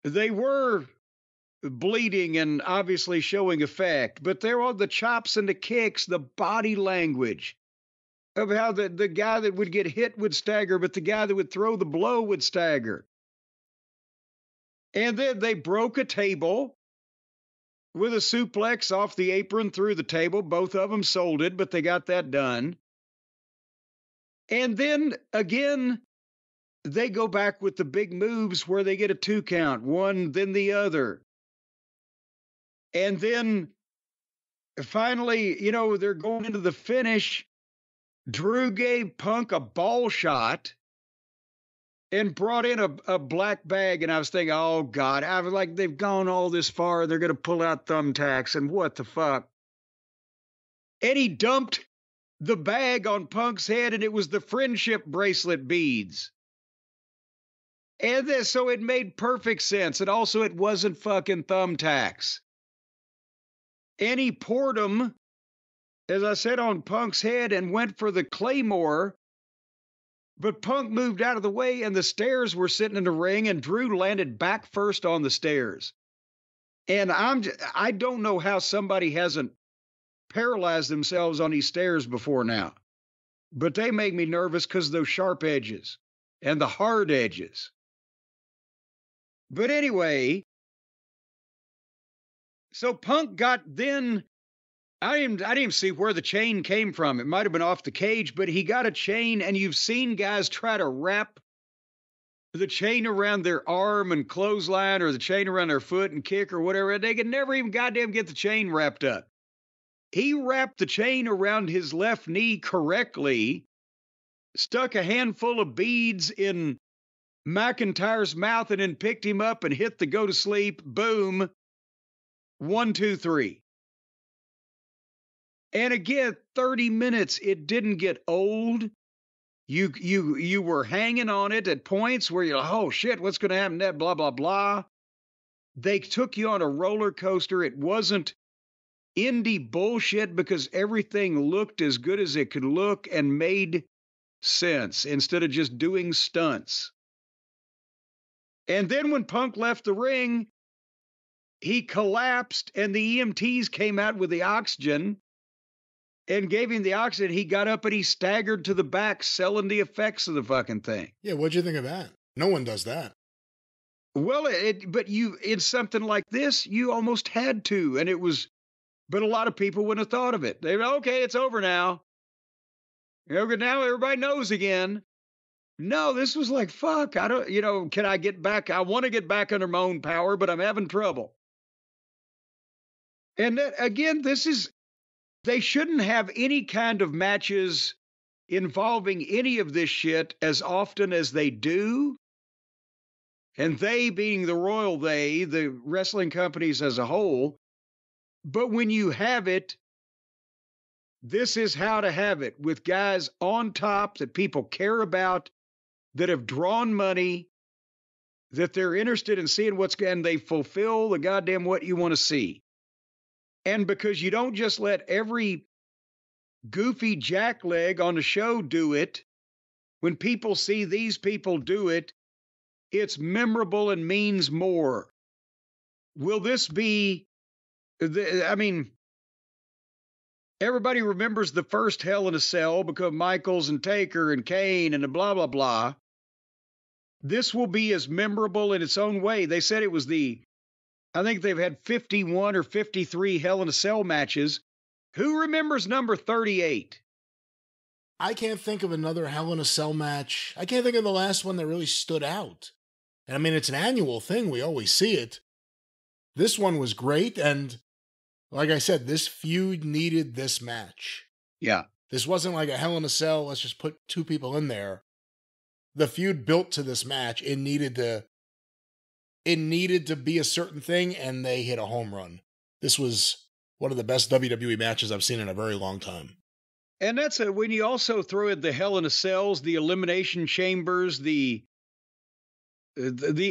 they were bleeding and obviously showing effect, but there were the chops and the kicks, the body language of how the guy that would get hit would stagger, but the guy that would throw the blow would stagger. And then they broke a table with a suplex off the apron through the table. Both of them sold it, but they got that done. And then again, they go back with the big moves where they get a 2 count, one, then the other. And then finally, you know, they're going into the finish. Drew gave Punk a ball shot and brought in a black bag. And I was thinking, oh, God, I was like, they've gone all this far. They're going to pull out thumbtacks and what the fuck. And he dumped the bag on Punk's head, and it was the friendship bracelet beads. And so it made perfect sense. And also, it wasn't fucking thumbtacks. And he poured them, as I said, on Punk's head and went for the Claymore. But Punk moved out of the way, and the stairs were sitting in the ring, and Drew landed back first on the stairs. And I don't know how somebody hasn't paralyzed themselves on these stairs before now. But they make me nervous because of those sharp edges and the hard edges. But anyway, so Punk got then, I didn't see where the chain came from. It might have been off the cage, but he got a chain, and you've seen guys try to wrap the chain around their arm and clothesline, or the chain around their foot and kick or whatever. They could never even goddamn get the chain wrapped up. He wrapped the chain around his left knee correctly, stuck a handful of beads in McIntyre's mouth, and then picked him up and hit the go to sleep. Boom. 1, 2, 3. And again, 30 minutes, it didn't get old. You were hanging on it at points where you're like, oh shit, what's going to happen next? Blah, blah, blah. They took you on a roller coaster. It wasn't indie bullshit because everything looked as good as it could look and made sense instead of just doing stunts. And then when Punk left the ring, he collapsed, and the EMTs came out with the oxygen and gave him the oxygen. He got up and he staggered to the back, selling the effects of the fucking thing. Yeah, what'd you think of that? No one does that. Well, but in something like this, you almost had to, and it was, but a lot of people wouldn't have thought of it. They were, okay, it's over now. Now everybody knows again. No, this was like, fuck, can I get back? I want to get back under my own power, but I'm having trouble. And that, again, they shouldn't have any kind of matches involving any of this shit as often as they do. And they being the royal they, the wrestling companies as a whole. But when you have it, this is how to have it, with guys on top that people care about, that have drawn money, that they're interested in seeing and they fulfill the goddamn what you want to see. And because you don't just let every goofy jackleg on the show do it, when people see these people do it, it's memorable and means more. Will this be, everybody remembers the first Hell in a Cell because Michaels and Taker and Kane and blah, blah, blah. This will be as memorable in its own way. They said it was I think they've had 51 or 53 Hell in a Cell matches. Who remembers number 38? I can't think of another Hell in a Cell match. I can't think of the last one that really stood out. And I mean, it's an annual thing. We always see it. This one was great. And like I said, this feud needed this match. Yeah. This wasn't like a Hell in a Cell. Let's just put 2 people in there. The feud built to this match. It needed to be a certain thing, and they hit a home run. This was one of the best WWE matches I've seen in a very long time. And that's when you also throw in the Hell in a Cells, the Elimination Chambers, the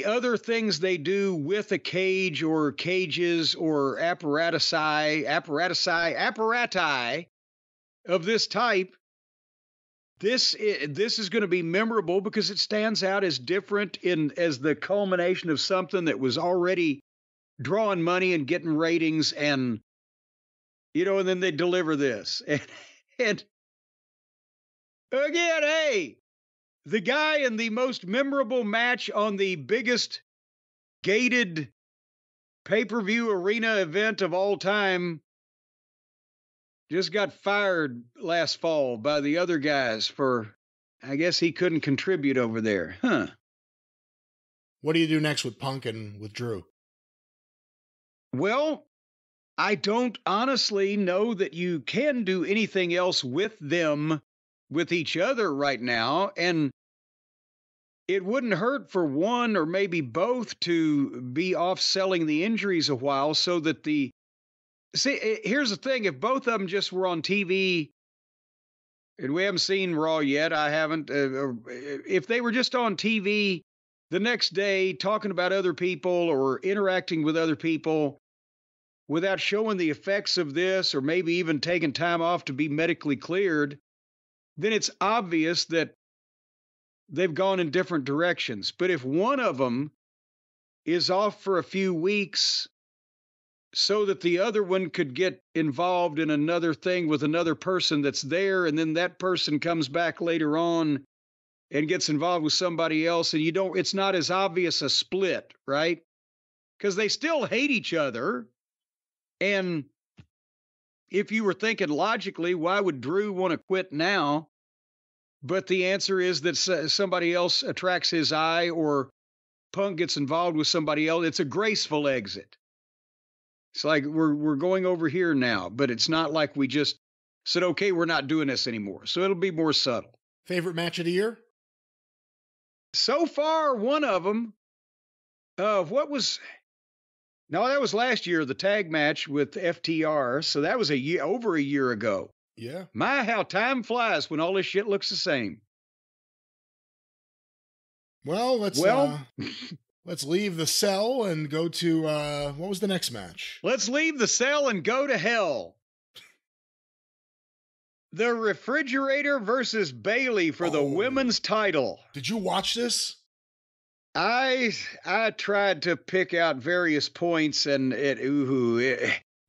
other things they do with a cage or cages or apparati of this type. this is going to be memorable because it stands out as different as the culmination of something that was already drawing money and getting ratings, and and then they deliver this. And again, hey, the guy in the most memorable match on the biggest gated pay-per-view arena event of all time just got fired last fall by the other guys for, I guess he couldn't contribute over there. Huh. What do you do next with Punk and with Drew? Well, I don't honestly know that you can do anything else with them, with each other right now. And it wouldn't hurt for one or maybe both to be off selling the injuries a while so that see, here's the thing. If both of them just were on TV, and we haven't seen Raw yet, I haven't. If they were just on TV the next day talking about other people or interacting with other people without showing the effects of this or maybe even taking time off to be medically cleared, then it's obvious that they've gone in different directions. But if one of them is off for a few weeks so that the other one could get involved in another thing with another person that's there, and then that person comes back later on and gets involved with somebody else, and it's not as obvious a split, right? Because they still hate each other. And if you were thinking logically, why would Drew want to quit now? But the answer is that somebody else attracts his eye or Punk gets involved with somebody else. It's a graceful exit. It's like we're going over here now, but it's not like we just said, okay, we're not doing this anymore. So it'll be more subtle. Favorite match of the year? So far, one of them. That was last year, the tag match with FTR. So that was over a year ago. Yeah. My, how time flies when all this shit looks the same. Well, let's leave the cell and go to, what was the next match? Let's leave the cell and go to hell. The Refrigerator versus Bayley for the women's title. Did you watch this? I tried to pick out various points, and Did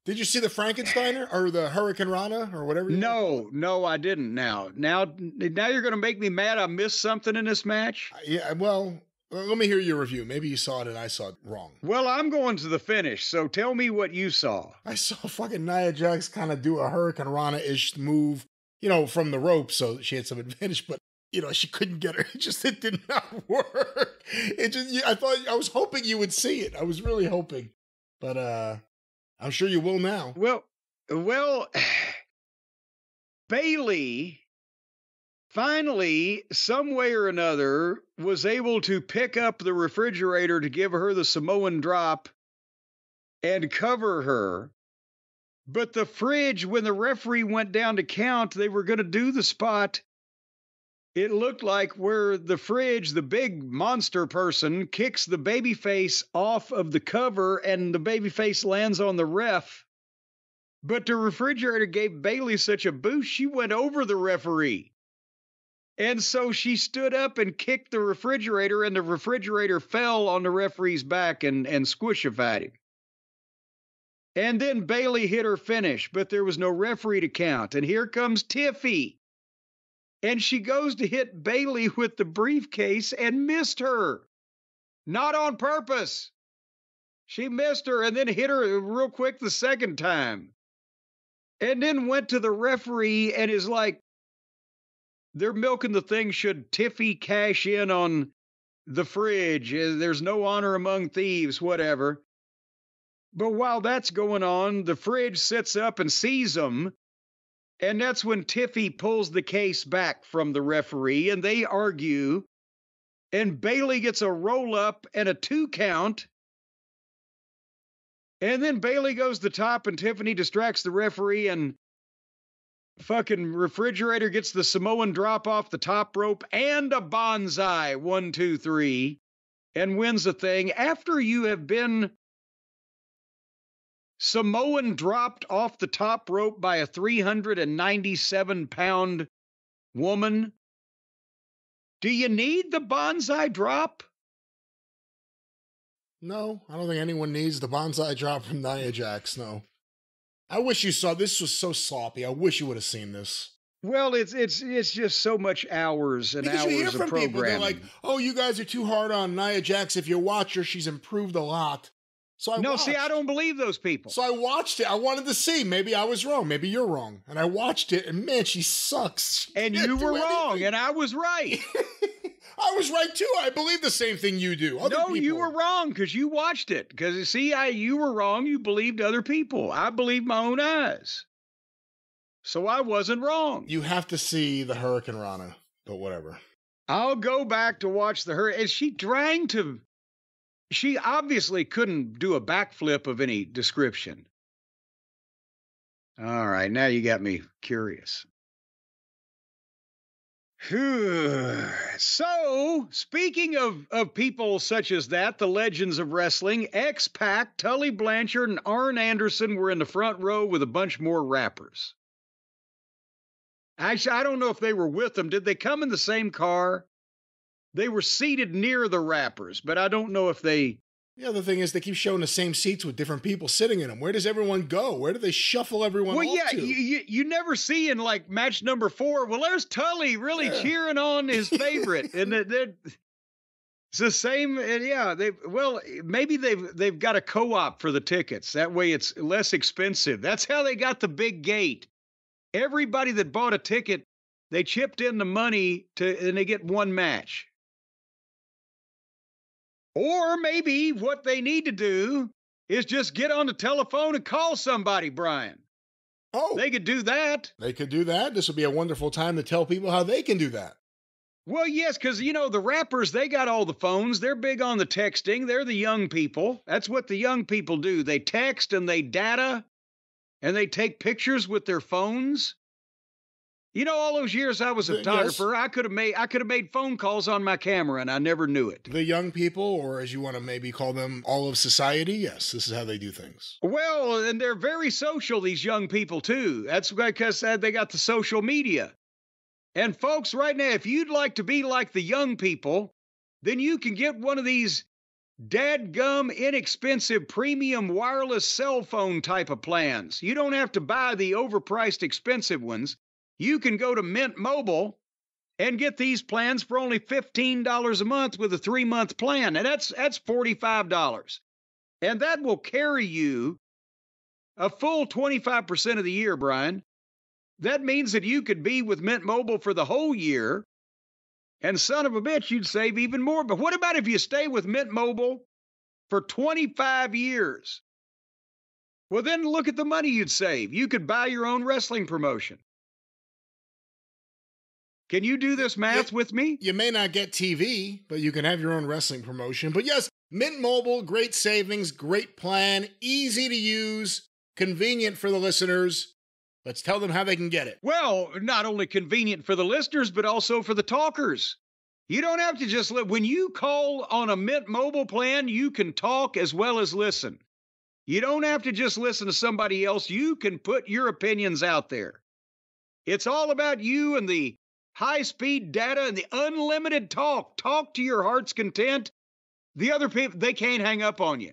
you see the Frankensteiner or the Hurricane Rana or whatever? No, I didn't. Now you're going to make me mad. I missed something in this match. Yeah, well, let me hear your review. Maybe you saw it and I saw it wrong. Well, I'm going to the finish, so tell me what you saw. I saw fucking Nia Jax kind of do a Hurricane Rana-ish move, from the rope, so she had some advantage, but she couldn't get her. It did not work. I was hoping you would see it. I was really hoping, but I'm sure you will now. Well, Bayley finally, some way or another, was able to pick up the Refrigerator to give her the Samoan drop and cover her. But the Fridge, when the referee went down to count, they were going to do the spot. It looked like where the Fridge, the big monster person, kicks the babyface off of the cover and the babyface lands on the ref. But the Refrigerator gave Bayley such a boost, she went over the referee. And so she stood up and kicked the Refrigerator, and the Refrigerator fell on the referee's back and squishified him. And then Bayley hit her finish, but there was no referee to count. And here comes Tiffy. And she goes to hit Bayley with the briefcase and missed her. Not on purpose. She missed her and then hit her real quick the second time. And then went to the referee and is like, they're milking the thing. Should Tiffy cash in on the Fridge? There's no honor among thieves, whatever. But while that's going on, the Fridge sits up and sees them. And that's when Tiffy pulls the case back from the referee and they argue. And Bayley gets a roll up and a 2 count. And then Bayley goes to the top and Tiffany distracts the referee and fucking Refrigerator gets the Samoan drop off the top rope and a bonsai 1, 2, 3 and wins the thing after you have been Samoan dropped off the top rope by a 397-pound woman, do you need the bonsai drop? No, I don't think anyone needs the bonsai drop from Nia Jax, no. I wish you saw, this was so sloppy. I wish you would have seen this. Well, it's just so much hours and because hours you hear of from programming. people, they're like, oh, you guys are too hard on Nia Jax. If you watch her, she's improved a lot. So I watched. See, I don't believe those people. So I watched it. I wanted to see. Maybe I was wrong. Maybe you're wrong. And I watched it, and man, she sucks. And you were wrong, and I was right. I was right too. I believe the same thing you do. You were wrong because you watched it. Because you were wrong. You believed other people. I believed my own eyes. So I wasn't wrong. You have to see the Hurricane Rana, but whatever. I'll go back to watch the Hurricane. Is she trying to? She obviously couldn't do a backflip of any description. All right, now you got me curious. So, speaking of people such as that, the legends of wrestling, X-Pac, Tully Blanchard, and Arn Anderson were in the front row with a bunch more rappers. Actually, I don't know if they were with them. Did they come in the same car? They were seated near the rappers, but I don't know if they... Yeah, the thing is, they keep showing the same seats with different people sitting in them. Where does everyone go? Where do they shuffle everyone off to? You never see in, like, match number 4, well, there's Tully really cheering on his favorite. And it's the same, maybe they've got a co-op for the tickets. That way it's less expensive. That's how they got the big gate. Everybody that bought a ticket, they chipped in the money and they get one match. Or maybe what they need to do is just get on the telephone and call somebody, Brian. Oh. They could do that. They could do that. This would be a wonderful time to tell people how they can do that. Well, yes, because, the rappers, they got all the phones. They're big on the texting. They're the young people. That's what the young people do. They text and they data and they take pictures with their phones. All those years I was a photographer, yes. I could have made phone calls on my camera, and I never knew it. The young people, or as you want to maybe call them, all of society, yes, this is how they do things. Well, and they're very social, these young people, too. That's because they got the social media. And folks, right now, if you'd like to be like the young people, then you can get one of these dadgum, inexpensive, premium wireless cell phone type of plans. You don't have to buy the overpriced expensive ones. You can go to Mint Mobile and get these plans for only $15 a month with a 3-month plan. And that's $45. And that will carry you a full 25% of the year, Brian. That means that you could be with Mint Mobile for the whole year. And son of a bitch, you'd save even more. But what about if you stay with Mint Mobile for 25 years? Well, then look at the money you'd save. You could buy your own wrestling promotion. Can you do this math with me? You may not get TV, but you can have your own wrestling promotion. But yes, Mint Mobile, great savings, great plan, easy to use, convenient for the listeners. Let's tell them how they can get it. Well, not only convenient for the listeners, but also for the talkers. You don't have to just when you call on a Mint Mobile plan, you can talk as well as listen. You don't have to just listen to somebody else. You can put your opinions out there. It's all about you and the high-speed data and the unlimited talk. Talk to your heart's content. The other people, they can't hang up on you.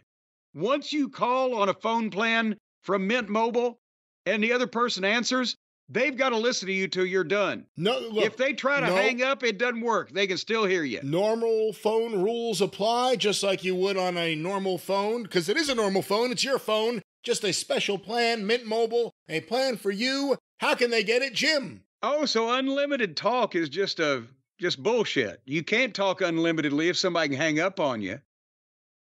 Once you call on a phone plan from Mint Mobile and the other person answers, they've got to listen to you till you're done. No, look, if they try to hang up, it doesn't work. They can still hear you. Normal phone rules apply, just like you would on a normal phone, because it is a normal phone. It's your phone. Just a special plan, Mint Mobile, a plan for you. How can they get it, Jim? Oh, so unlimited talk is just bullshit. You can't talk unlimitedly if somebody can hang up on you.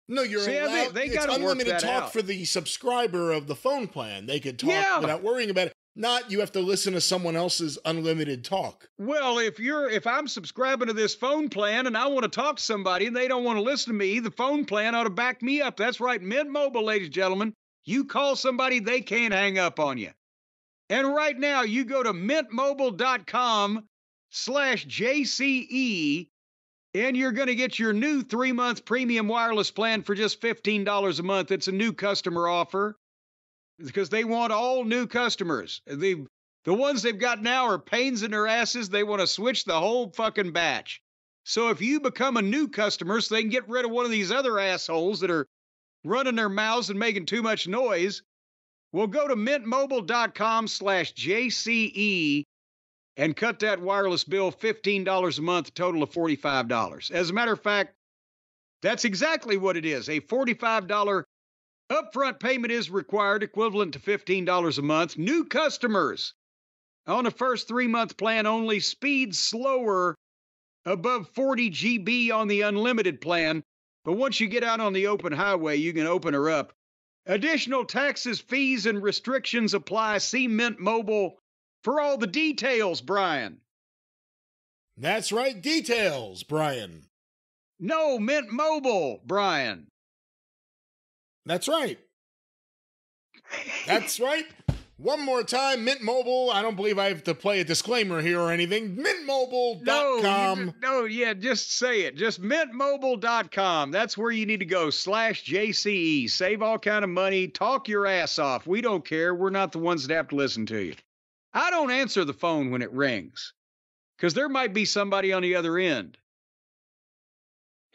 No, you're allowed. They it's unlimited talk out for the subscriber of the phone plan. They could talk without worrying about it. Not you have to listen to someone else's unlimited talk. Well, if I'm subscribing to this phone plan and I want to talk to somebody and they don't want to listen to me, the phone plan ought to back me up. That's right, Mint Mobile, ladies and gentlemen. You call somebody, they can't hang up on you. And right now, you go to mintmobile.com/JCE, and you're going to get your new 3-month premium wireless plan for just $15 a month. It's a new customer offer because they want all new customers. The ones they've got now are pains in their asses. They want to switch the whole fucking batch. So if you become a new customer so they can get rid of one of these other assholes that are running their mouths and making too much noise, well, go to mintmobile.com/JCE and cut that wireless bill $15 a month, a total of $45. As a matter of fact, that's exactly what it is. A $45 upfront payment is required, equivalent to $15 a month. New customers on the first 3-month plan only, speed slower above 40 GB on the unlimited plan. But once you get out on the open highway, you can open her up. Additional taxes, fees, and restrictions apply. See Mint Mobile for all the details, Brian. That's right, details, Brian. No, Mint Mobile, Brian. That's right. That's right. One more time, Mint Mobile. I don't believe I have to play a disclaimer here or anything. MintMobile.com. Just say it. Just MintMobile.com. That's where you need to go. /JCE. Save all kind of money. Talk your ass off. We don't care. We're not the ones that have to listen to you. I don't answer the phone when it rings because there might be somebody on the other end.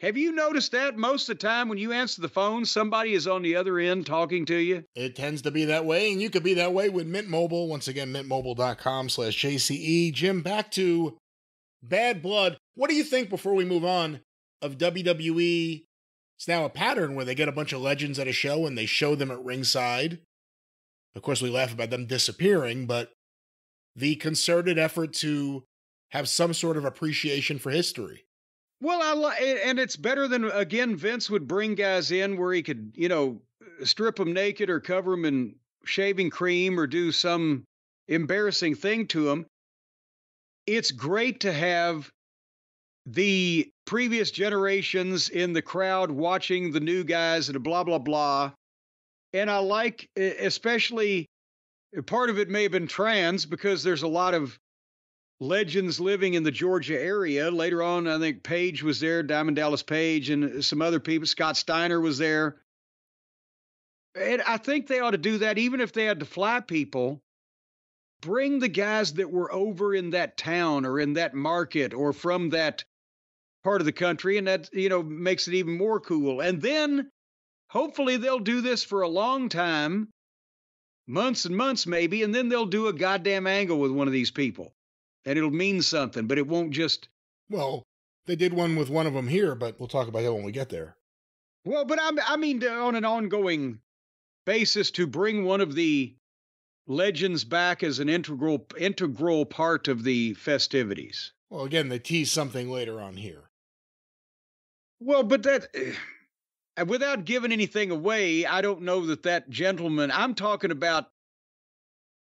Have you noticed that most of the time when you answer the phone, somebody is on the other end talking to you? It tends to be that way, and you could be that way with Mint Mobile. Once again, mintmobile.com/JCE. Jim, back to Bad Blood. What do you think, before we move on, of WWE? It's now a pattern where they get a bunch of legends at a show and they show them at ringside. Of course, we laugh about them disappearing, but the concerted effort to have some sort of appreciation for history. Well, and it's better than, again, Vince would bring guys in where he could, strip them naked or cover them in shaving cream or do some embarrassing thing to them. It's great to have the previous generations in the crowd watching the new guys and blah, blah, blah. And I like, especially, part of it may have been trans because there's a lot of legends living in the Georgia area. Later on, I think Page was there, Diamond Dallas Page, and some other people. Scott Steiner was there. And I think they ought to do that, even if they had to fly people. Bring the guys that were over in that town or in that market or from that part of the country, and that, makes it even more cool. And then, hopefully, they'll do this for a long time, months and months maybe, and then they'll do a goddamn angle with one of these people. And it'll mean something, but it won't just... Well, they did one with one of them here, but we'll talk about that when we get there. Well, but I mean, on an ongoing basis, to bring one of the legends back as an integral part of the festivities. Well, again, they tease something later on here. Well, but that... without giving anything away, I don't know that gentleman... I'm talking about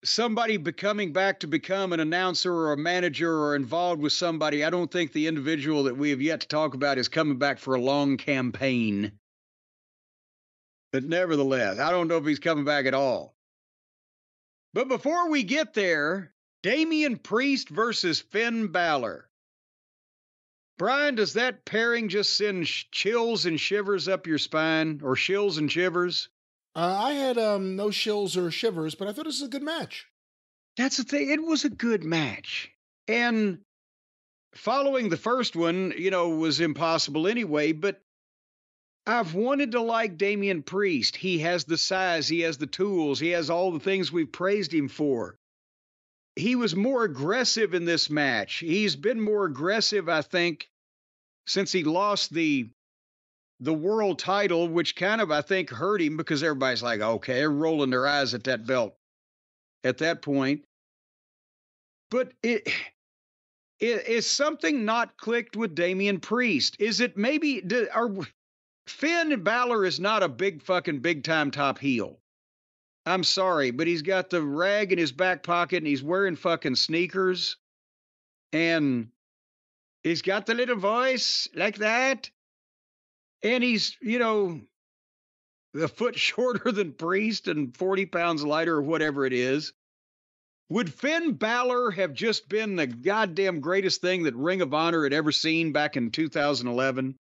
somebody coming back to become an announcer or a manager or involved with somebody. I don't think the individual that we have yet to talk about is coming back for a long campaign. But nevertheless, I don't know if he's coming back at all. But before we get there, Damian Priest versus Finn Balor. Brian, does that pairing just send chills and shivers up your spine, or shills and shivers? I had no shills or shivers, but I thought it was a good match. That's the thing. It was a good match. And following the first one, was impossible anyway, but I've wanted to like Damian Priest. He has the size, he has the tools, he has all the things we've praised him for. He was more aggressive in this match. He's been more aggressive, I think, since he lost the world title, which kind of, I think, hurt him because everybody's like, okay, they're rolling their eyes at that belt at that point. But it is something not clicked with Damian Priest. Is it maybe, Finn Balor is not a big time top heel. I'm sorry, but he's got the rag in his back pocket and he's wearing fucking sneakers. And he's got the little voice like that. And he's, a foot shorter than Priest and 40 pounds lighter or whatever it is. Would Finn Balor have just been the goddamn greatest thing that Ring of Honor had ever seen back in 2011?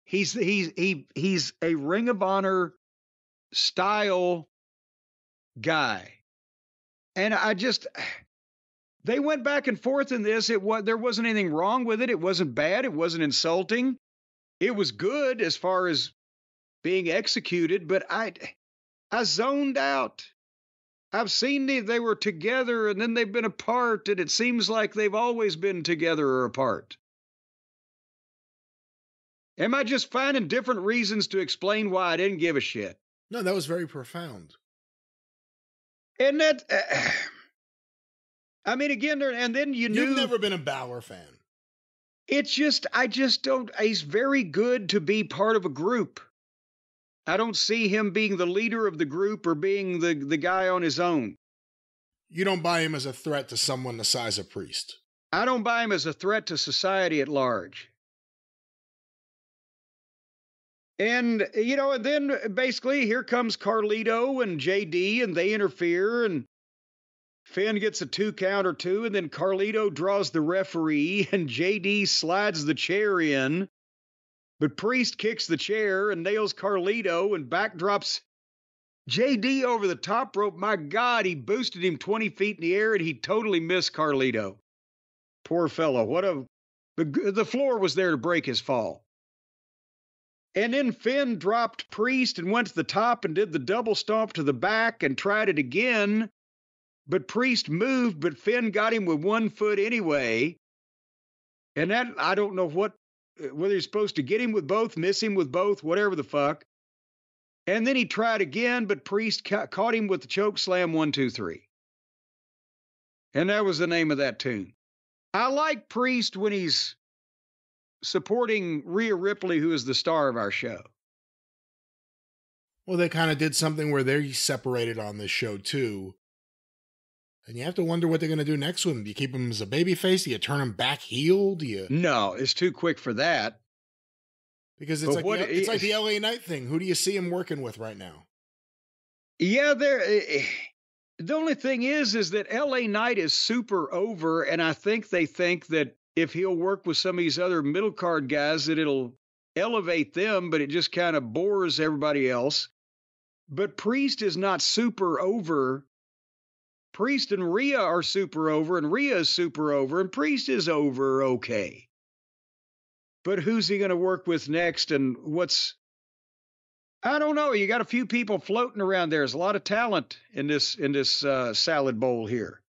He's a Ring of Honor style guy. And they went back and forth in this. There wasn't anything wrong with it. It wasn't bad. It wasn't insulting. It was good as far as being executed, but I zoned out. I've seen they were together and then they've been apart, and it seems like they've always been together or apart. Am I just finding different reasons to explain why I didn't give a shit? No, that was very profound. And that, I mean, again, and then you've never been a Balor fan. It's just, I just don't, he's very good to be part of a group. I don't see him being the leader of the group or being the guy on his own. You don't buy him as a threat to someone the size of Priest. I don't buy him as a threat to society at large. And, and then basically here comes Carlito and JD, and they interfere, and Finn gets a 2 count or 2, and then Carlito draws the referee, and JD slides the chair in. But Priest kicks the chair and nails Carlito and backdrops JD over the top rope. My God, he boosted him 20 feet in the air, and he totally missed Carlito. Poor fellow. The floor was there to break his fall. And then Finn dropped Priest and went to the top and did the double stomp to the back and tried it again. But Priest moved, but Finn got him with 1 foot anyway. And that, I don't know whether he's supposed to get him with both, miss him with both, whatever the fuck. And then he tried again, but Priest caught him with the choke slam 1, 2, 3. And that was the name of that tune. I like Priest when he's supporting Rhea Ripley, who is the star of our show. Well, they kind of did something where they're separated on this show too. And you have to wonder what they're going to do next with him. Do you keep him as a babyface? Do you turn him back heel? No, it's too quick for that. Because it's like the LA Knight thing. Who do you see him working with right now? Yeah, the only thing is that LA Knight is super over, and I think they think that if he'll work with some of these other middle card guys, that it'll elevate them, but it just kind of bores everybody else. But Priest is not super over. Priest and Rhea are super over, and Rhea is super over, and Priest is over okay. But who's he going to work with next, and I don't know. You got a few people floating around there. There's a lot of talent in this salad bowl here.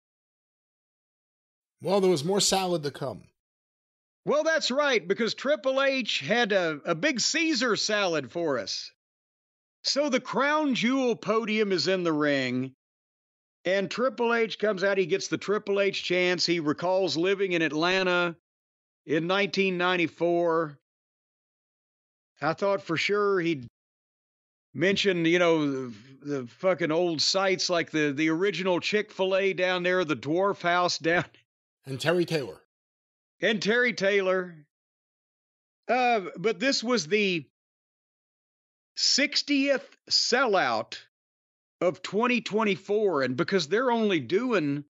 Well, there was more salad to come. Well, that's right, because Triple H had a big Caesar salad for us. So the crown jewel podium is in the ring, and Triple H comes out. He gets the Triple H chance. He recalls living in Atlanta in 1994. I thought for sure he'd mention, the fucking old sites like the original Chick-fil-A down there, the Dwarf House down. And Terry Taylor. But this was the 60th sellout of 2024. And because they're only doing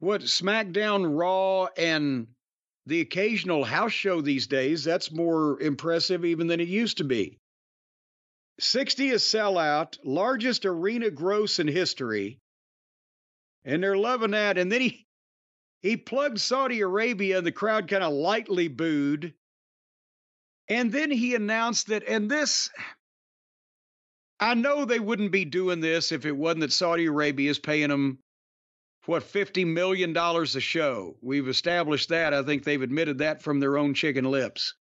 SmackDown, Raw, and the occasional house show these days, that's more impressive even than it used to be. 60th sellout, largest arena gross in history. And they're loving that. And then he plugged Saudi Arabia, and the crowd kind of lightly booed. And then he announced that, and this, I know they wouldn't be doing this if it wasn't that Saudi Arabia is paying them, $50 million a show. We've established that. I think they've admitted that from their own chicken lips.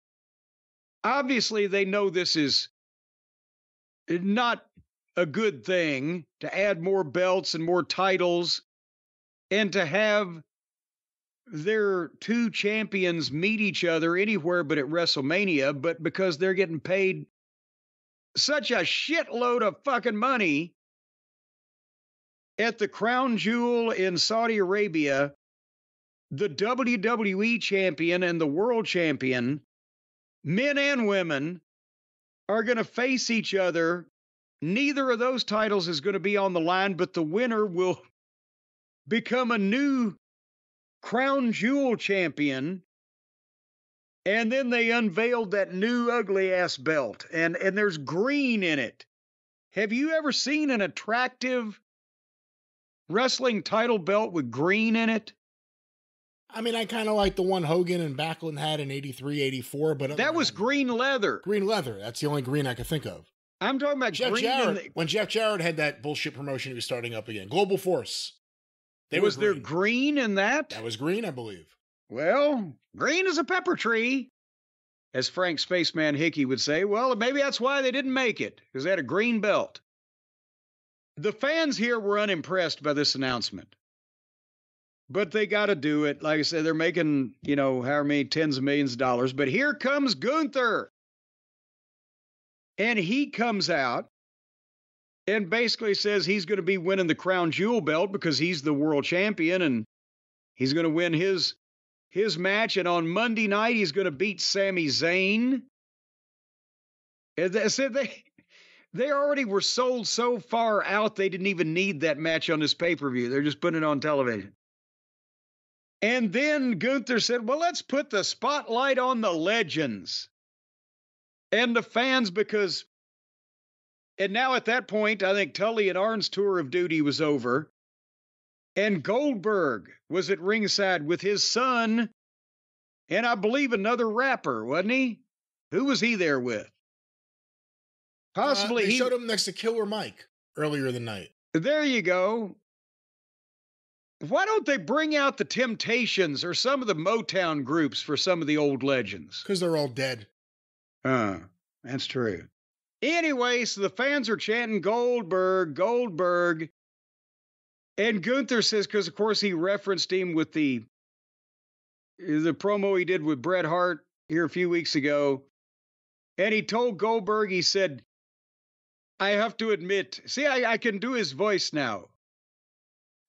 Obviously, they know this is not a good thing to add more belts and more titles and to have their two champions meet each other anywhere but at WrestleMania, but because they're getting paid such a shitload of fucking money at the Crown Jewel in Saudi Arabia, the WWE champion and the world champion, men and women, are going to face each other. Neither of those titles is going to be on the line, but the winner will become a new Crown Jewel champion. And then they unveiled that new ugly ass belt, and there's green in it. Have you ever seen an attractive wrestling title belt with green in it? I mean, I kind of like the one Hogan and Backlund had in 83, 84, but that was green leather. Green leather. That's the only green I could think of. I'm talking about Jeff green. Jarrett, when Jeff Jarrett had that bullshit promotion, he was starting up again. Global Force. Was there green in that? That was green, I believe. Well, green is a pepper tree, as Frank Spaceman Hickey would say. Well, maybe that's why they didn't make it, because they had a green belt. The fans here were unimpressed by this announcement. But they got to do it. Like I said, they're making, however many tens of millions of dollars. But here comes Gunther. And he comes out and basically says he's going to be winning the crown jewel belt because he's the world champion and he's going to win his match. And on Monday night, he's going to beat Sami Zayn. And they said they already were sold so far out, they didn't even need that match on this pay-per-view. They're just putting it on television. And then Gunther said, well, let's put the spotlight on the legends and the fans and now at that point, I think Tully and Arn's tour of duty was over. And Goldberg was at ringside with his son and I believe another rapper, wasn't he? Who was he there with? Possibly they showed him next to Killer Mike earlier the night. There you go. Why don't they bring out the Temptations or some of the Motown groups for some of the old legends? Because they're all dead. That's true. Anyway, so the fans are chanting Goldberg, Goldberg. And Gunther says, because of course he referenced him with the promo he did with Bret Hart here a few weeks ago. And he told Goldberg, he said, I have to admit, see, I can do his voice now.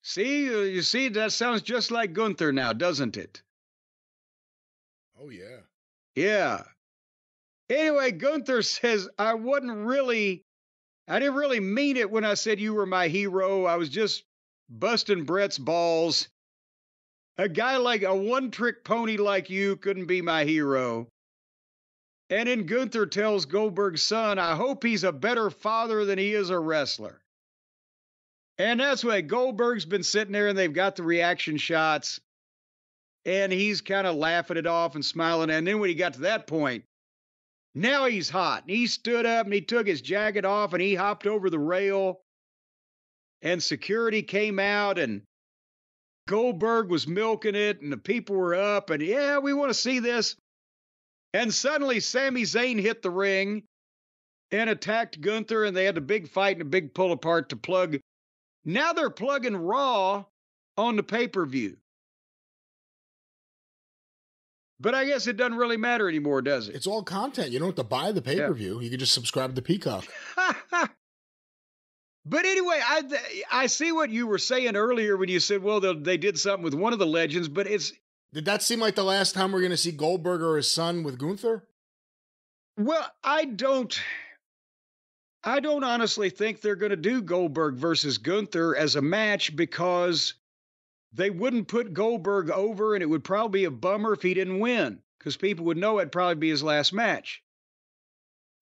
See, you see, that sounds just like Gunther now, doesn't it? Oh, yeah. Yeah. Anyway, Gunther says, I didn't really mean it when I said you were my hero. I was just busting Bret's balls. A guy like a one-trick pony like you couldn't be my hero. And then Gunther tells Goldberg's son, I hope he's a better father than he is a wrestler. And that's why Goldberg's been sitting there and they've got the reaction shots. And he's kind of laughing it off and smiling. And then when he got to that point, now he's hot. And he stood up and he took his jacket off and he hopped over the rail. And security came out and Goldberg was milking it and the people were up. And yeah, we want to see this. And suddenly Sami Zayn hit the ring and attacked Gunther. And they had a big fight and a big pull apart to plug. Now they're plugging Raw on the pay-per-view. But I guess it doesn't really matter anymore, does it? It's all content. You don't have to buy the pay-per-view. Yeah. You can just subscribe to Peacock. But anyway, I see what you were saying earlier when you said, well, they did something with one of the legends, but it's... Did that seem like the last time we're going to see Goldberg or his son with Gunther? Well, I don't honestly think they're going to do Goldberg versus Gunther as a match because they wouldn't put Goldberg over and it would probably be a bummer if he didn't win because people would know it'd probably be his last match.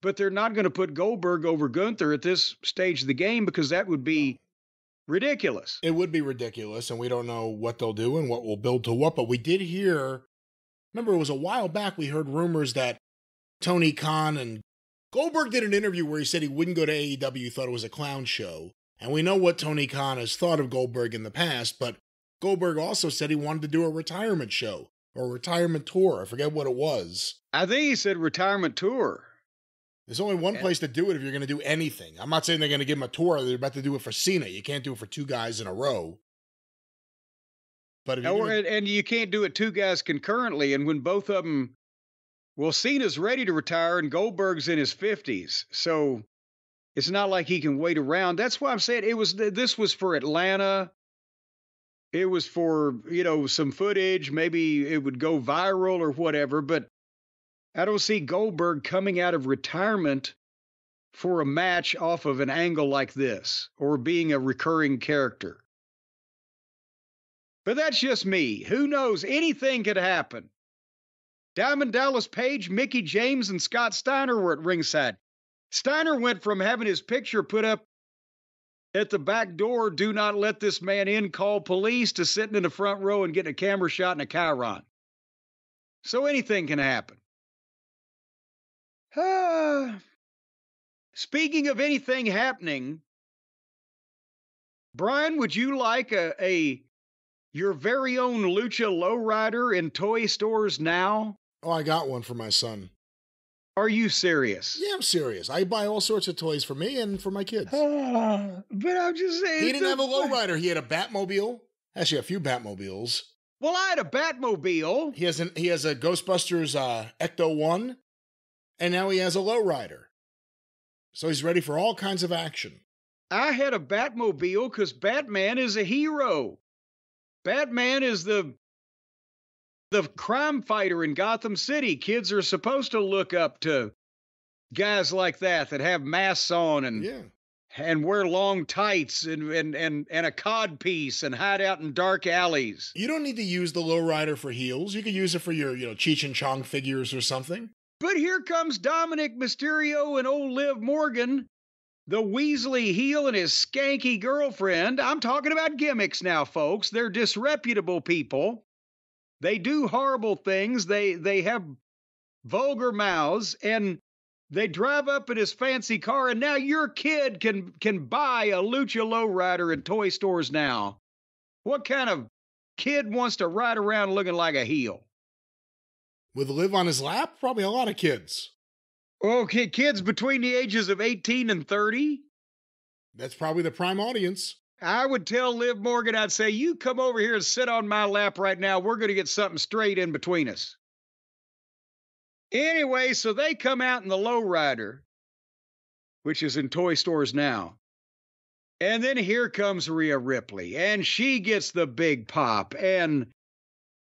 But they're not going to put Goldberg over Gunther at this stage of the game because that would be ridiculous. It would be ridiculous, and we don't know what they'll do and what will build to what, but we did hear, remember it was a while back we heard rumors that Tony Khan and Goldberg did an interview where he said he wouldn't go to AEW, thought it was a clown show. And we know what Tony Khan has thought of Goldberg in the past, but Goldberg also said he wanted to do a retirement show or a retirement tour. I forget what it was. I think he said retirement tour. There's only one place to do it if you're going to do anything. I'm not saying they're going to give him a tour. They're about to do it for Cena. You can't do it for two guys in a row. But if and you can't do it two guys concurrently. And when both of them, well, Cena's ready to retire and Goldberg's in his 50s. So it's not like he can wait around. That's why I'm saying this was for Atlanta. It was for, some footage. Maybe it would go viral or whatever. But I don't see Goldberg coming out of retirement for a match off of an angle like this or being a recurring character. But that's just me. Who knows? Anything could happen. Diamond Dallas Page, Mickie James, and Scott Steiner were at ringside. Steiner went from having his picture put up at the back door, do not let this man in, call police, to sitting in the front row and getting a camera shot and a chyron. So anything can happen. Speaking of anything happening, Brian, would you like your very own Lucha Lowrider in toy stores now? Oh, I got one for my son. Are you serious? Yeah, I'm serious. I buy all sorts of toys for me and for my kids. But I'm just saying. He didn't have a lowrider. He had a Batmobile. Actually, a few Batmobiles. Well, I had a Batmobile. He has a Ghostbusters Ecto-1, and now he has a lowrider. So he's ready for all kinds of action. I had a Batmobile because Batman is a hero. Batman is the crime fighter in Gotham City. Kids are supposed to look up to guys like that have masks on and wear long tights and a cod piece and hide out in dark alleys. You don't need to use the lowrider for heels. You could use it for your, Cheech and Chong figures or something. But here comes Dominic Mysterio and old Liv Morgan, the Weasley heel and his skanky girlfriend. I'm talking about gimmicks now, folks. They're disreputable people. They do horrible things. They have vulgar mouths, and they drive up in his fancy car, and now your kid can buy a Lucha Lowrider in toy stores now. What kind of kid wants to ride around looking like a heel? With Liv on his lap? Probably a lot of kids. Okay, kids between the ages of 18 and 30? That's probably the prime audience. I would tell Liv Morgan, I'd say, you come over here and sit on my lap right now. We're going to get something straight in between us. Anyway, so they come out in the lowrider, which is in toy stores now. And then here comes Rhea Ripley, and she gets the big pop. And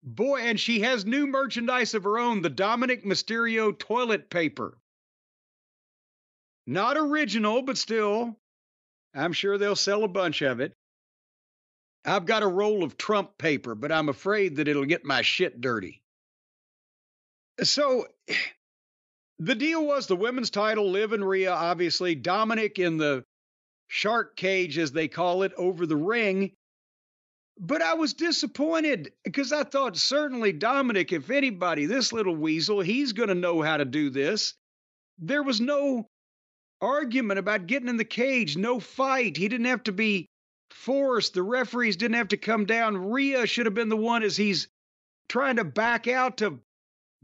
boy, and she has new merchandise of her own, the Dominic Mysterio toilet paper. Not original, but still, I'm sure they'll sell a bunch of it. I've got a roll of Trump paper, but I'm afraid that it'll get my shit dirty. So the deal was the women's title, Liv and Rhea, obviously, Dominic in the shark cage, as they call it, over the ring. But I was disappointed because I thought certainly Dominic, if anybody, this little weasel, he's going to know how to do this. There was no argument about getting in the cage, no fight. He didn't have to be forced. The referees didn't have to come down. Rhea should have been the one as he's trying to back out to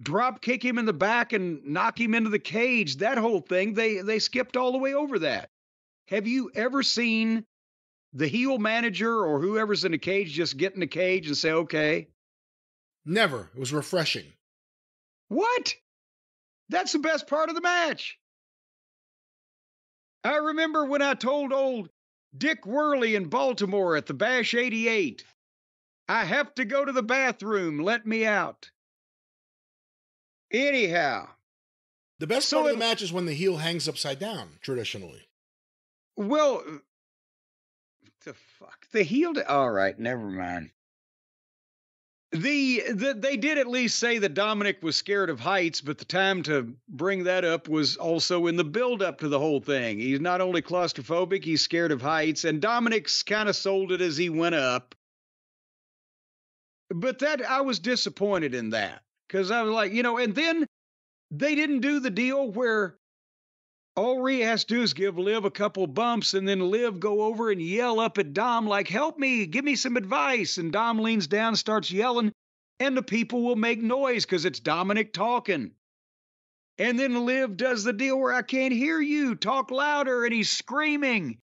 drop kick him in the back and knock him into the cage. That whole thing, they skipped all the way over that. Have you ever seen the heel manager or whoever's in the cage just get in the cage and say, okay? Never. It was refreshing. What? That's the best part of the match. I remember when I told old Dick Worley in Baltimore at the Bash 88, I have to go to the bathroom, let me out. Anyhow. The best part of the match is when the heel hangs upside down, traditionally. Well, the fuck? The heel... All right, never mind. They did at least say that Dominic was scared of heights, but the time to bring that up was also in the build-up to the whole thing. He's not only claustrophobic, he's scared of heights, and Dominic's kind of sold it as he went up. But that I was disappointed in that, because I was like, and then they didn't do the deal where all Rhea has to do is give Liv a couple bumps and then Liv go over and yell up at Dom like, help me, give me some advice. And Dom leans down, starts yelling, and the people will make noise because it's Dominic talking. And then Liv does the deal where I can't hear you, talk louder, and he's screaming.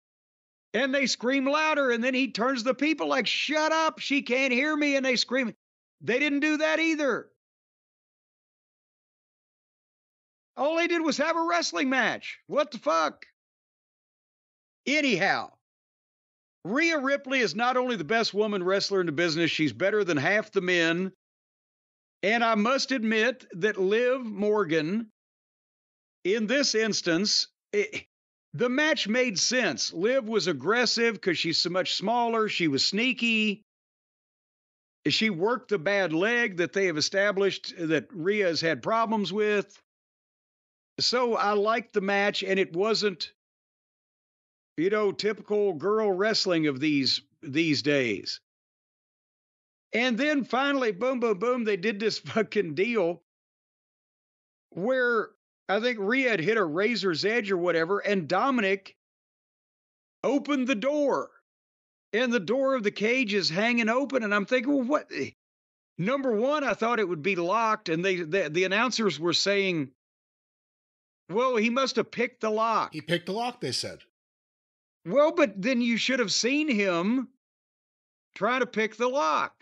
And they scream louder, and then he turns to the people like, shut up, she can't hear me, and they scream. They didn't do that either. All they did was have a wrestling match. What the fuck? Anyhow, Rhea Ripley is not only the best woman wrestler in the business, she's better than half the men. And I must admit that Liv Morgan, in this instance, the match made sense. Liv was aggressive because she's so much smaller. She was sneaky. She worked the bad leg that they have established that Rhea has had problems with. So I liked the match, and it wasn't typical girl wrestling of these days. And then finally, boom, boom, boom, they did this fucking deal where I think Rhea had hit a razor's edge or whatever, and Dominic opened the door. And the door of the cage is hanging open. And I'm thinking, well, what? Number one, I thought it would be locked. And the announcers were saying, well, he must have picked the lock. He picked the lock, they said. Well, but then you should have seen him try to pick the lock.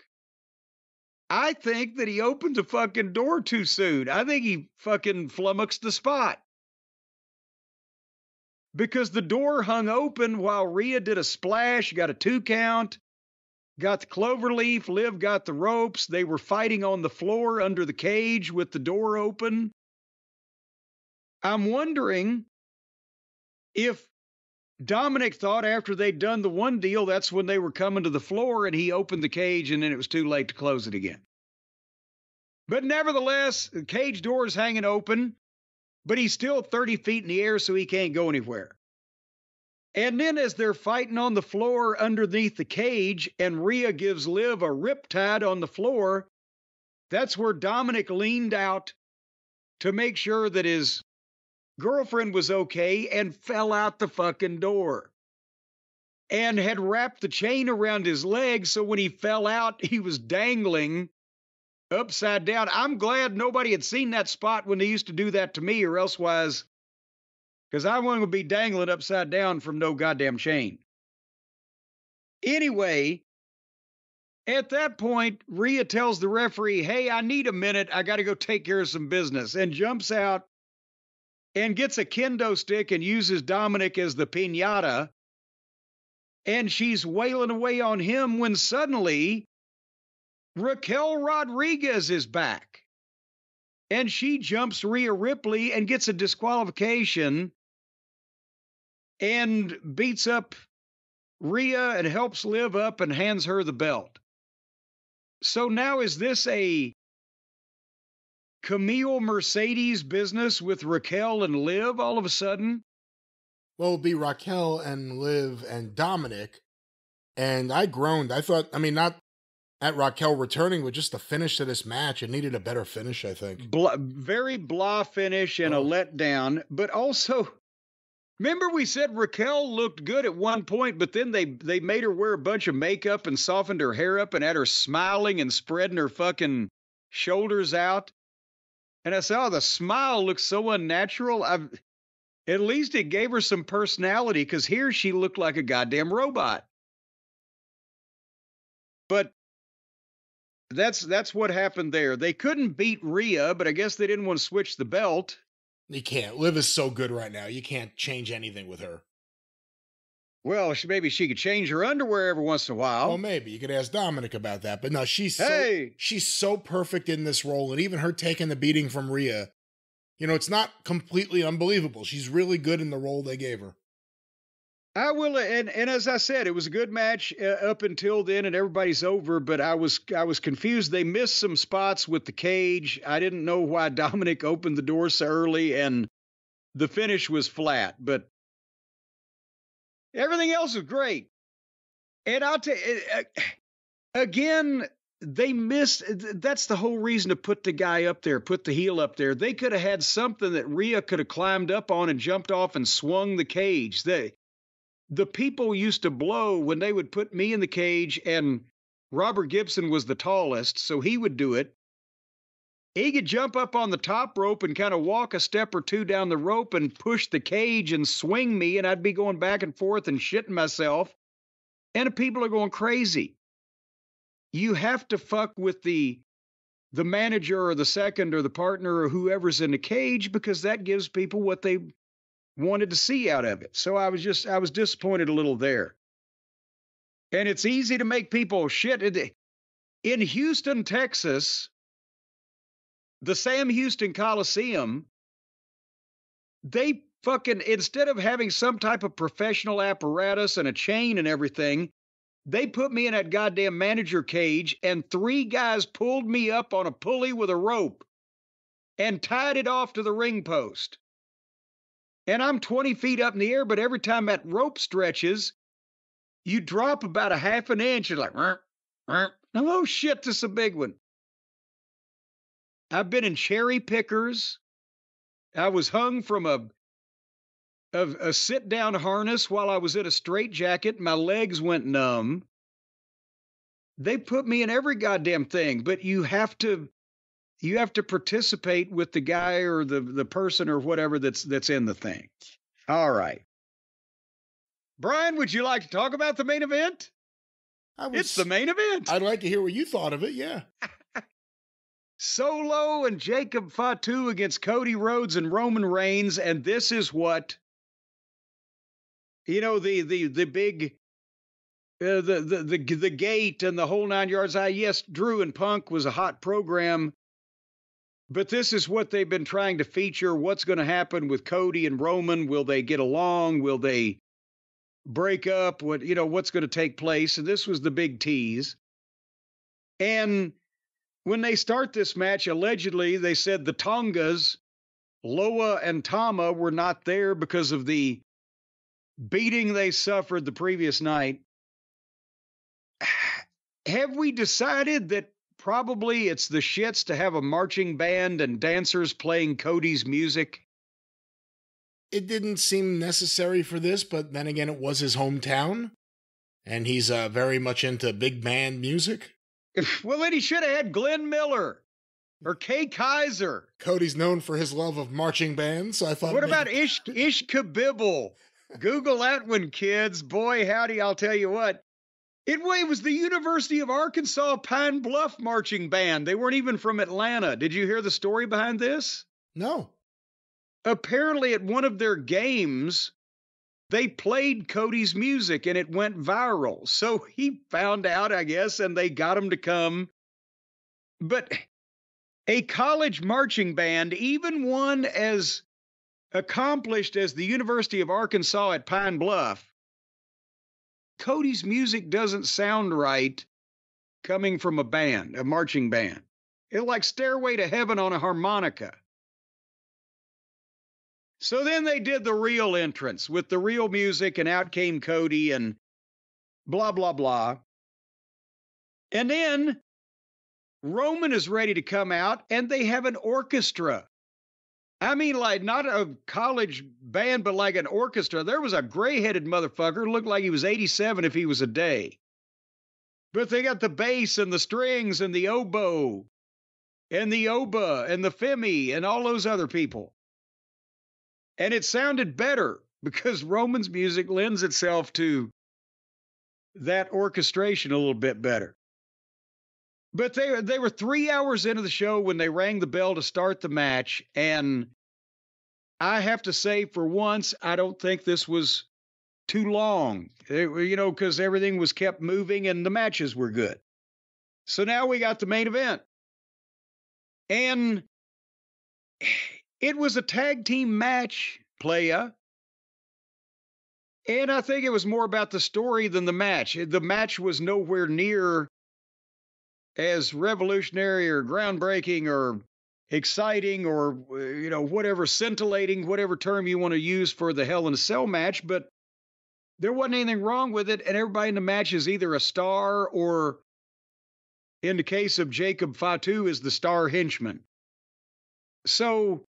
I think that he opened the fucking door too soon. I think he fucking flummoxed the spot. Because the door hung open while Rhea did a splash, got a 2 count, got the cloverleaf, Liv got the ropes. They were fighting on the floor under the cage with the door open. I'm wondering if Dominic thought after they'd done the one deal, that's when they were coming to the floor, and he opened the cage and then it was too late to close it again. But nevertheless, the cage door is hanging open, but he's still 30 feet in the air, so he can't go anywhere. And then as they're fighting on the floor underneath the cage and Rhea gives Liv a riptide on the floor, that's where Dominic leaned out to make sure that his girlfriend was okay and fell out the fucking door. And had wrapped the chain around his leg, so when he fell out, he was dangling upside down. I'm glad nobody had seen that spot when they used to do that to me, or elsewise, because I wasn't going to be dangling upside down from no goddamn chain. Anyway, at that point, Rhea tells the referee, hey, I need a minute. I got to go take care of some business, and jumps out and gets a kendo stick and uses Dominic as the piñata. And she's wailing away on him when suddenly Raquel Rodriguez is back. And she jumps Rhea Ripley and gets a disqualification and beats up Rhea and helps Liv up and hands her the belt. So now is this a Camille Mercedes business with Raquel and Liv all of a sudden? Well, it'll be Raquel and Liv and Dominic. And I groaned. I thought, not at Raquel returning, but just the finish to this match. It needed a better finish, I think. Very blah finish and a letdown. But also, remember we said Raquel looked good at one point, but then they made her wear a bunch of makeup and softened her hair up and had her smiling and spreading her fucking shoulders out. And I said, oh, the smile looks so unnatural. At least it gave her some personality, because here she looked like a goddamn robot. But that's what happened there. They couldn't beat Rhea, but I guess they didn't want to switch the belt. You can't. Liv is so good right now. You can't change anything with her. Well, maybe she could change her underwear every once in a while. Well, maybe. You could ask Dominic about that. But no, she's so perfect in this role. And even her taking the beating from Rhea, it's not completely unbelievable. She's really good in the role they gave her. I will, and as I said, it was a good match up until then, and everybody's over. But I was confused. They missed some spots with the cage. I didn't know why Dominic opened the door so early, and the finish was flat. But everything else was great. And I'll tell you, again, they missed. That's the whole reason to put the guy up there, put the heel up there. They could have had something that Rhea could have climbed up on and jumped off and swung the cage. The people used to blow when they would put me in the cage, and Robert Gibson was the tallest, so he would do it. He could jump up on the top rope and kind of walk a step or two down the rope and push the cage and swing me, and I'd be going back and forth and shitting myself. And the people are going crazy. You have to fuck with the manager or the second or the partner or whoever's in the cage, because that gives people what they wanted to see out of it. So I was disappointed a little there. And it's easy to make people shit. In Houston, Texas, the Sam Houston Coliseum, they fucking, instead of having some type of professional apparatus and a chain and everything, they put me in that goddamn manager cage, and 3 guys pulled me up on a pulley with a rope and tied it off to the ring post. And I'm 20 feet up in the air, but every time that rope stretches, you drop about a half an inch. You're like, oh shit, this is a big one. I've been in cherry pickers. I was hung from a sit-down harness while I was in a straitjacket. My legs went numb. They put me in every goddamn thing, but you have to participate with the guy or the person or whatever that's in the thing. All right. Brian, would you like to talk about the main event? It's the main event. I'd like to hear what you thought of it, yeah. Solo and Jacob Fatu against Cody Rhodes and Roman Reigns, and this is what, you know, the big, the gate and the whole 9 yards. Yes, Drew and Punk was a hot program, but this is what they've been trying to feature. What's going to happen with Cody and Roman? Will they get along? Will they break up? What's going to take place? And this was the big tease. And when they start this match, allegedly, they said the Tongas, Loa and Tama, were not there because of the beating they suffered the previous night. Have we decided that probably it's the shits to have a marching band and dancers playing Cody's music? It didn't seem necessary for this, but then again, it was his hometown, and he's very much into big band music. Well, then he should have had Glenn Miller or Kay Kaiser. Cody's known for his love of marching bands, so I thought... What about Ish Kabibble? Google that one, kids. Boy, howdy, I'll tell you what. It was the University of Arkansas Pine Bluff Marching Band. They weren't even from Atlanta. Did you hear the story behind this? No. Apparently, at one of their games, they played Cody's music and it went viral. So he found out, I guess, and they got him to come. But a college marching band, even one as accomplished as the University of Arkansas at Pine Bluff, Cody's music doesn't sound right coming from a marching band. It's like Stairway to Heaven on a harmonica. So then they did the real entrance with the real music, and out came Cody and blah, blah, blah. And then Roman is ready to come out, and they have an orchestra. I mean, like, not a college band, but like an orchestra. There was a gray-headed motherfucker, looked like he was 87 if he was a day. But they got the bass and the strings and the oboe and the oba and the femi and all those other people. And it sounded better because Roman's music lends itself to that orchestration a little bit better. But they were 3 hours into the show when they rang the bell to start the match. And I have to say, for once, I don't think this was too long, because everything was kept moving and the matches were good. So now we got the main event. And it was a tag team match, playa. And I think it was more about the story than the match. The match was nowhere near as revolutionary or groundbreaking or exciting or, whatever, scintillating, whatever term you want to use for the Hell in a Cell match. But there wasn't anything wrong with it. And everybody in the match is either a star or, in the case of Jacob Fatu, is the star henchman. So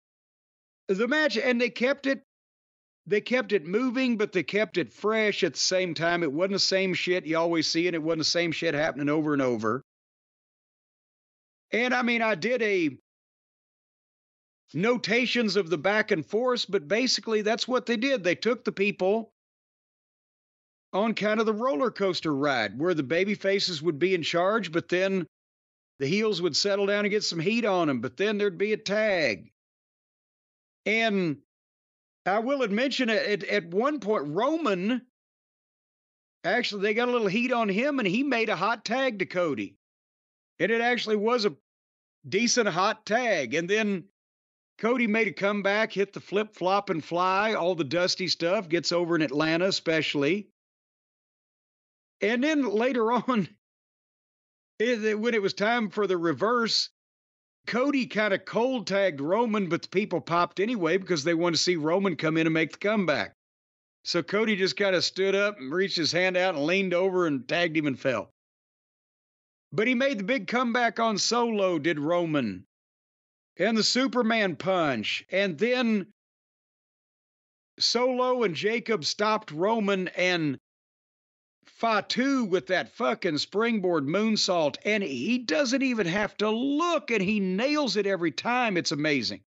the match, and they kept it moving, but they kept it fresh at the same time. It wasn't the same shit you always see, and it wasn't the same shit happening over and over. And I mean, I did a notations of the back and forth, but basically that's what they did. They took the people on kind of the roller coaster ride where the baby faces would be in charge, but then the heels would settle down and get some heat on them, but then there'd be a tag. And I will mention at one point, Roman, actually, they got a little heat on him, and he made a hot tag to Cody. And it actually was a decent hot tag. And then Cody made a comeback, hit the flip, flop, and fly, all the dusty stuff, gets over in Atlanta especially. And then later on, when it was time for the reverse, Cody kind of cold tagged Roman, but the people popped anyway because they wanted to see Roman come in and make the comeback. So Cody just kind of stood up and reached his hand out and leaned over and tagged him and fell. But he made the big comeback on Solo, did Roman. And the Superman punch. And then Solo and Jacob stopped Roman and Fatu with that fucking springboard moonsault. And he doesn't even have to look, and he nails it every time. It's amazing.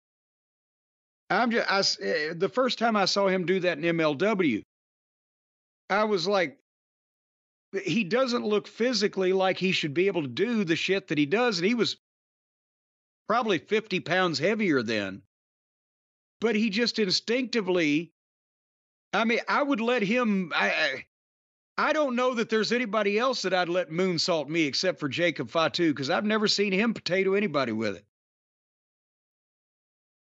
The first time I saw him do that in MLW, I was like, he doesn't look physically like he should be able to do the shit that he does. And he was probably 50 pounds heavier then. But he just instinctively, I mean, I would let him, I don't know that there's anybody else that I'd let moonsault me except for Jacob Fatu, because I've never seen him potato anybody with it.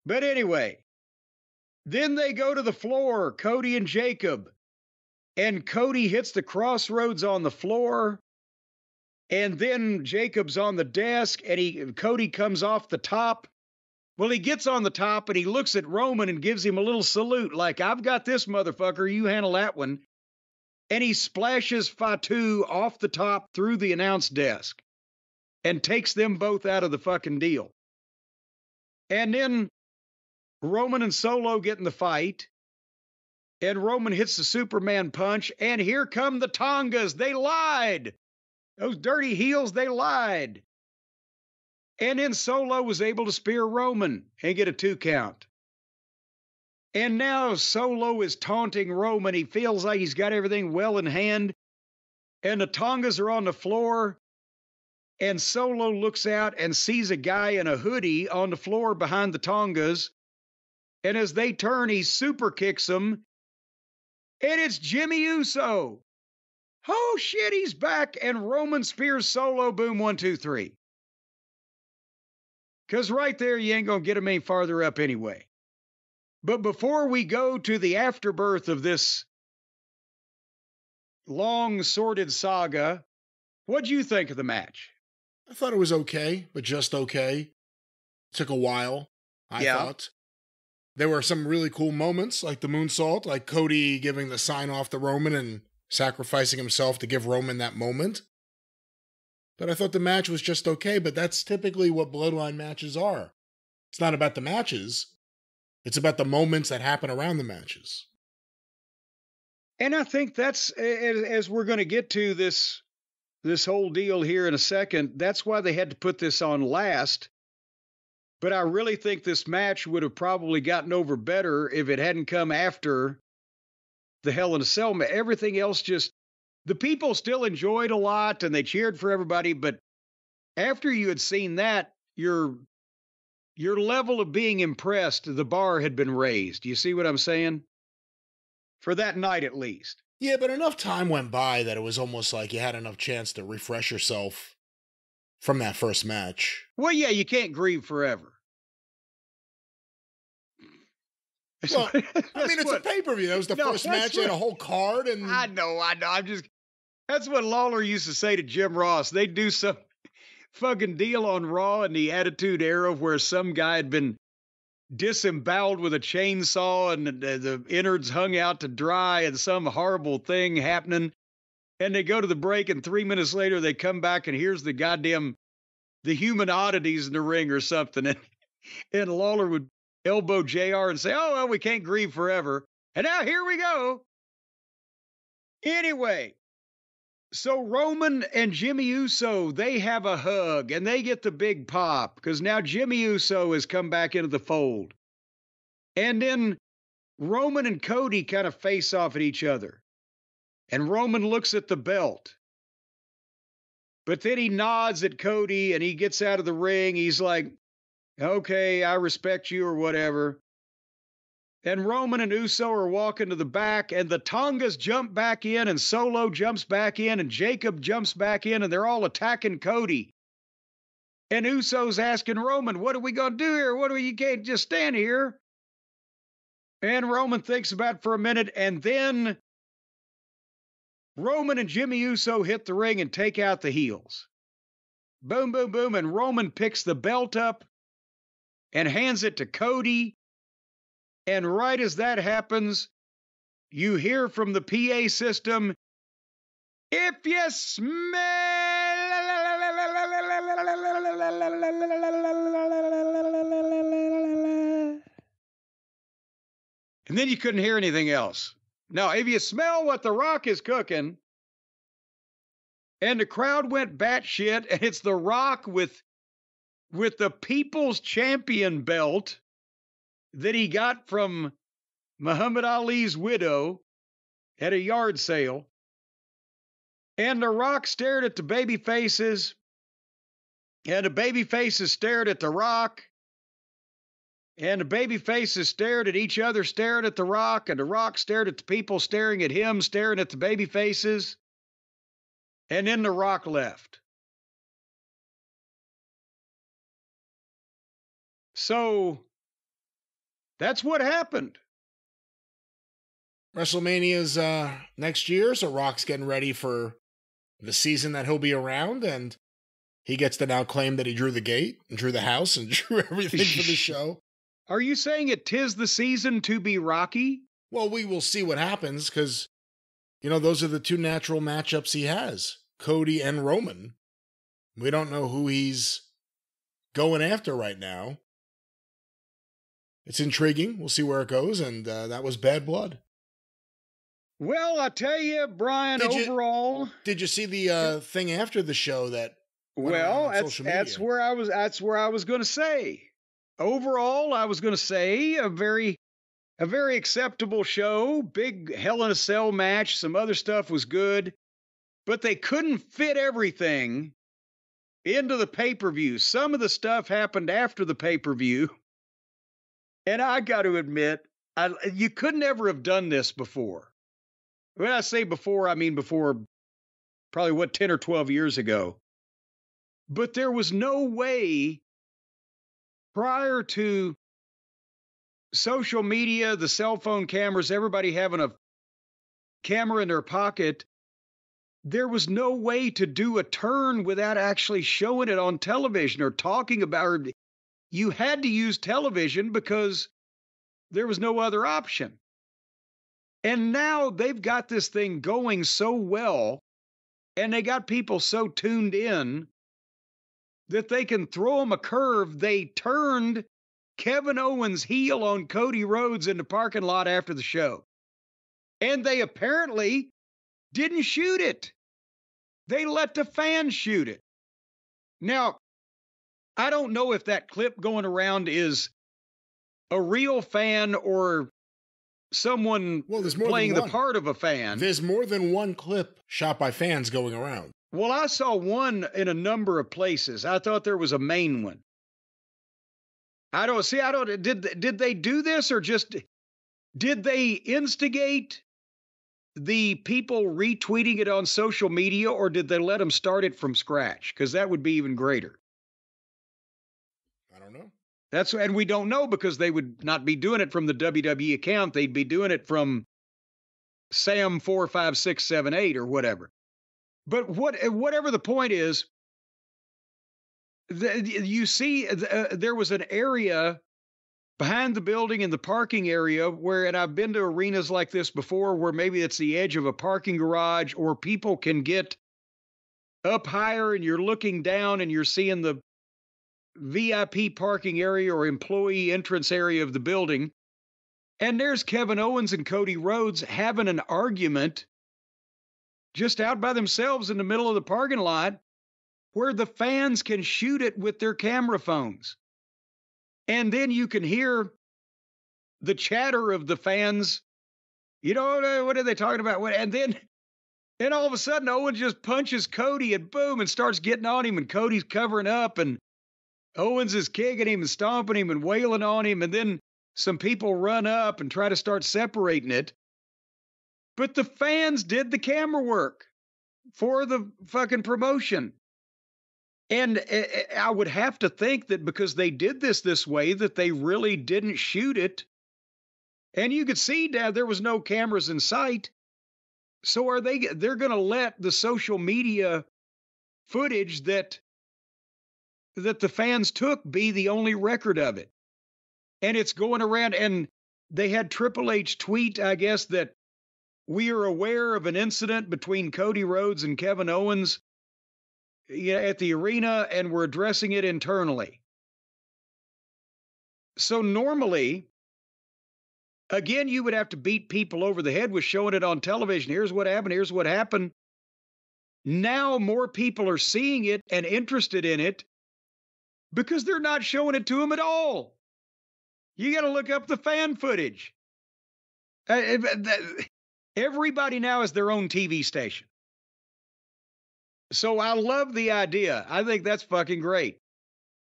But anyway, then they go to the floor, Cody and Jacob. And Cody hits the crossroads on the floor. And then Jacob's on the desk, and Cody comes off the top. Well, he gets on the top, and he looks at Roman and gives him a little salute, like, I've got this motherfucker, you handle that one. And he splashes Fatu off the top through the announce desk and takes them both out of the fucking deal. And then Roman and Solo get in the fight. And Roman hits the Superman punch, and here come the Tongas. They lied. Those dirty heels, they lied. And then Solo was able to spear Roman and get a 2 count. And now Solo is taunting Roman. He feels like he's got everything well in hand. And the Tongas are on the floor. And Solo looks out and sees a guy in a hoodie on the floor behind the Tongas. And as they turn, he super kicks them. And it's Jimmy Uso. Oh, shit, he's back. And Roman spears Solo. Boom, 1, 2, 3. Because right there, you ain't going to get him any farther up anyway. But before we go to the afterbirth of this long, sordid saga, what'd you think of the match? I thought it was okay, but just okay. It took a while, I thought. There were some really cool moments, like the moonsault, like Cody giving the sign off to Roman and sacrificing himself to give Roman that moment. But I thought the match was just okay, but that's typically what Bloodline matches are. It's not about the matches. It's about the moments that happen around the matches. And I think that's, as we're going to get to this whole deal here in a second, that's why they had to put this on last. But I really think this match would have probably gotten over better if it hadn't come after the Hell in a Cell match. Everything else just, the people still enjoyed a lot and they cheered for everybody. But after you had seen that, your level of being impressed, the bar had been raised. You see what I'm saying? For that night, at least. Yeah, but enough time went by that it was almost like you had enough chance to refresh yourself from that first match. Well, yeah, you can't grieve forever. Well, I mean, it's a pay-per-view. That was the first match in a whole card. And I know. That's what Lawler used to say to Jim Ross. They'd do some fucking deal on Raw in the Attitude Era where some guy had been disemboweled with a chainsaw and the innards hung out to dry and some horrible thing happening. And they go to the break, and 3 minutes later they come back and here's the human oddities in the ring or something. And Lawler would elbow JR and say, oh, well, we can't grieve forever. And now here we go. Anyway, so Roman and Jimmy Uso, they have a hug and they get the big pop because now Jimmy Uso has come back into the fold. And then Roman and Cody kind of face off at each other. And Roman looks at the belt. But then he nods at Cody and he gets out of the ring. He's like, okay, I respect you or whatever. And Roman and Uso are walking to the back, and the Tongas jump back in, and Solo jumps back in, and Jacob jumps back in, and they're all attacking Cody. And Uso's asking Roman, what are we going to do here? You can't just stand here. And Roman thinks about it for a minute, and then Roman and Jimmy Uso hit the ring and take out the heels. Boom, boom, boom, and Roman picks the belt up and hands it to Cody. And right as that happens, you hear from the PA system, if you smell. And then you couldn't hear anything else. Now, if you smell what The Rock is cooking, and the crowd went batshit, and it's The Rock with the People's Champion belt that he got from Muhammad Ali's widow at a yard sale. And The Rock stared at the baby faces, and the baby faces stared at The Rock, and the baby faces stared at each other, staring at The Rock, and The Rock stared at the people staring at him, staring at the baby faces. And then The Rock left. So that's what happened. WrestleMania's next year, so Rock's getting ready for the season that he'll be around, and he gets to now claim that he drew the gate, and drew the house, and drew everything for the show. Are you saying it 'tis the season to be Rocky? Well, we will see what happens, because, those are the two natural matchups he has, Cody and Roman. We don't know who he's going after right now. It's intriguing. We'll see where it goes, and that was Bad Blood. Well, I tell you, Brian, did you see the thing after the show that? Well, that's where I was going to say. Overall, I was going to say a very acceptable show. Big Hell in a Cell match. Some other stuff was good, but they couldn't fit everything into the pay-per-view. Some of the stuff happened after the pay-per-view, and I got to admit, you could never have done this before. When I say before, I mean before probably 10 or 12 years ago. But there was no way prior to social media, the cell phone cameras, everybody having a camera in their pocket, there was no way to do a turn without actually showing it on television or talking about it. You had to use television because there was no other option. And now they've got this thing going so well, and they got people so tuned in that they can throw them a curve. They turned Kevin Owens heel on Cody Rhodes in the parking lot after the show. And they apparently didn't shoot it. They let the fans shoot it. Now, I don't know if that clip going around is a real fan or someone playing the part of a fan. There's more than one clip shot by fans going around. Well, I saw one in a number of places. I thought there was a main one. Did they do this, or just did they instigate the people retweeting it on social media, or did they let them start it from scratch? Because that would be even greater. I don't know. And we don't know, because they would not be doing it from the WWE account. They'd be doing it from Sam 45678 or whatever. But whatever the point is, you see, there was an area behind the building in the parking area where, and I've been to arenas like this before, where maybe it's the edge of a parking garage, or people can get up higher and you're looking down and you're seeing the VIP parking area or employee entrance area of the building. And there's Kevin Owens and Cody Rhodes having an argument just out by themselves in the middle of the parking lot, where the fans can shoot it with their camera phones. And then you can hear the chatter of the fans. What are they talking about? And then all of a sudden, Owens just punches Cody, and boom, and starts getting on him, and Cody's covering up, and Owens is kicking him and stomping him and wailing on him. And then some people run up and try to start separating it. But the fans did the camera work for the fucking promotion. And I would have to think that because they did this way, that they really didn't shoot it. And you could see now there was no cameras in sight. So they're going to let the social media footage that the fans took be the only record of it. And it's going around, and they had Triple H tweet, I guess, that we are aware of an incident between Cody Rhodes and Kevin Owens at the arena, and we're addressing it internally. So normally, again, you would have to beat people over the head with showing it on television. Here's what happened. Here's what happened. Now more people are seeing it and interested in it because they're not showing it to them at all. You got to look up the fan footage. Everybody now has their own TV station. So I love the idea. I think that's fucking great.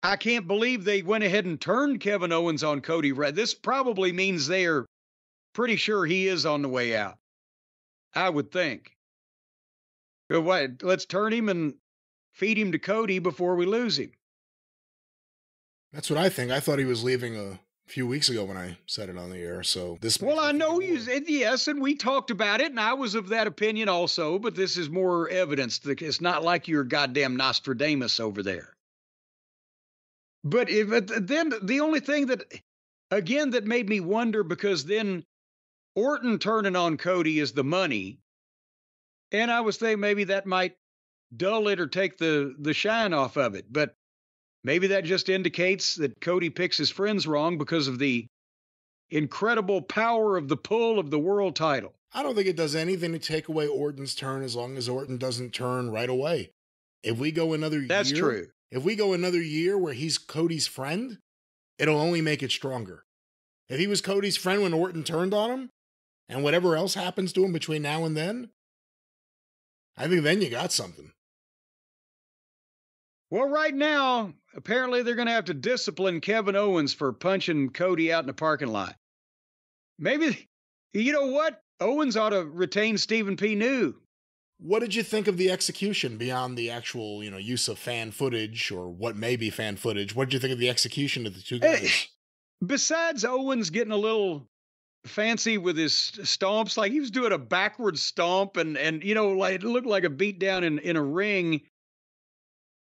I can't believe they went ahead and turned Kevin Owens on Cody Rhodes. This probably means they are pretty sure he is on the way out. I would think. But what? Let's turn him and feed him to Cody before we lose him. That's what I think. I thought he was leaving a few weeks ago when I said it on the air. So this. Well, I know you said yes, and we talked about it, and I was of that opinion also. But this is more evidence that it's not like you're goddamn Nostradamus over there. But then the only thing that, again, that made me wonder, because then Orton turning on Cody is the money, and I was thinking maybe that might dull it or take the shine off of it. But maybe that just indicates that Cody picks his friends wrong because of the incredible power of the pull of the world title. I don't think it does anything to take away Orton's turn as long as Orton doesn't turn right away. If we go another year... That's true. If we go another year where he's Cody's friend, it'll only make it stronger. If he was Cody's friend when Orton turned on him, and whatever else happens to him between now and then, I think then you got something. Well, right now, apparently they're going to have to discipline Kevin Owens for punching Cody out in the parking lot. Maybe, you know what? Owens ought to retain Stephen P. New. What did you think of the execution beyond the actual, use of fan footage or what may be fan footage? What did you think of the execution of the two guys? Besides Owens getting a little fancy with his stomps, like he was doing a backward stomp and like it looked like a beatdown in a ring.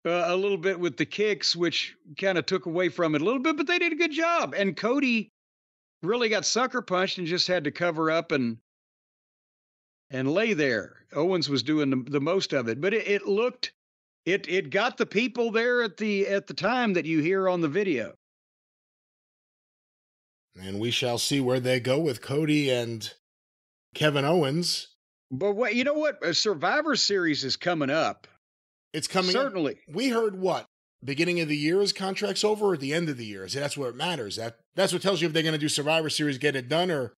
A little bit with the kicks, which kind of took away from it a little bit, but they did a good job. And Cody really got sucker punched and just had to cover up and lay there. Owens was doing the most of it, but it got the people there at the time that you hear on the video. And we shall see where they go with Cody and Kevin Owens. But you know what? A Survivor Series is coming up. It's coming certainly. Up. We heard what? Beginning of the year his contract's over, or at the end of the year? That's where it matters. That's what tells you if they're going to do Survivor Series, get it done, or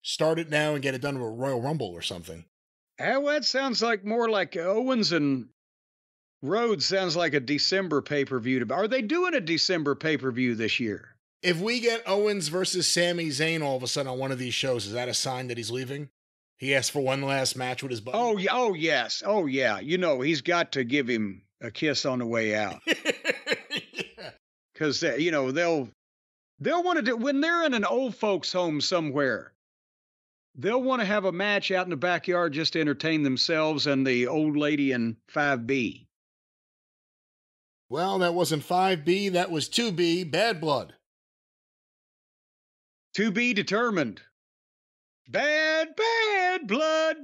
start it now and get it done with Royal Rumble or something. Well, that sounds like more like Owens and Rhodes sounds like a December pay-per-view. Are they doing a December pay-per-view this year? If we get Owens versus Sami Zayn all of a sudden on one of these shows, is that a sign that he's leaving? He asked for one last match with his buddy. Oh, yeah. Oh, yes. Oh, yeah. He's got to give him a kiss on the way out. Because, they'll want to do, when they're in an old folks' home somewhere, they'll want to have a match out in the backyard just to entertain themselves and the old lady in 5B. Well, that wasn't 5B. That was 2B, Bad Blood. To be determined. Bad blood.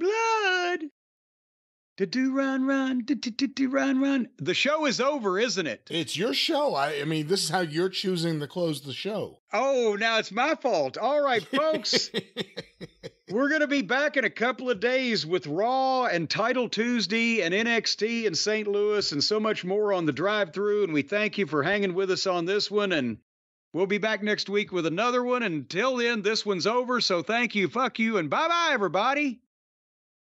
Do run, run. The show is over, isn't it? It's your show. I mean, this is how you're choosing to close the show. Oh, now it's my fault. All right, folks. We're going to be back in a couple of days with Raw and Title Tuesday and NXT in St. Louis and so much more on the drive-thru. And we thank you for hanging with us on this one. And we'll be back next week with another one. Until then, this one's over. So thank you, fuck you, and bye-bye, everybody.